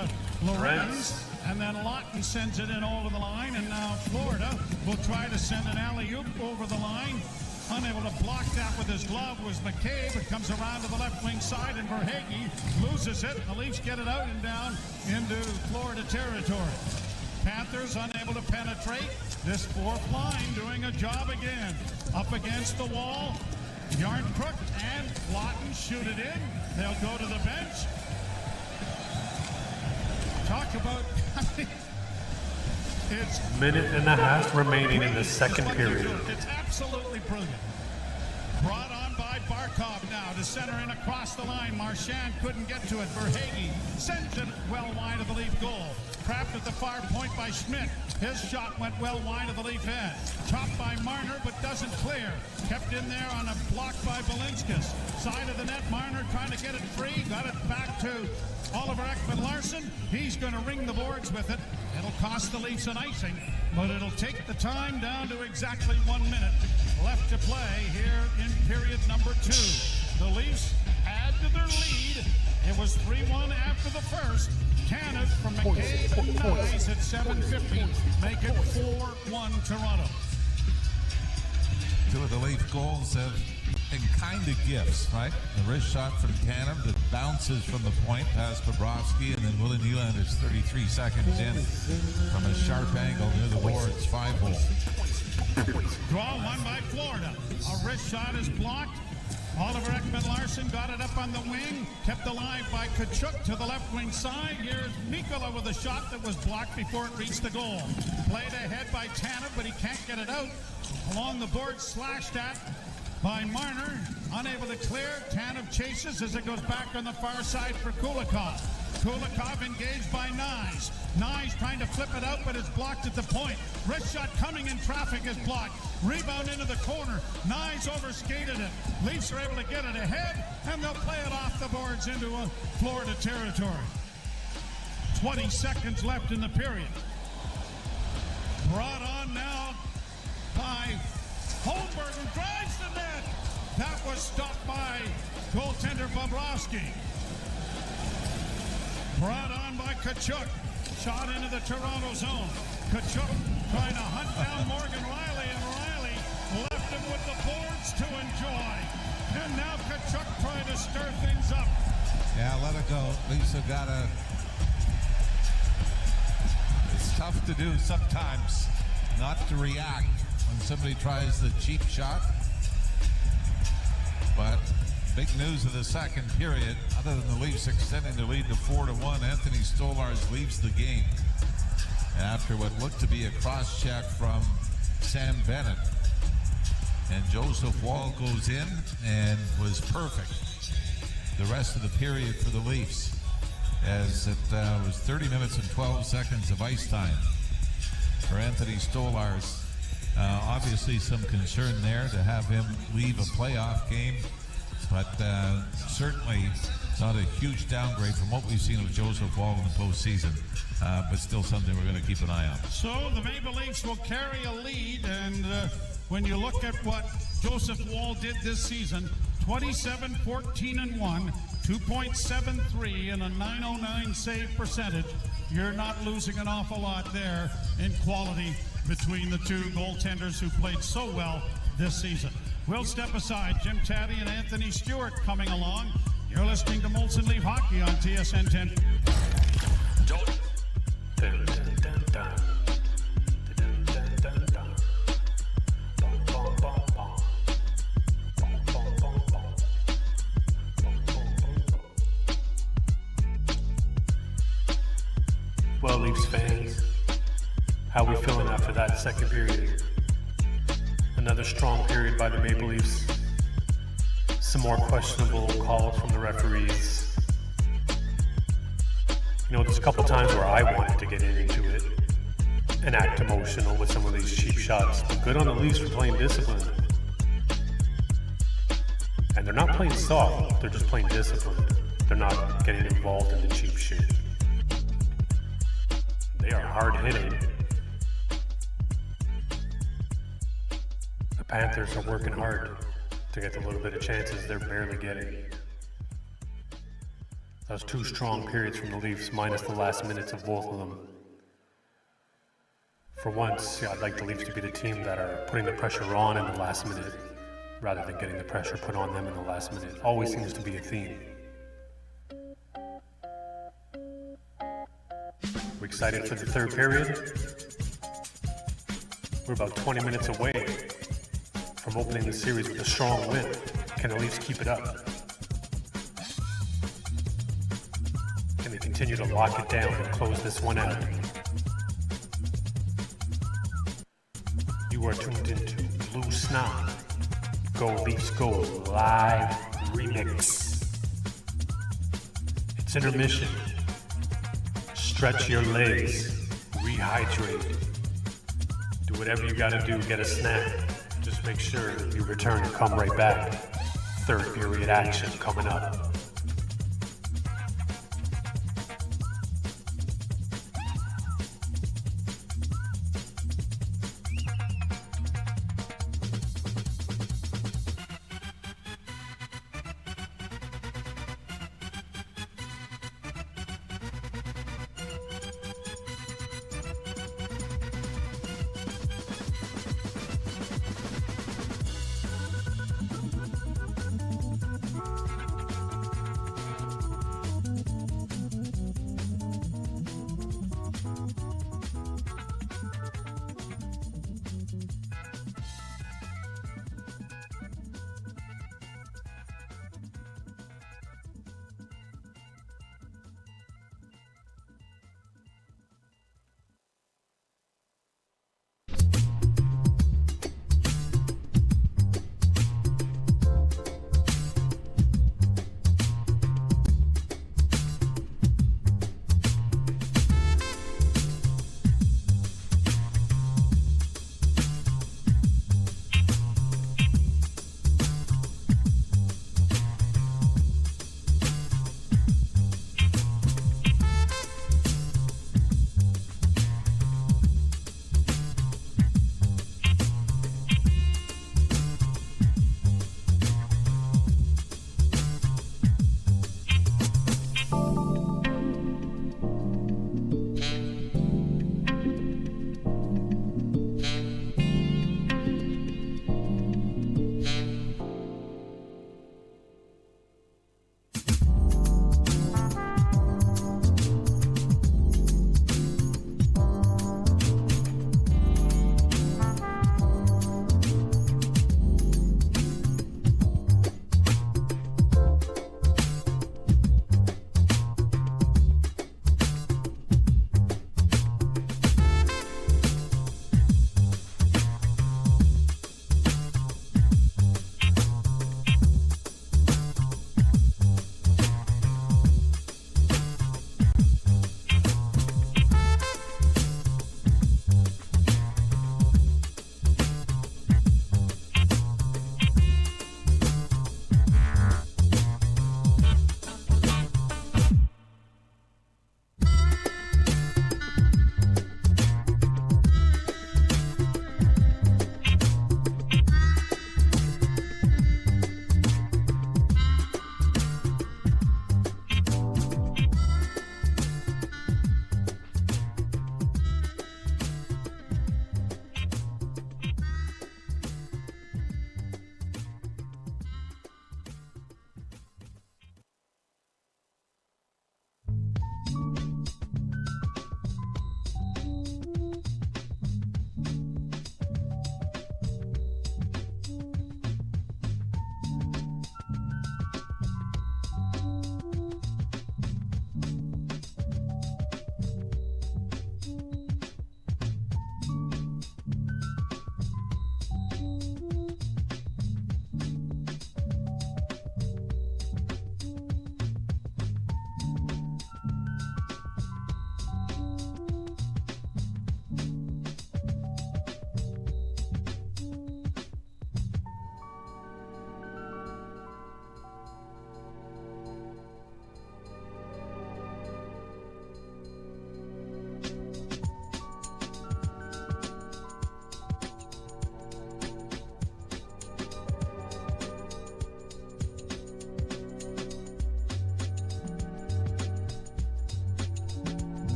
S5: Lorenz. And then Lawton sends it in over the line. And now Florida will try to send an alley-oop over the line. Unable to block that with his glove was McCabe. It comes around to the left wing side, and Verhaeghe loses it. The Leafs get it out and down into Florida territory. Panthers unable to penetrate. This fourth line doing a job again. Up against the wall. Yarncrook and Lawton shoot it in. They'll go to the bench. Talk about... It's
S4: minute and a half remaining in the second period.
S5: It's absolutely brilliant. Brought on by Barkov now to center in across the line. Marchand couldn't get to it. Verhaeghe sends it well wide of the Leaf goal. Trapped at the far point by Schmidt. His shot went well wide of the Leaf end. Chopped by Marner, but doesn't clear. Kept in there on a block by Balinskis. Side of the net, Marner trying to get it free. Got it back to Oliver Ekman-Larsson. He's going to ring the boards with it. It'll cost the Leafs an icing, but it'll take the time down to exactly 1 minute left to play here in period number 2. The Leafs add to their lead. It was 3-1 after the first. Tanev from McCabe and Nyes at 7:50 make it 4-1 Toronto.
S8: Two of the Leaf goals have in kind of gifts, right? The wrist shot from Tanev that bounces from the point past Bobrovsky, and then Willie Nylander's 33 seconds in from a sharp angle near the boards, 5-hole.
S9: Draw one by Florida. A wrist shot is blocked. Oliver Ekman-Larsson got it up on the wing, kept alive by Tkachuk to the left wing side. Here's Mikkola with a shot that was blocked before it reached the goal. Played ahead by Tanev, but he can't get it out. Along the board, slashed at by Marner, unable to clear. Tanev chases as it goes back on the far side for Kulikov. Kulikov engaged by Nyes. Nyes trying to flip it out, but it's blocked at the point. Wrist shot coming in traffic is blocked. Rebound into the corner. Nyes overskated it. Leafs are able to get it ahead, and they'll play it off the boards into a Florida territory. 20 seconds left in the period. Brought on now by Holmberg, who drives the net. That was stopped by goaltender Bobrovsky. Brought on by Tkachuk. Shot into the Toronto zone. Tkachuk trying to hunt down Morgan Riley, and Riley left him with the boards to enjoy. And now Tkachuk trying to stir things up.
S8: Yeah, let it go. Leafs have got to... It's tough to do sometimes not to react when somebody tries the cheap shot. But big news of the second period, other than the Leafs extending the lead to 4-1, Anthony Stolarz leaves the game after what looked to be a cross-check from Sam Bennett. And Joseph Wall goes in and was perfect the rest of the period for the Leafs, as it was 30 minutes and 12 seconds of ice time for Anthony Stolarz. Obviously some concern there to have him leave a playoff game, but certainly not a huge downgrade from what we've seen of Joseph Wall in the postseason, but still something we're going to keep an eye on.
S9: So the Maple Leafs will carry a lead, and when you look at what Joseph Wall did this season, 27, 14, and 1, 2.73 and a .909 save percentage, you're not losing an awful lot there in quality between the two goaltenders who played so well this season. We'll step aside. Jim Taddy and Anthony Stewart coming along. You're listening to Molson Leaf Hockey on TSN 10.
S4: Well, Leafs fans, how we feeling after that second period? Another strong period by the Maple Leafs. Some more questionable calls from the referees. You know, there's a couple times where I wanted to get into it and act emotional with some of these cheap shots. But good on the Leafs for playing disciplined. And they're not playing soft, they're just playing disciplined. They're not getting involved in the cheap shit. They are hard hitting. The Panthers are working hard to get the little bit of chances they're barely getting. That was two strong periods from the Leafs, minus the last minutes of both of them. For once, I'd like the Leafs to be the team that are putting the pressure on in the last minute, rather than getting the pressure put on them in the last minute. Always seems to be a theme. We're excited for the third period. We're about 20 minutes away from opening the series with a strong win. Can the Leafs keep it up? Can they continue to lock it down and close this one out? You are tuned into Blue Snot. Go Leafs Go live remix. It's intermission. Stretch your legs. Rehydrate. Do whatever you gotta do. Get a snack. Just make sure you return and come right back. Third period action coming up.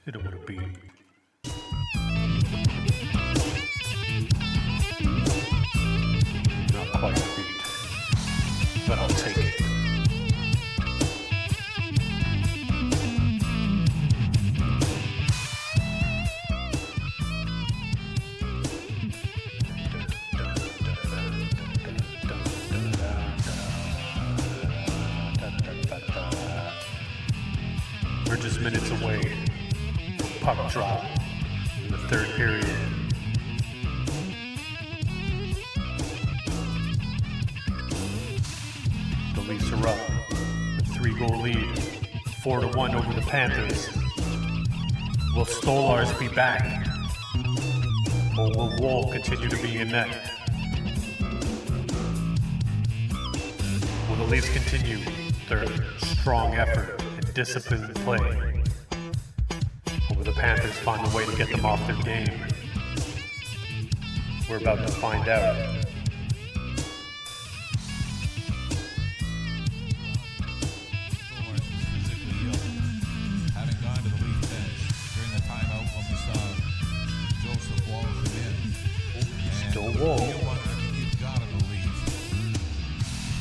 S4: Hit him with a beat. Not quite a beat, but I'll take it. We're just minutes away from puck drop in the third period. The Leafs are up, a 3-goal lead, 4-1 over the Panthers. Will Stolars be back? Or will Woll continue to be in net? Will the Leafs continue their strong effort and disciplined play? Or will the Panthers find a way to get them off their game? We're about to find out.
S8: Having gone to the Leaf bench during the timeout when we saw Joseph Woll come in.
S4: Still Woll.
S8: You've got to believe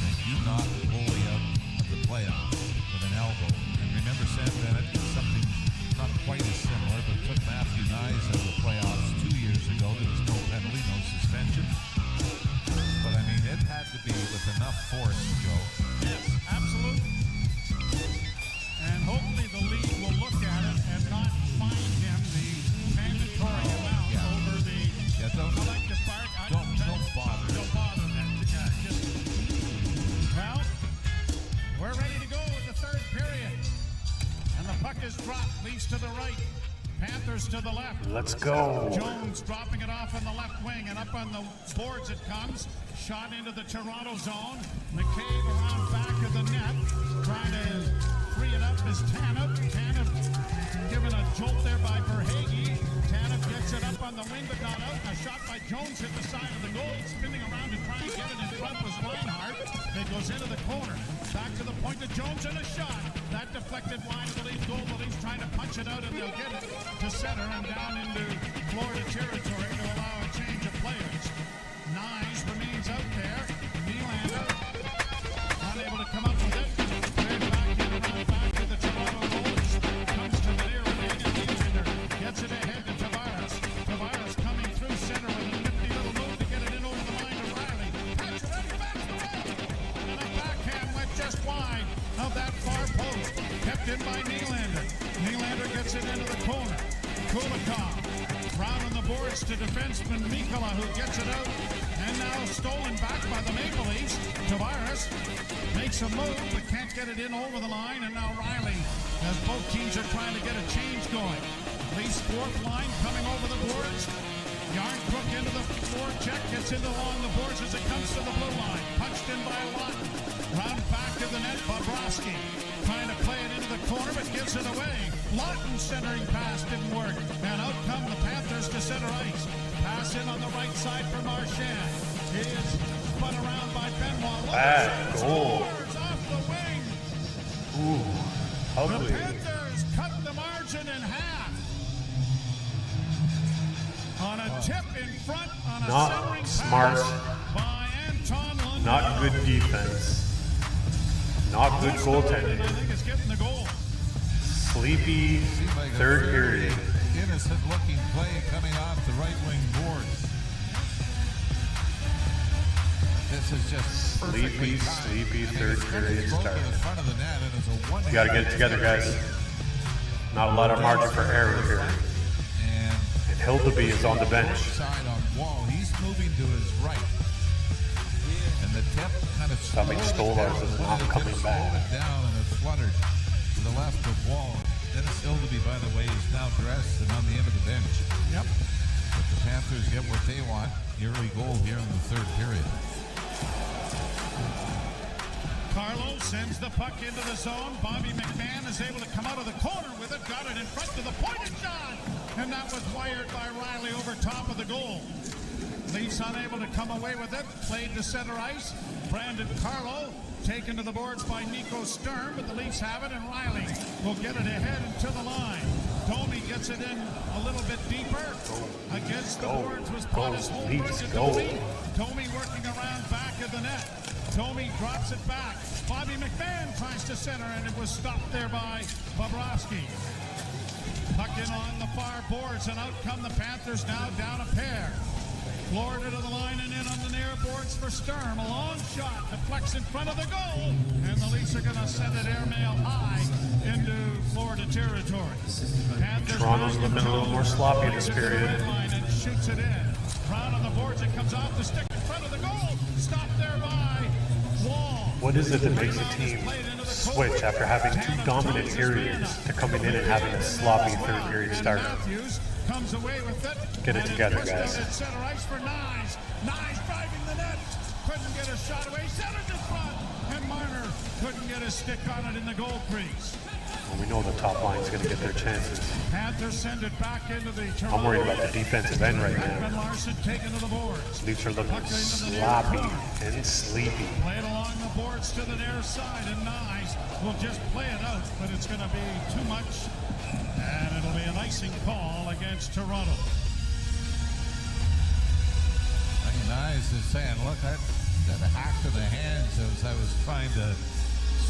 S8: that you knocked the goalie out of the playoffs with an elbow. And remember, Sam Bennett did something not quite as similar, but took Matthew Nyes out of the playoffs 2 years ago. There was no penalty, no suspension. But I mean, it had to be with enough force, Joe.
S9: Yes, absolutely. And hopefully the league will look at it and not fine him the mandatory amount over the collective bargain.
S8: Don't bother.
S9: Don't bother that. Yeah, just, well, we're ready to go with the third period. And the puck is dropped. Leafs to the right. Panthers to the left.
S4: Let's go.
S9: Jones dropping it off on the left wing, and up on the boards it comes. Shot into the Toronto zone. McCabe around back of the net, trying to free it up is Tanev. Tanev given a jolt there by Verhaeghe. Tanev gets it up on the wing, but not out. A shot by Jones hit the side of the goal. Spinning around to try and get it in front was Reinhart. It goes into the corner. Back to the point of Jones and a shot. That deflected wide of the Leafs goal. The Leafs trying to punch it out, and they'll get it to center and down into Florida territory to allow a change of players. Nyes remains out there. Nylander unable to come up with it. Cleared back in around back to the Toronto goals. Comes to the near wing, and Nylander gets it ahead to Tavares. Tavares coming through center with a nifty little move to get it in over the line to Riley. Pacioretty back to net. And a backhand went just wide of that far post. Kept in by Nylander. Nylander gets it into the corner. Kulikov round on the boards to defenseman Mikkola, who gets it out. And now stolen back by the Maple Leafs. Tavares makes a move but can't get it in over the line. And now Riley, as both teams are trying to get a change going. Leafs fourth line coming over the boards. Yarncrook into the forward check, gets into along the boards as it comes to the blue line. Punched in by Lawton. Round back of the net, Bobrovsky trying to play it into the corner, but gives it away. Lawton centering pass didn't work, and out come the Panthers to center ice. Pass in on the right side for Marchand. He is spun around by Benoit.
S4: Bad goal.
S9: Off the wing.
S4: Ooh, ugly.
S9: The Panthers cut the margin in half. On a tip in front, on a
S4: Not
S9: centering
S4: smart.
S9: pass by Anton Lundell.
S4: Not good defense. Not good goaltending.
S9: I think it's getting the goal.
S4: Sleepy third period.
S8: Innocent looking play coming off the right wing boards. This is just
S4: Sleepy third period start.
S8: Front of the net, and it's a one.
S4: You gotta get it together, guys. Not a lot of margin for error here. And Hildeby is on the bench.
S8: Side on Wall, he's moving to his right, and the tip kind of
S4: Something Stolars is not coming back.
S8: slowed it down, and it fluttered to the left of Wall. Dennis Hildeby, by the way, is now dressed and on the end of the bench.
S9: Yep.
S8: But the Panthers get what they want. Early goal here in the third period.
S9: Carlo sends the puck into the zone. Bobby McMahon is able to come out of the corner with it. Got it in front to the pointed shot. And that was wired by Riley over top of the goal. Leafs unable to come away with it. Played to center ice. Brandon Carlo taken to the boards by Nico Sturm, but the Leafs have it, and Riley will get it ahead and to the line.
S5: Domi gets it in a little bit deeper. Against the boards was Potter's
S4: Leafs,
S5: Holmberg.
S4: go.
S5: Domi working around back of the net. Domi drops it back. Bobby McMahon tries to center, and it was stopped there by Bobrovsky. Puck in on the far boards, and out come the Panthers now down a pair. Florida to the line and in on the near boards for Sturm. A long shot deflects in front of the goal, and the Leafs are going to send it airmail high into Florida territory. Panthers
S4: Toronto's looking a little more sloppy this period.
S5: And shoots it in. Brown on the boards, it comes off the stick in front of the goal. Stopped there by Wall.
S4: What is it that makes a team switch after having two dominant periods to coming in and having a sloppy third period start?
S5: Matthews comes away with it.
S4: Get it together, guys.
S5: Center ice for Nyes. Nyes driving the net. Couldn't get a shot away. Centered in front. And Marner couldn't get his stick on it in the goal crease.
S4: Well, we know the top line's going to get their chances.
S5: Panthers send it back into the Toronto.
S4: I'm worried about the defensive end right now.
S5: Ben Larson taken to the boards.
S4: Leafs are looking sloppy and sleepy.
S5: Played along the boards to the near side, and Nyes will just play it out, but it's going to be too much, and it'll be an icing call against Toronto.
S8: Nyes is saying, look, I got a hack to the hands as I was trying to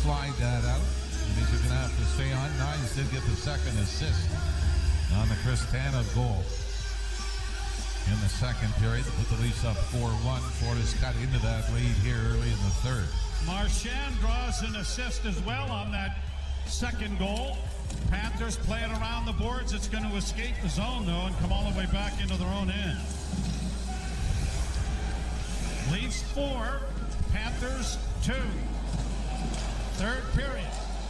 S8: slide that out. It means you're going to have to stay on. Nyes did get the second assist on the Cristana goal in the second period to put the Leafs up 4-1. Florida's got into that lead here early in the third.
S5: Marchand draws an assist as well on that second goal. Panthers play it around the boards. It's going to escape the zone, though, and come all the way back into their own end. Leafs 4, Panthers 2. Third period.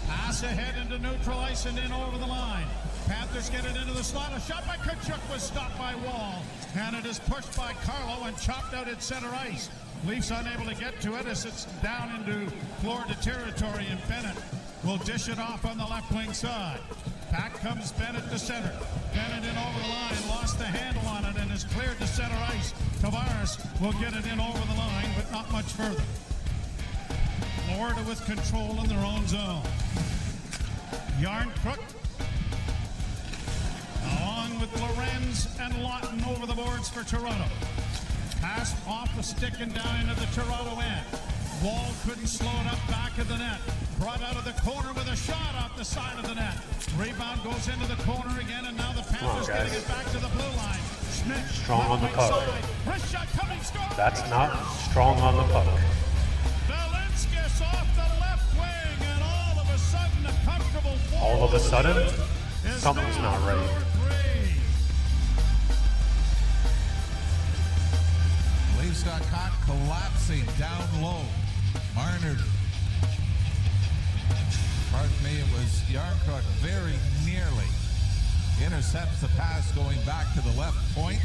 S5: Pass ahead into neutral ice and in over the line. Panthers get it into the slot. A shot by Kachuk was stopped by Wall. And it is pushed by Carlo and chopped out at center ice. Leafs unable to get to it as it's down into Florida territory, and Bennett will dish it off on the left wing side. Back comes Bennett to center. Bennett in over the line, lost the handle on it and is cleared to center ice. Tavares will get it in over the line, but not much further. Florida with control in their own zone. Yarncrook along with Lorenz and Lawton over the boards for Toronto. Pass off the stick and down into the Toronto end. Wall couldn't slow it up back of the net. Brought out of the corner with a shot off the side of the net. Rebound goes into the corner again, and now the Panthers getting it back to the blue line. Schmidt
S4: Strong on the puck.
S5: Wrist shot coming, score.
S4: That's not strong on the puck.
S5: Velenskis off the left wing, and all of a sudden a comfortable forward.
S4: All of a sudden, something's not right.
S8: Leafs got caught collapsing down low. Marner, pardon me, it was Yarncrook very nearly intercepts the pass going back to the left point.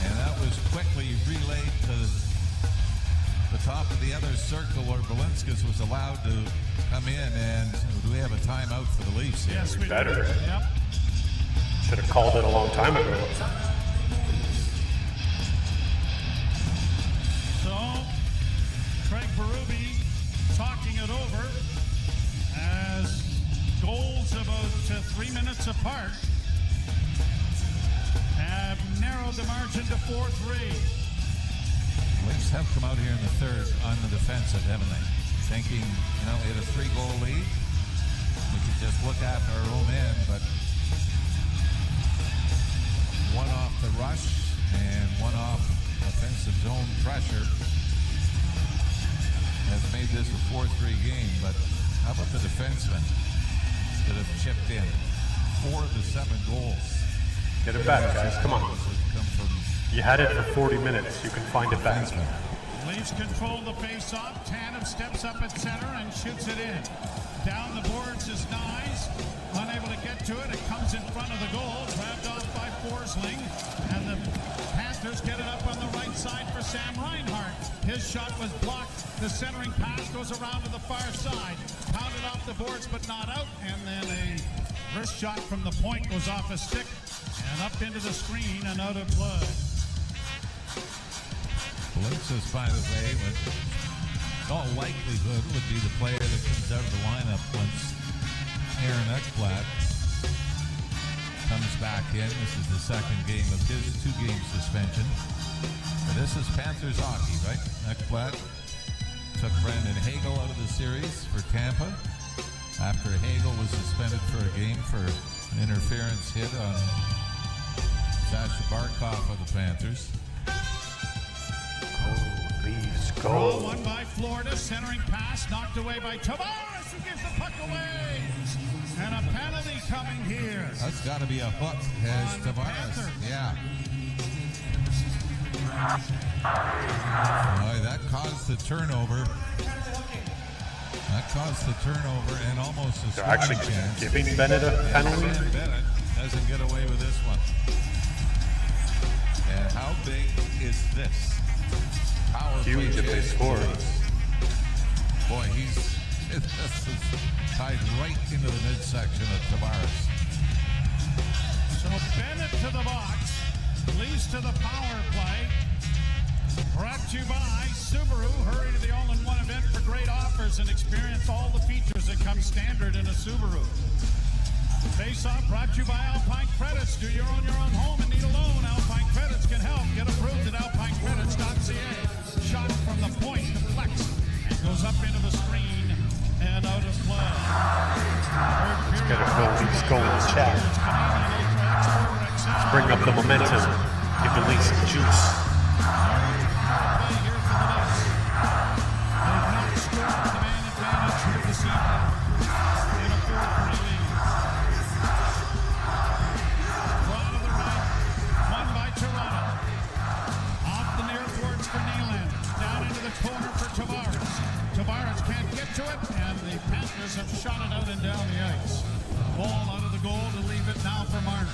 S8: And that was quickly relayed to the top of the other circle where Velenskis was allowed to come in. And do we have a timeout for the Leafs here?
S5: Yes, we
S4: Better.
S5: do. Yep.
S4: Should have called it a long time ago.
S5: So, Craig Berube talking it over as goals about 3 minutes apart have narrowed the margin to 4-3.
S8: Leafs have come out here in the third on the defensive, haven't they? Thinking, we had a 3-goal lead. We could just look at our own end, but one off the rush and one off offensive zone pressure has made this a 4-3 game. But how about the defensemen that have chipped in 4 of the 7 goals?
S4: Get it back, guys. Come on.
S8: Come from
S4: You had it for 40 minutes. You can find it back.
S5: Leafs control the face-off. Tanev steps up at center and shoots it in. Down the boards is Nyes. Unable to get to it. It comes in front of the goal. Grabbed off by Forsling. And the Panthers get it up on the right side for Sam Reinhart. His shot was blocked. The centering pass goes around to the far side. Pounded off the boards but not out. And then a wrist shot from the point goes off a stick and up into the screen and out of play.
S8: Blitzes, by the way, with all likelihood would be the player that comes out of the lineup once Aaron Ekblad comes back in. This is the second game of his 2-game suspension. But this is Panthers hockey, right? Ekblad took Brandon Hagel out of the series for Tampa after Hagel was suspended for a game for an interference hit on Sasha Barkov of the Panthers.
S4: Leafs
S9: Draw
S4: go.
S9: one by Florida, centering pass, knocked away by Tavares, who gives the puck away. And a penalty coming here.
S8: That's got to be a hook as
S9: On the
S8: Tavares.
S9: Panthers.
S8: Yeah. Boy, that caused the turnover. That caused the turnover and almost a
S4: They're
S8: scoring
S4: actually
S8: chance.
S4: giving Bennett a penalty.
S8: And Bennett doesn't get away with this one. And how big is this? Power
S4: Huge
S8: play
S4: if they
S8: chance.
S4: score.
S8: Boy, this is tied right into the midsection of Tavares.
S9: So Bennett to the box, leads to the power play. Brought to you by Subaru. Hurry to the all-in-one event for great offers and experience all the features that come standard in a Subaru. Face-off brought to you by Alpine Credits. Do your own home and need a loan. Alpine Credits can help. Get approved at alpinecredits.ca. Shot from the point, deflects, and goes up into the screen and out of play.
S4: Let's get a Leafs goal in the chat. Let's bring up the momentum. Give the Leafs some juice.
S9: Tavares can't get to it, and the Panthers have shot it out and down the ice. Ball out of the goal to leave it now for Marner.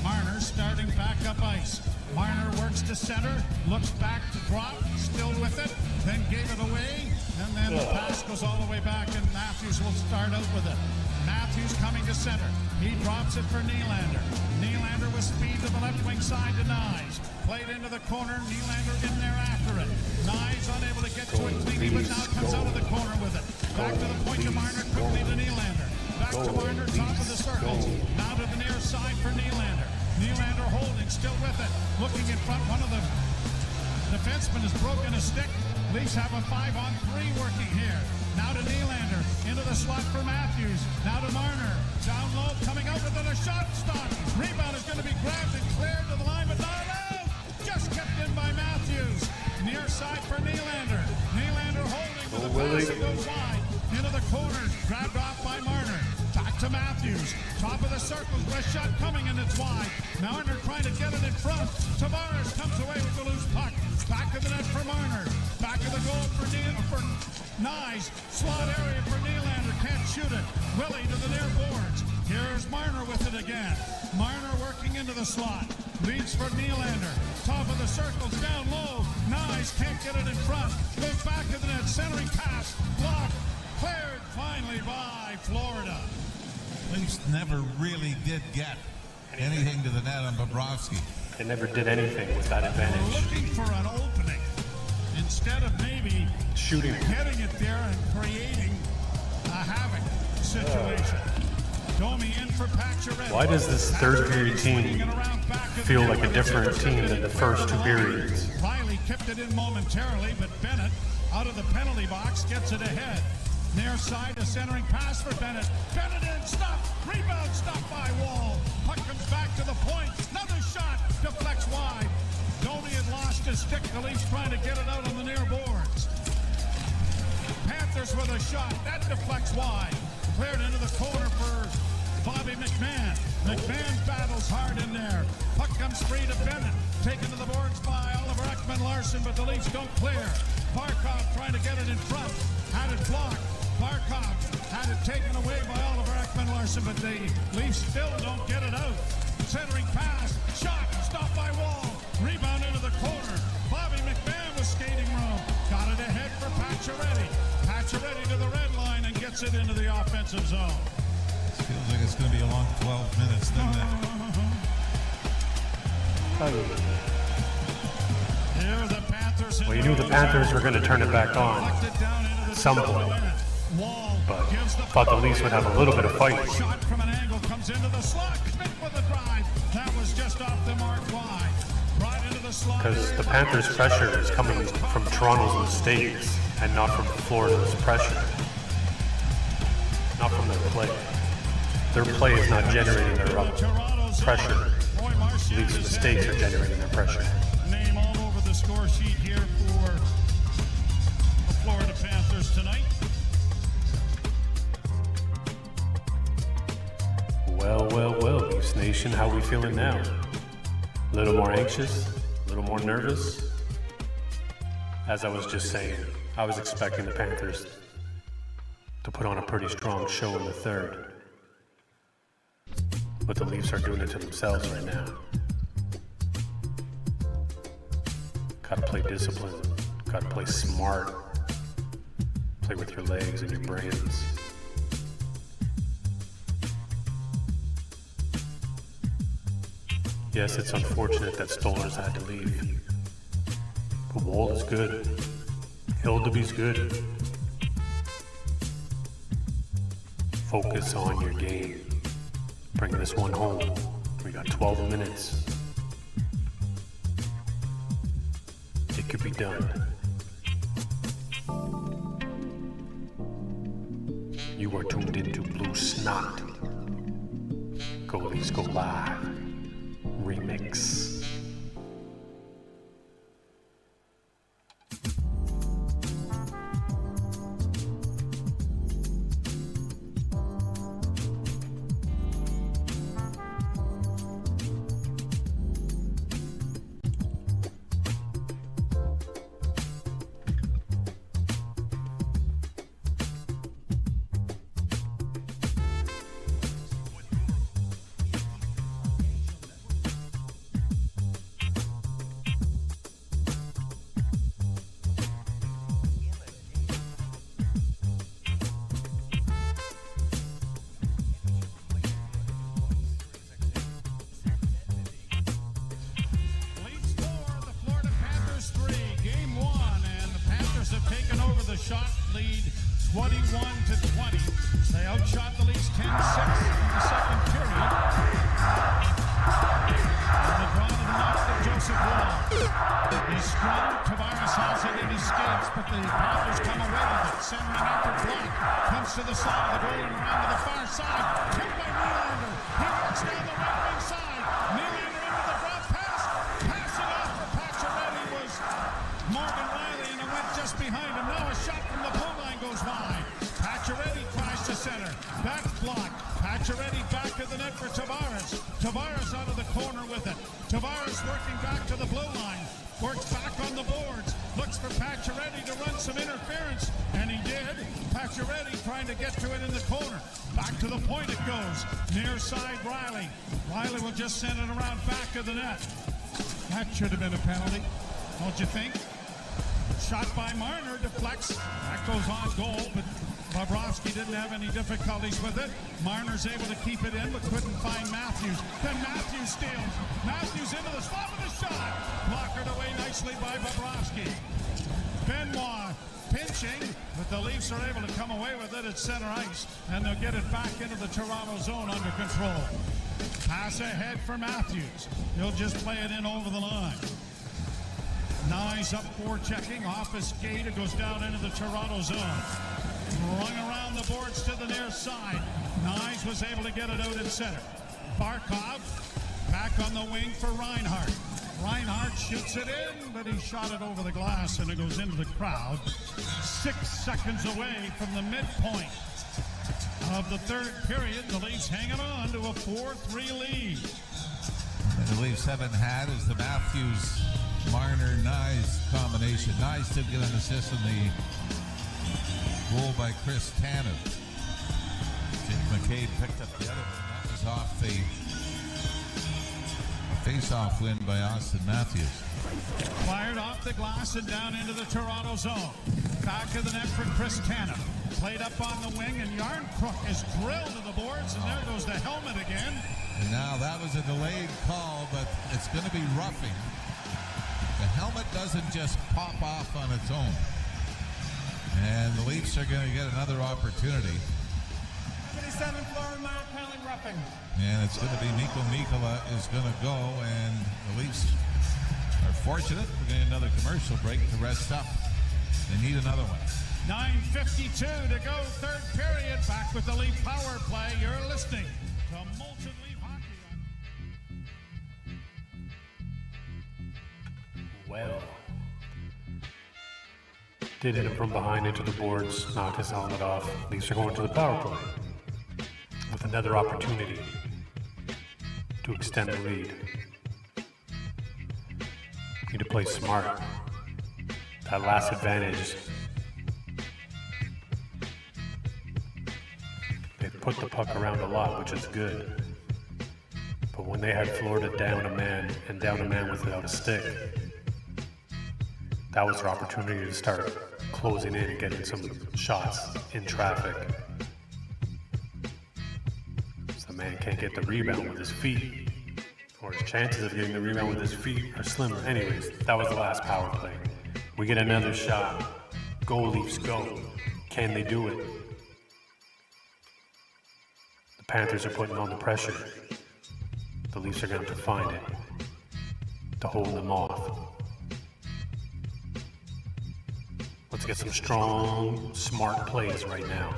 S9: Marner starting back up ice. Marner works to center, looks back to drop, still with it, then gave it away, and then the pass goes all the way back, and Matthews will start out with it. Matthews coming to center. He drops it for Nylander. Nylander with speed to the left wing side to Nyes. Played into the corner. Nylander in there after it. Nyes unable to get to it cleanly, but now comes out of the corner with it. Back to the point to Marner, quickly to Nylander. Back to Marner, top of the circle. Now to the near side for Nylander. Nylander holding, still with it. Looking in front, one of the defensemen has broken a stick. Leafs have a 5-on-3 working here. Now to Nylander, into the slot for Matthews. Now to Marner, down low, coming out with a shot stop. Rebound is going to be grabbed and cleared to the line, but not out. Just kept in by Matthews. Near side for Nylander. Nylander holding with a pass that goes wide. Into the corner, grabbed off by Marner. Back to Matthews. Top of the circle, west shot coming, and it's wide. Marner trying to get it in front. Tavares comes away with the loose puck. Back of the net for Marner. Back of the goal for Nyes. Slot area for Nylander. Can't shoot it. Willie to the near boards. Here's Marner with it again. Marner working into the slot. Leads for Nylander. Top of the circles, down low. Nyes can't get it in front. Goes back to the net. Centering pass. Blocked. Cleared finally by Florida.
S8: Leafs never really did get anything to the net on Bobrovsky.
S4: They never did anything with that advantage.
S9: Looking for an opening instead of maybe
S4: Shooting.
S9: getting it there and creating a havoc situation. Domi in for Pacioretty.
S4: Why does this third period team feel like a different team than the first two periods?
S9: Riley kept it in momentarily, but Bennett out of the penalty box gets it ahead. Near side, a centering pass for Bennett. Bennett in, stop, rebound, stopped by Wall. Puck comes back to the point. Another shot, deflects wide. Domi had lost his stick. The Leafs trying to get it out on the near boards. Panthers with a shot. That deflects wide. Cleared into the corner for Bobby McMahon. McMahon battles hard in there. Puck comes free to Bennett. Taken to the boards by Oliver Ekman-Larsson, but the Leafs don't clear. Barkov trying to get it in front. Had it blocked. Barkov had it taken away by Oliver Ekman-Larsson, but the Leafs still don't get it out. Centering pass, shot, stopped by Wall. Rebound into the corner. Bobby McMahon with skating room. Got it ahead for Pacioretty. Pacioretty to the red line and gets it into the offensive zone.
S8: This feels like it's going to be a long 12 minutes, doesn't it?
S9: Here the Panthers.
S4: Well, you knew the Panthers were going to turn it back on at some point.
S9: Wall
S4: but thought the Leafs would have a little bit of fight.
S9: Shot from an angle comes into the slot. Smith with a drive. That was just off the mark wide. Right into the slot.
S4: Because the Panthers' pressure is coming from Toronto's mistakes and not from Florida's pressure. Not from their play. Their play is not generating their pressure. Leafs' mistakes are generating their pressure.
S9: Name all over the score sheet here for the Florida Panthers tonight.
S4: Well, Leafs Nation, how we feeling now? A little more anxious? A little more nervous? As I was just saying, I was expecting the Panthers to put on a pretty strong show in the third. But the Leafs are doing it to themselves right now. Gotta play discipline. Gotta play smart. Play with your legs and your brains. Yes, it's unfortunate that Stolarz had to leave. But Wold is good. Hildeby's good. Focus on your game. Bring this one home. We got 12 minutes. It could be done. You are tuned into Blue Snot. Goalies Go Live. Remix.
S9: Shot lead 21-20. They outshot the Leafs 10-6 in the second period. And the draw to the mouth of Joseph Wall. He's strong. Tavares has it and he skates, but the Panthers come away with it. Centering effort block. Comes to the side of the goal and around to the far side. Tipped by Nylander. He works down the right wing side. Nylander into the drop pass. Passing off for Pacioretty was Morgan Riley, and it went just behind him. Now a shot from the blue line goes wide. Pacioretty tries to center. Back block. Pacioretty back to the net for Tavares. Tavares out of the corner with it. Tavares working back to the blue line. Works back on the boards. Looks for Pacioretty to run some interference. And he did. Pacioretty trying to get to it in the corner. Back to the point it goes. Near side Riley. Riley will just send it around back of the net. That should have been a penalty, don't you think? Shot by Marner, deflects. That goes on goal, but Bobrovsky didn't have any difficulties with it. Marner's able to keep it in, but couldn't find Matthews. Then Matthews steals. Matthews into the spot with a shot. Blockered away nicely by Bobrovsky. Benoit pinching, but the Leafs are able to come away with it at center ice, and they'll get it back into the Toronto zone under control. Pass ahead for Matthews. He'll just play it in over the line. Nyes up for checking, off his skate, it goes down into the Toronto zone. Rung around the boards to the near side. Nyes was able to get it out in center. Barkov back on the wing for Reinhart. Reinhart shoots it in, but he shot it over the glass and it goes into the crowd. 6 seconds away from the midpoint of the third period. The Leafs hanging on to a 4-3 lead.
S5: And the Leafs haven't had is the Matthews Marner-Nyes combination. Nyes did get an assist in the goal by Chris Tanev. Jake McCabe picked up the other one. That was off the face-off win by Austin Matthews.
S9: Fired off the glass and down into the Toronto zone. Back of the net for Chris Tanev. Played up on the wing, and Yarncrook is drilled to the boards, and there goes the helmet again.
S5: And now that was a delayed call, but it's going to be roughing. The helmet doesn't just pop off on its own.
S8: And the Leafs are going to get another opportunity.
S5: 77 Florida Minor penalty roughing.
S8: And it's going to be Mikko Mikkola is going to go, and the Leafs are fortunate. We're getting another commercial break to rest up. They need another one.
S5: 9:52 to go, third period. Back with the Leaf power play. You're listening to Molson Leaf Hockey.
S4: Well, did hit him from behind into the boards, knocked his helmet off. Leafs are going to the power play with another opportunity to extend the lead. Need to play smart. That last advantage, they put the puck around a lot, which is good. But when they had Florida down a man and down a man without a stick, that was their opportunity to start closing in and getting some shots in traffic. So the man can't get the rebound with his feet, or his chances of getting the rebound with his feet are slimmer. Anyways, that was the last power play. We get another shot. Go Leafs, go. Can they do it? The Panthers are putting on the pressure. The Leafs are going to have to find it to hold them off. Let's get some strong, smart plays right now.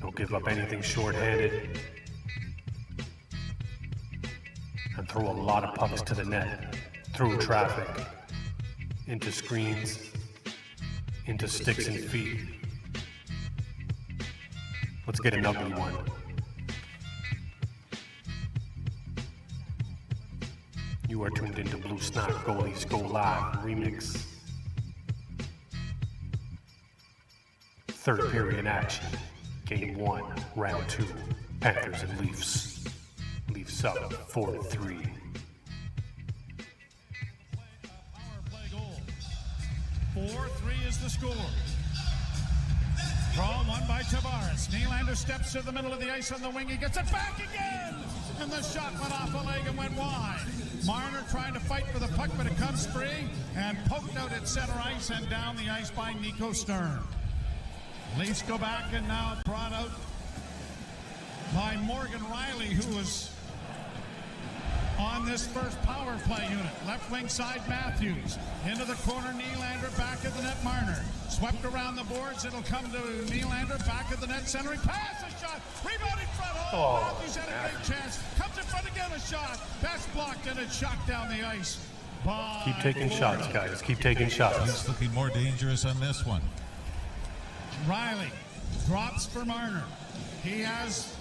S4: Don't give up anything short-handed. And throw a lot of pucks to the net. Through traffic. Into screens. Into sticks and feet. Let's get an ugly one. You are tuned into Blue Snot Goalies Go Live Remix. Third period action. Game 1, round 2. Panthers and Leafs. Leafs up 4-3.
S5: Power play goal. 4-3 is the score. Draw one by Tavares. Nylander steps to the middle of the ice on the wing. He gets it back again. And the shot went off a leg and went wide. Marner trying to fight for the puck, but it comes free and poked out at center ice and down the ice by Nico Stern. Leafs go back and now brought out by Morgan Riley, who was on this first power play unit. Left wing side Matthews. Into the corner Nylander, back of the net Marner. Swept around the boards, it'll come to Nylander, back of the net centering. Pass, a shot, rebound in front. Oh, Matthews had a big chance. Comes in front again, a shot. Pass blocked and it's shot down the ice.
S4: Keep taking shots, guys. Keep taking shots.
S8: He's looking more dangerous on this one.
S5: Riley drops for Marner. He has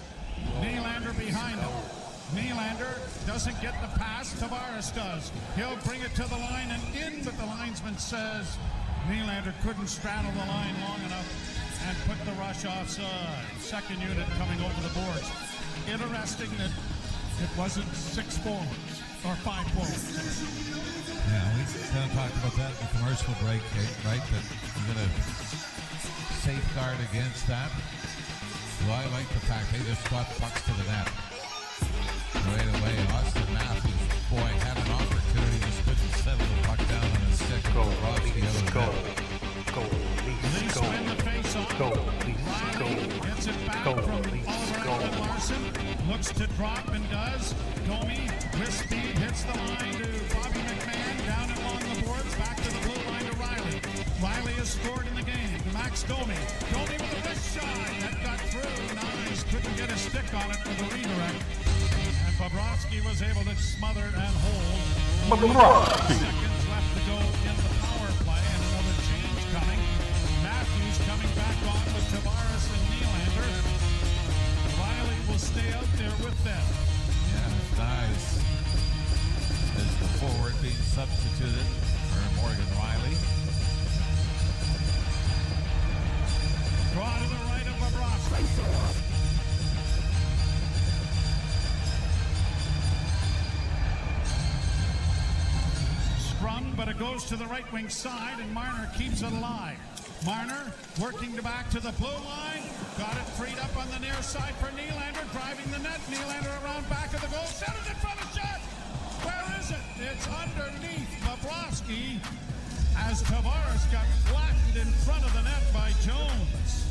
S5: Nylander behind him. Nylander doesn't get the pass. Tavares does. He'll bring it to the line and in, but the linesman says Nylander couldn't straddle the line long enough and put the rush offside. Second unit coming over the boards. Interesting that it wasn't 6 forwards or 5 forwards.
S8: Yeah, we kind of talked about that in the commercial break, right? That you're going to safeguard against that. Well, I like the fact they just got pucks to the net. Right away, Austin Matthews, boy, had an opportunity, just couldn't settle the puck down on his stick.
S4: Go,
S8: Leafs,
S4: go, go, Leafs, go,
S5: win the face-off.
S4: go, Leafs, go,
S5: Gets it back
S4: go,
S5: from
S4: Leafs,
S5: Oliver
S4: go.
S5: Ekman Larson. Looks to drop and does. Domi with speed hits the line to Bobby McMahon. Down along the boards. Back to the blue line to Riley. Riley has scored in the game. To Max Domi. Domi with a wrist shot. That got through. Nice. Couldn't get a stick on it for the redirect. And Bobrovsky was able to smother it and hold. Seconds left to go in the power play. And another change coming. Matthews coming back on with Tavares and Nylander. Riley will stay out there with them.
S8: Yeah, nice. There's the forward being substituted for Morgan Riley.
S5: Draw to the right of Bobrovsky. Scrum, but it goes to the right wing side, and Marner keeps it alive. Marner working back to the blue line. Got it freed up on the near side for Nylander, driving the net. Nylander around back of the goal. Centered in front of shot. Where is it? It's underneath Bobrovsky. as Tavares got flattened in front of the net by Jones.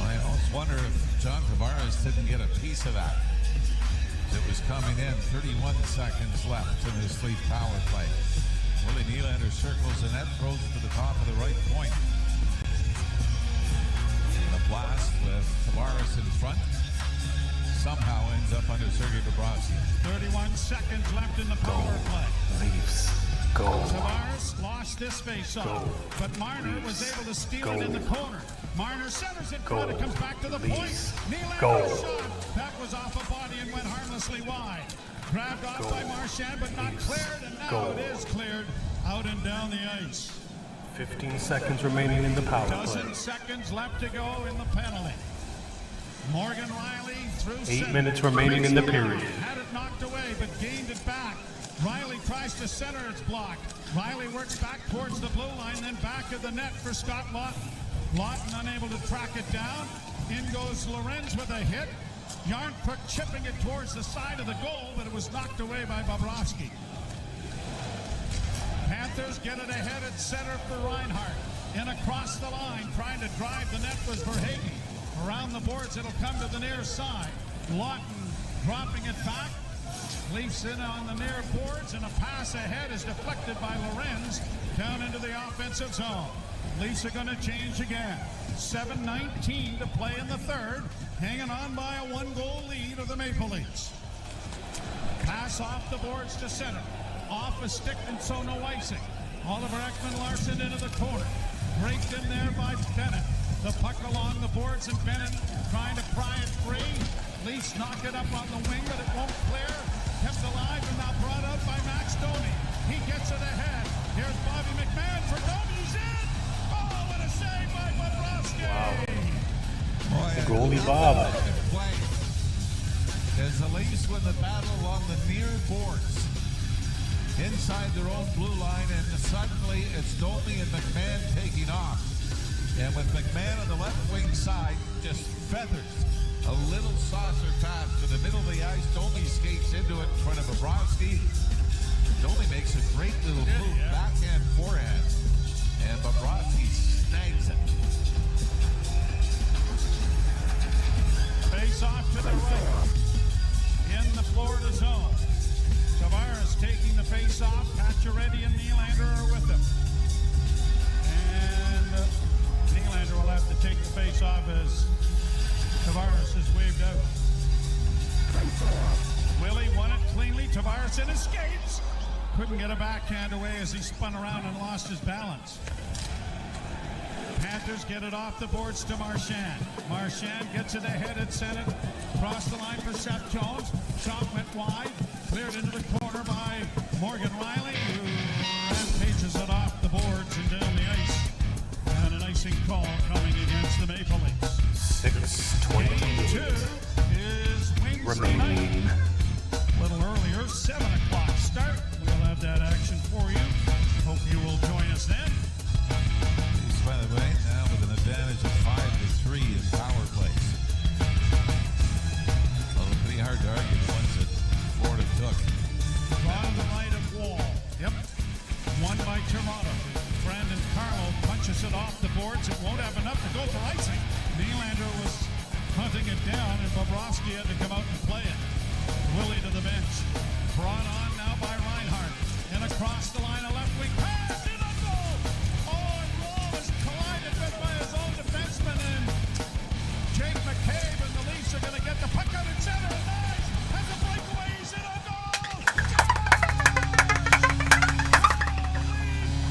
S8: I almost wonder if John Tavares didn't get a piece of that. It was coming in, 31 seconds left in this Leaf power play. Willie Nylander circles the net, throws to the top of the right point. And a blast with Tavares in front. Somehow ends up under Sergei Bobrovsky.
S5: 31 seconds left in the power play.
S4: Leafs. Go.
S5: Tavares lost this face-off, but Marner was able to steal it in the corner. Marner centers it front, it comes back to the point. Nylander shot. That was off a body and went harmlessly wide. Grabbed off by Marchand, but not cleared, and now it is cleared out and down the ice.
S4: 15 seconds remaining in the power play.
S5: Dozen seconds left to go in the penalty. Morgan Riley through
S4: 8 minutes remaining in the period.
S5: Had it knocked away, but gained it back. Riley tries to center, it's blocked. Riley works back towards the blue line, then back of the net for Scott Lawton. Lawton unable to track it down. In goes Lorenz with a hit. Yarncrook chipping it towards the side of the goal, but it was knocked away by Bobrovsky. Panthers get it ahead at center for Reinhart. In across the line, trying to drive the net was Verhaeghe. Around the boards, it'll come to the near side. Lawton dropping it back. Leafs in on the near boards, and a pass ahead is deflected by Lorenz down into the offensive zone. Leafs are going to change again. 7:19 to play in the third, hanging on by a one-goal lead of the Maple Leafs. Pass off the boards to center. Off a stick, and so no icing. Oliver Ekman-Larsson into the corner. Raked in there by Bennett. The puck along the boards, and Bennett trying to pry it free. Leafs knock it up on the wing, but it won't clear. Kept alive and now brought out by Max Domi. He gets it ahead. Here's Bobby McMahon for Domi. He's in. Oh, what a save by Bobrovsky.
S8: Wow.
S4: The goalie Bob.
S8: Play as the Leafs win the battle along the near boards. Inside their own blue line, and suddenly it's Domi and McMahon taking off. And with McMahon on the left wing side, just feathers a little saucer pass to the middle of the ice. Domi skates into it in front of Bobrovsky. Domi makes a great little move, backhand, forehand, and Bobrovsky snags it.
S5: Face off to the right. In the Florida zone. Tavares taking the face off. Pacioretty and Nylander are with him. And Nylander will have to take the face off as Tavares is waved out. Willie won it cleanly. Tavares in his skates. Couldn't get a backhand away as he spun around and lost his balance. Panthers get it off the boards to Marchand. Marchand gets it ahead at center. Cross the line for Seth Jones. Shot went wide. Cleared into the corner by Morgan Riley, who rampages it off the boards and down the ice. And an icing call coming against the Maple Leafs.
S4: 6:20
S5: is Wednesday
S4: remaining.
S5: night. A little earlier, 7 o'clock start. We'll have that action for you. Hope you will join us then.
S8: Leafs, by the way, now with an advantage of 5-3 in power plays. Well, pretty hard to argue the ones that Florida took.
S5: Drawn to the right of Wall. Yep. Won by Toronto. Brandon Carlo punches it off the boards. It won't have enough to go for icing. Nylander was hunting it down, and Bobrovsky had to come out and play it. Willie to the bench. Brought on now by Reinhart. And across the line, a left wing pass. In a goal! Oh, and Wall is collided with by his own defenseman. And Jake McCabe and the Leafs are going to get the puck out in center. And nice! Has a breakaway. He's in a goal!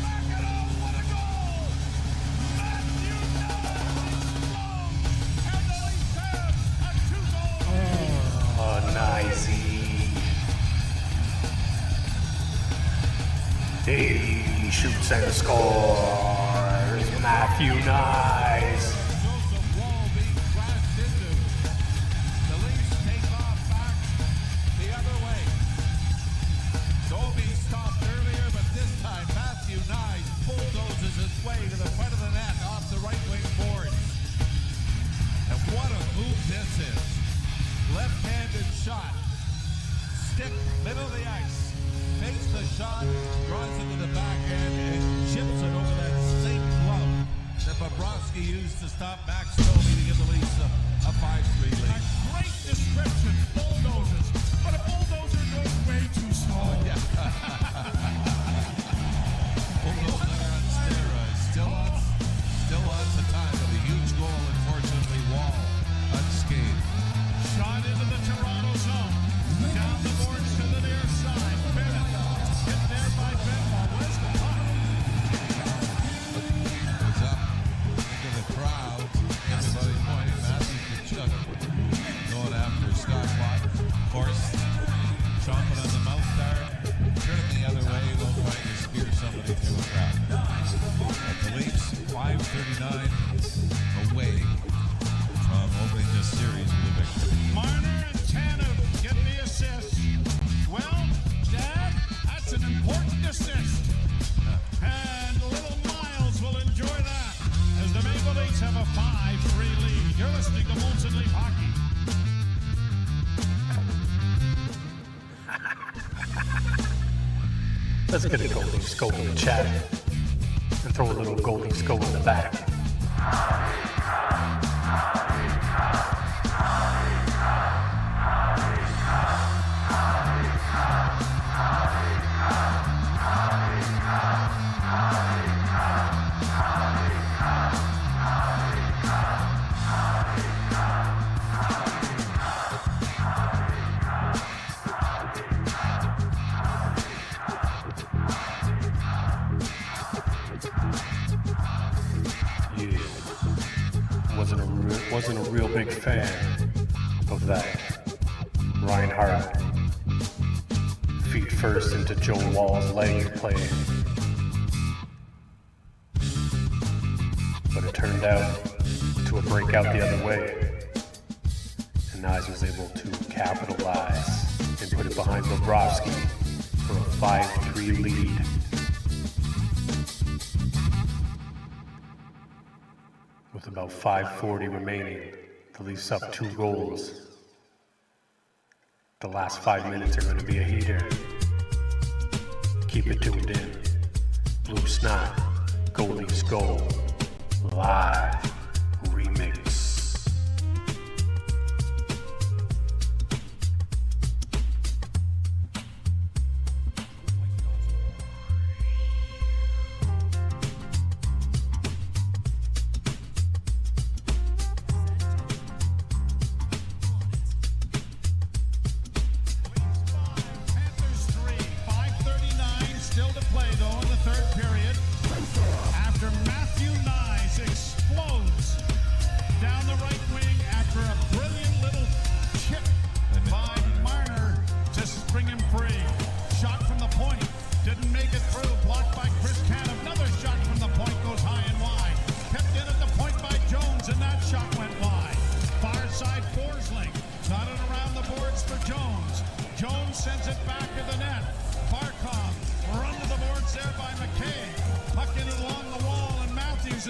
S5: Back it up! What a goal! Matthew and the Leafs have a 2-goal lead.
S4: Oh, nice. He shoots and scores. Matthew Nice.
S8: Joseph Wall being crashed into. The Leafs take off back the other way. Domi stopped earlier, but this time Matthew Nye bulldozes his way to the front of the net off the right wing board. And what a move this is. Left-handed shot. Stick, middle of the ice.
S5: fakes the shot, drives it to the backhand, and chips it over that same glove that Bobrovsky used to stop Max Domi to give the Leafs a 5-3 lead.
S9: A great description, bulldozers. But a bulldozer goes way too slow.
S5: Bulldozer on steroids. Still lots of time with a huge goal, unfortunately, Wall unscathed.
S9: Shot into the Toronto zone. Down the boards to the near side. Bennett. Hit there by Benwell. Where's the puck?
S5: Was up into the crowd. Everybody pointing. Matthew Kachuk going after Scott Watt. Forced. Chomping on the mouth guard. Turning the other way. They'll try to spear somebody through a crowd. But the Leafs, 5:39 away from opening this series with a victory.
S9: Marner and Tanev get the assist. Well, Dad, that's an important assist. And little Miles will enjoy that as the Maple Leafs have a 5-3 lead. You're listening to Molson Leaf Hockey.
S4: Let's get a Goldie Scope in the chat and throw a little Goldie Scope in the back. Wasn't a real big fan of that Reinhardt feet first into Joe Wall's leg play. But it turned out to a breakout the other way. And Nyes was able to capitalize and put it behind Bobrovsky for a 5-3 lead. With about 5:40 remaining, the Leafs up 2 goals. The last 5 minutes are going to be a heater. Keep it tuned in. Blue Snot, Go Leafs Go, live remix.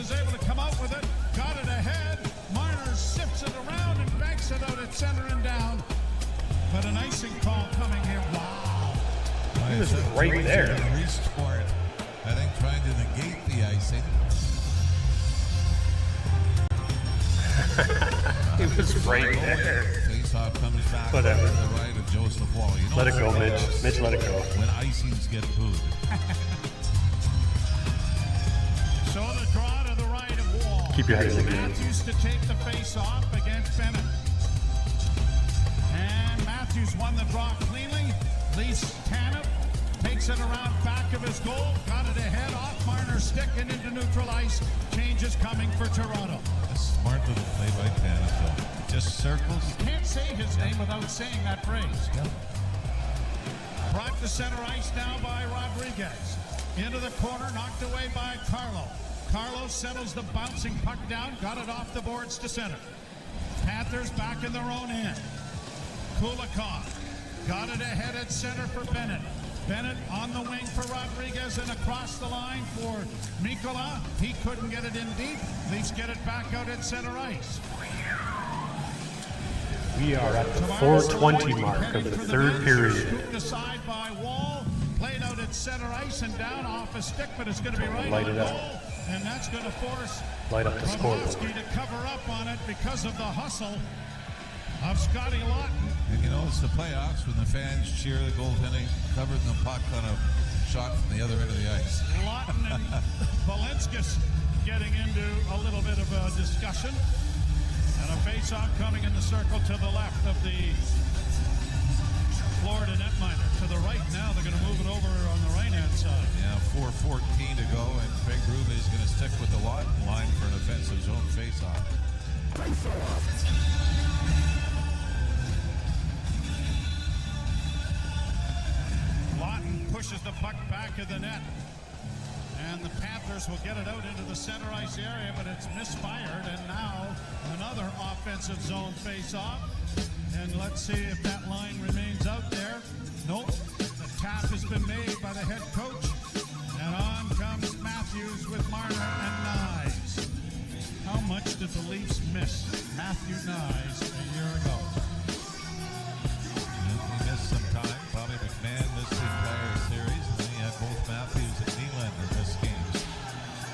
S9: is able to come out with it. Got it ahead. Marner sifts it around and banks it out at center and down. But an icing call coming here. Wow.
S4: He was right there.
S5: Reached for it. I think trying to negate the icing.
S4: He was right there.
S5: Faceoff comes back.
S4: Whatever.
S5: To the right of Joseph Wall. You know,
S4: Let it go, Mitch. Mitch, let it go.
S5: When icings get booed.
S9: So the draw to the right of Wall.
S4: Keep your head in the game.
S9: Matthews to take the face-off against Bennett. And Matthews won the draw cleanly. Leafs Tanev takes it around back of his goal. Got it ahead off Marner's stick and into neutral ice. Changes coming for Toronto.
S5: A smart little play by Tanev. Just circles.
S9: You can't say his name without saying that phrase.
S5: Yep.
S9: Brought to center ice now by Rodriguez. Into the corner, knocked away by Carlo. Carlo settles the bouncing puck down, got it off the boards to center. Panthers back in their own end. Kulikov got it ahead at center for Bennett. Bennett on the wing for Rodriguez and across the line for Mikkola. He couldn't get it in deep. Leafs get it back out at center ice.
S4: We are at the 4:20 mark of the third period.
S9: Scooped aside by Wall. at center ice and down off a stick, but it's going to be right
S4: Light
S9: on
S4: it
S9: goal.
S4: up.
S9: And that's going to force
S4: Light up the scoreboard.
S9: Bobrovsky to cover up on it because of the hustle of Scotty Lawton.
S8: And you know, it's the playoffs when the fans cheer the goaltending, covering the puck on a shot from the other end of the ice.
S9: Lawton and Valenskis getting into a little bit of a discussion. And a face-off coming in the circle to the left of the Florida netminder. To the right now, they're going to move it over on the right-hand side.
S8: Yeah, 4:14 to go, and Craig Berube is going to stick with the Lawton line for an offensive zone face-off.
S9: Lawton pushes the puck back of the net. And the Panthers will get it out into the center ice area, but it's misfired. And now another offensive zone face-off. And let's see if that line remains out there. Nope. The tap has been made by the head coach. And on comes Matthews with Marner and Nyes. How much did the Leafs miss Matthew Nyes a year ago?
S8: He missed some time. Bobby McMahon missed the entire series, and then he had both Matthews and Nylander miss games.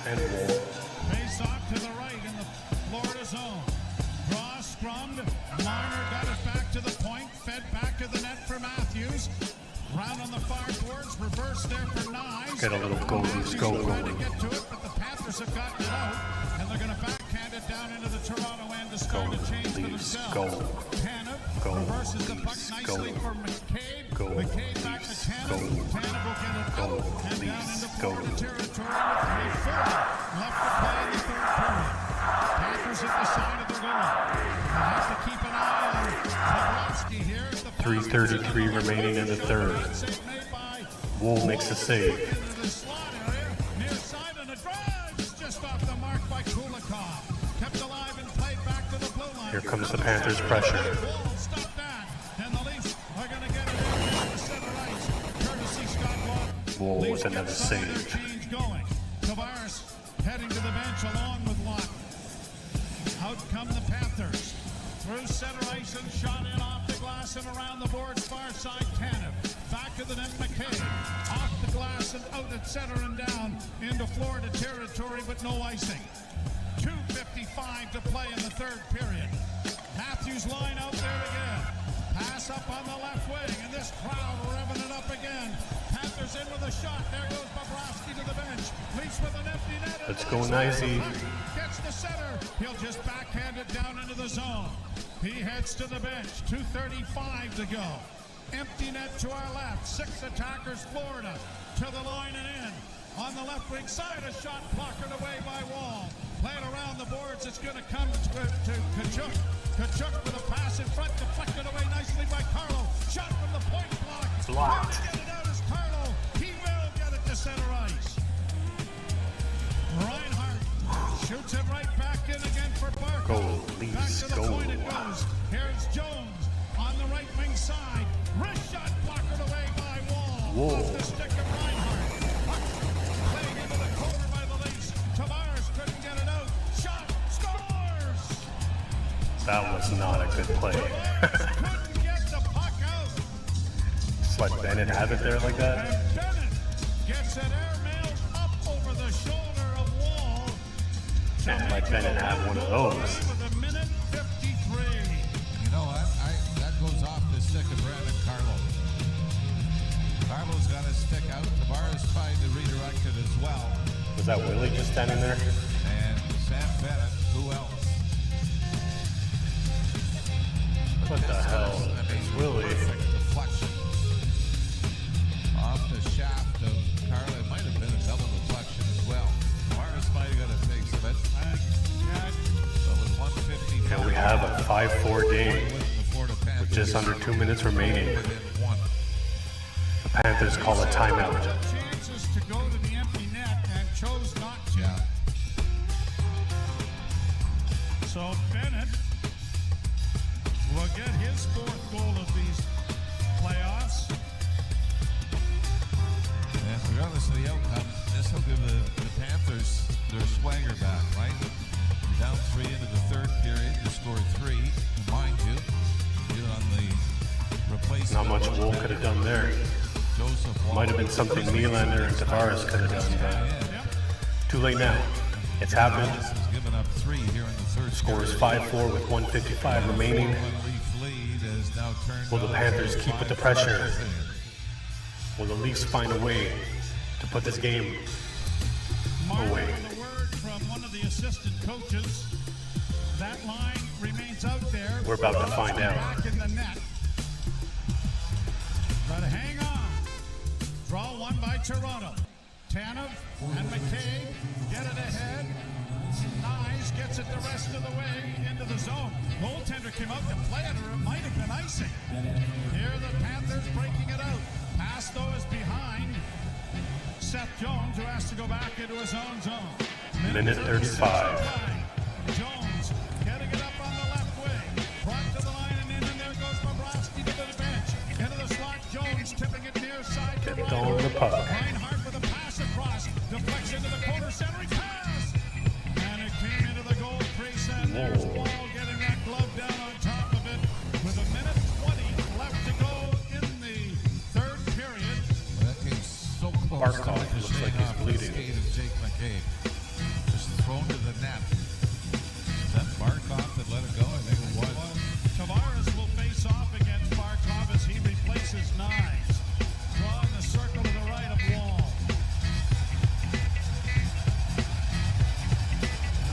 S4: And Wall.
S9: Face off to the right in the Florida zone. Draw scrummed. Marner got it back to the point. Fed back to the net for Matthews. Round on the far boards. Reverse there for Nyes.
S4: Get a little goal loose, go
S9: Trying to
S4: goal.
S9: get to it, but the Panthers have gotten it out. And they're going to backhand it down into the Toronto end to start
S4: Go,
S9: a change for
S4: Leafs,
S9: themselves.
S4: go.
S9: Tanev
S4: Go,
S9: reverses the puck
S4: Leafs,
S9: nicely
S4: go.
S9: for McCabe.
S4: Go,
S9: McCabe back to
S4: Leafs,
S9: Tanev.
S4: go.
S9: Tanev will get it
S4: Go,
S9: out and down
S4: Leafs,
S9: into
S4: go.
S9: Florida territory with 3:40 left to play in the third period. Panthers at the side of the goal. They'll have to keep an eye on Bobrovsky here.
S4: 3:33 remaining in the third. Wool makes a save.
S9: Into the slot area, near side, and a drive is just off the mark by Kulikov. Kept alive and played back to the blue line.
S4: Here comes the Panthers' pressure.
S9: Wall, stop that. And the Leafs are going to get it in the center ice. Courtesy Scott Lawton.
S4: Wool
S9: Leafs
S4: with another
S9: get some of their
S4: save.
S9: change going. Tavares heading to the bench along with Lawton. Out come the Panthers. Through center ice and shot in off the glass and around the boards far side. Tanev. Back to the net, McCabe. Off the glass and out at center and down into Florida territory, but no icing. 2:55 to play in the third period. Matthews line out there again. Pass up on the left wing, and this crowd revving it up again. Panthers in with a shot. There goes Bobrovsky to the bench. Leafs with an empty net.
S4: Let's go, Nicey.
S9: Gets the center. He'll just backhand it down into the zone. He heads to the bench. 2:35 to go. Empty net to our left. 6 attackers, Florida. To the line and in. On the left wing side, a shot blockered away by Wall. Played around the boards. It's going to come to Kachuk. Kachuk with a pass in front, deflected away nicely by Carlo. Shot from the point block.
S4: Blocked.
S9: Get it out is Carlo. He will get it to center ice. Reinhardt shoots it right back in again for Barker.
S4: Go,
S9: Back
S4: Leafs,
S9: to the
S4: go.
S9: point it goes. Here's Jones on the right wing side. Wrist shot blockered away by Wall.
S4: Whoa.
S9: Off the stick of Reinhardt. Puck playing into the corner by the Leafs. Tavares couldn't get it out. Shot scores.
S4: That was not a good play.
S9: Couldn't get the puck out.
S4: Just let Bennett have it there like that.
S9: And Bennett gets it airmailed up over the shoulder of Wall.
S4: Can't let Bennett have one of those.
S9: With a minute 53.
S8: You know what? That goes off the stick of Brandon Carlo. Carlo's got his stick out. Tavares tried to redirect it as well.
S4: Was that Willie just standing there?
S8: And Sam Bennett, who else?
S4: What the hell? It's Willie.
S8: Perfect deflection. Off the shaft of Carlo. It might have been a double deflection as well. Tavares might have got a taste of it. So with 1:55.
S4: And we have a 5-4 game with just under 2 minutes remaining. The Panthers call a timeout.
S9: Chances to go to the empty net and chose not to. So Bennett will get his fourth goal of these playoffs.
S8: And regardless of the outcome, this will give the Panthers their swagger back, right? Down 3 into the third period, you scored 3. Mind you, on the replacement.
S4: Not much Wool could have done there.
S5: Joseph
S4: Might have been something Nylander and Tavares could have done, but too late now. It's happened.
S5: has given up 3 here in the third.
S4: Scores 5-4 with 1:55 remaining.
S5: Leaf lead has now turned.
S4: Will the Panthers keep with the pressure? Will the Leafs find a way to put this game away?
S9: The word from one of the assistant coaches. That line remains out there.
S4: We're about to find out.
S9: Back in the net. But hang on. Draw one by Toronto. Tanev and McCabe get it ahead. Nyes gets it the rest of the way into the zone. Goaltender came out to play it, or it might have been icing. Here the Panthers breaking it out. Pass though is behind Seth Jones, who has to go back into his own zone.
S4: Minute 35.
S9: Jones getting it up on the left wing. Brought to the line and in, and there goes Bobrovsky to the bench. Into the slot, Jones tipping it near side to
S4: Kept on the puck.
S9: Reinhart with a pass across. Deflects into the corner, centering pass. And it came into the goal crease, and there's Wall getting that glove down on top of it. With a minute 20 left to go in the third period.
S5: That came so close.
S4: Barkov
S5: to
S4: looks like
S5: ricocheting
S4: he's
S5: off the
S4: bleeding.
S5: skate of Jake McCabe. Just thrown to the net. Is that Barkov that let it go? I think it was.
S9: Tavares will face off against Barkov as he replaces Nyes. Drawing the circle to the right of Wall.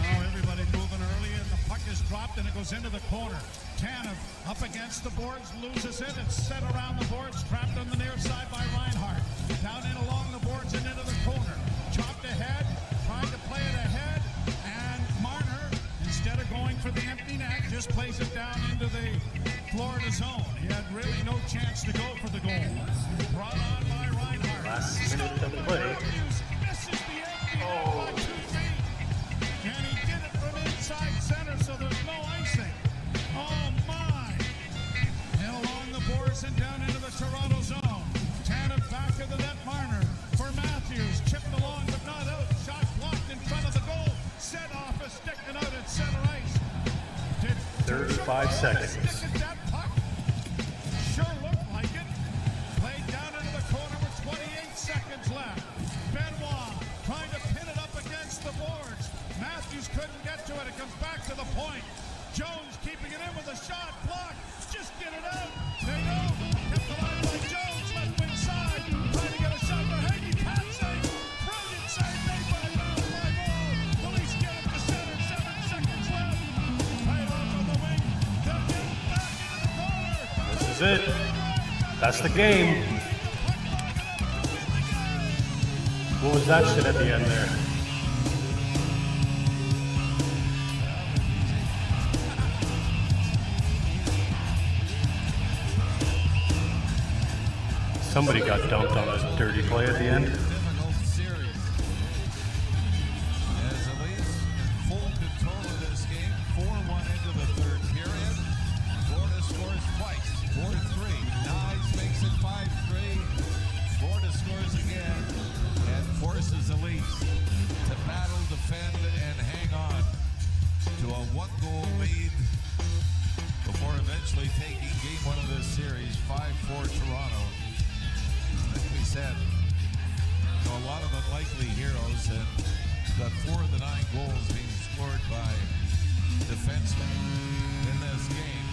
S9: Now everybody moving early, and the puck is dropped and it goes into the corner. Tanev up against the boards, loses it. It's set around the boards, trapped on the near side by Reinhart. Down in along the boards and into the corner. Chopped ahead, trying to play it ahead, and Marner, instead of going for the empty net, just plays it down into the Florida zone. He had really no chance to go for the goal. Brought on by Reinhart.
S4: Last minute of the play.
S9: Misses the empty net by 2 feet. And he did it from inside center, so there's no icing. Oh my! And along the boards and down into the Toronto zone. Tanev back to the net. Marner for Matthews. Chipped along but not out. Shot blocked in front of the goal. Set off a stick and out at center ice. Did
S4: 35 seconds.
S9: stick at that puck? Sure looked like it. Played down into the corner with 28 seconds left. Benoit trying to pin it up against the boards. Matthews couldn't get to it. It comes back to the point. Jones keeping it in with a shot. Blocked. Just get it out. They know. Kept the line by Jones. Left wing side. Trying to get a shot for Hagee. Pat save. Brilliant save made by Ball. The Leafs get it to center. 7 seconds left. Right off on the wing. They'll get it back into the corner.
S4: This is it. That's the game. What was that shit at the end there? Somebody got dumped on this dirty play at the end.
S5: Difficult series. As the Leafs full control of this game, 4-1 into the third period. Florida scores twice, 4-3. Nyes makes it 5-3. Florida scores again and forces the Leafs to battle, defend, and hang on to a 1-goal lead before eventually taking game 1 of this series, 5-4 Toronto. Like we said, a lot of unlikely heroes, and got 4 of the 9 goals being scored by defensemen in this game.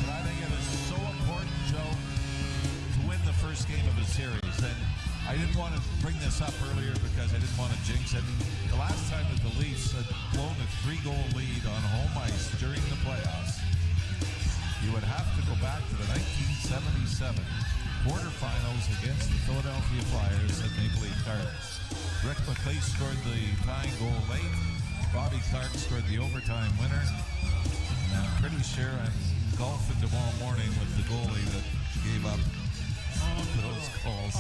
S5: But I think it is so important, Joe, to win the first game of a series. And I didn't want to bring this up earlier because I didn't want to jinx it. The last time that the Leafs had blown a 3-goal lead on home ice during the playoffs, you would have to go back to the 1977 quarterfinals against the Philadelphia Flyers at Maple Leaf Gardens. Rick McLeay scored the tying goal late. Bobby Clark scored the overtime winner. And I'm pretty sure I'm golfing tomorrow morning with the goalie that gave up those goals.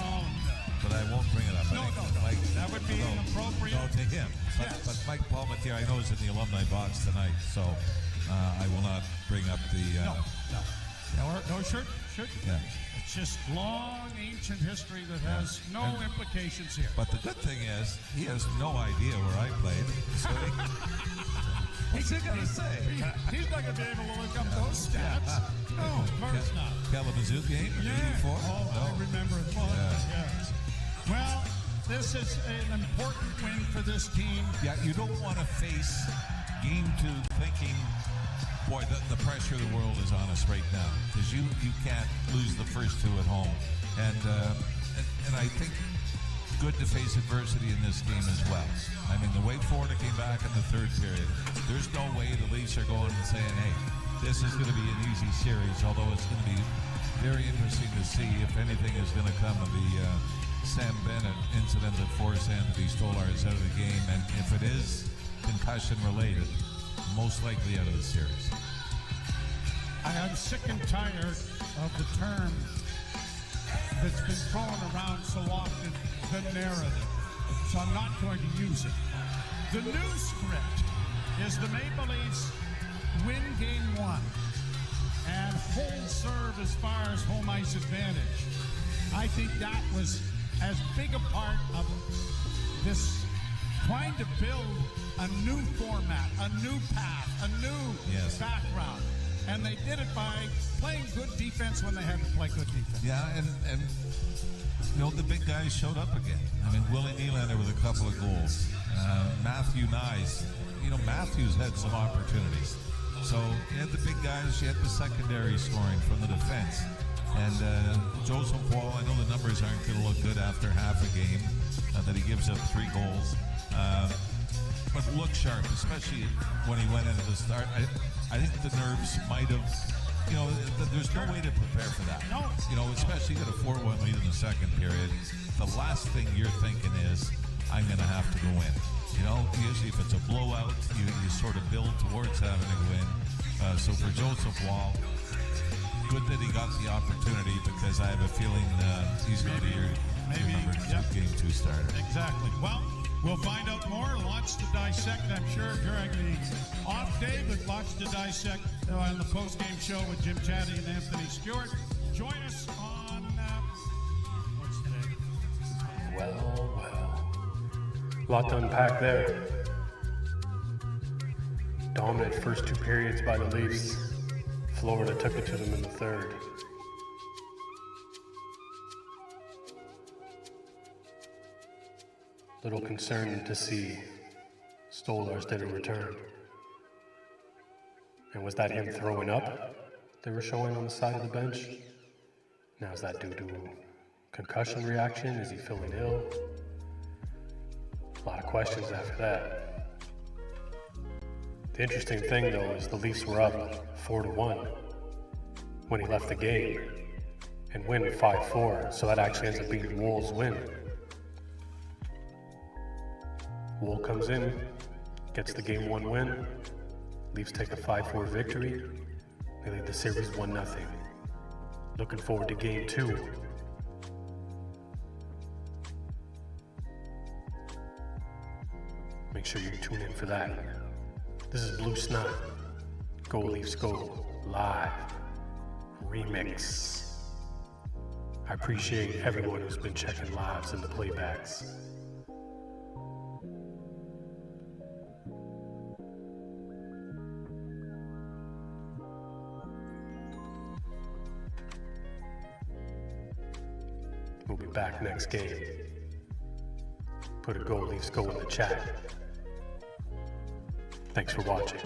S5: But I won't bring it up.
S9: No,
S5: Mike,
S9: that would be inappropriate.
S5: No, to him. But Mike Palmetier, I know, is in the alumni box tonight, so I will not bring up the...
S9: No, sure.
S5: Yeah.
S9: It's just long, ancient history that has no implications here.
S5: But the good thing is, he has no idea where I played. So what's he going to say?
S9: He's not going to be able to look up those stats. No, of course not.
S5: Kalamazoo game in '84?
S9: Oh, I remember it. Well,
S5: this is an important win for this team.
S8: Yeah, you don't want to face game 2 thinking, boy, the pressure of the world is on us right now, because you can't lose the first 2 at home. And I think good to face adversity in this game as well. I mean, the way Florida came back in the 3rd period, there's no way the Leafs are going and saying, hey, this is going to be an easy series, although it's going to be very interesting to see if anything is going to come of the Sam Bennett incident that forced Anthony Stolarz out of the game, and if it is concussion related, most likely out of the series.
S5: I am sick and tired of the term that's been thrown around so often, the narrative. So I'm not going to use it. The new script is the Maple Leafs win game 1 and hold serve as far as home ice advantage. I think that was as big a part of this trying to build a new format, a new path, a new background. And they did it by playing good defense when they had to play good defense.
S8: Yeah, and you know, the big guys showed up again. I mean, Willie Nylander with a couple of goals. Matthew Nyes, you know, Matthews had some opportunities. So you had the big guys, you had the secondary scoring from the defense. And Joseph Wall, I know the numbers aren't going to look good after half a game, that he gives up 3 goals. But look sharp, especially when he went into the start. I think the nerves might have, you know, there's no way to prepare for that.
S5: No.
S8: You know, especially at a 4-1 lead in the 2nd period. The last thing you're thinking is, I'm going to have to go in. You know, usually if it's a blowout, you sort of build towards having to win. So for Joseph Wall, good that he got the opportunity, because I have a feeling he's going to be your game 2 starter.
S5: Exactly. Well, we'll find out more. Lots to dissect, I'm sure, during the off day, but lots to dissect on the post-game show with Jim Chatty and Anthony Stewart. Join us on, what's today?
S4: Well. Lot to unpack there. Dominant first 2 periods by the Leafs. Florida took it to them in the 3rd. Little concerned to see Stolarz didn't return. And was that him throwing up they were showing on the side of the bench? Now is that due to concussion reaction? Is he feeling ill? A lot of questions after that. The interesting thing though is the Leafs were up 4-1 when he left the game and win 5-4, so that actually ends up being Wool's win. Wool comes in, gets the game 1 win. Leafs take a 5-4 victory. They lead the series 1-0. Looking forward to game 2. Make sure you tune in for that. This is Blue Snot. Go Leafs Go live remix. I appreciate everyone who's been checking lives and the playbacks. We'll be back next game. Put a Go Leafs Go in the chat. Thanks for watching.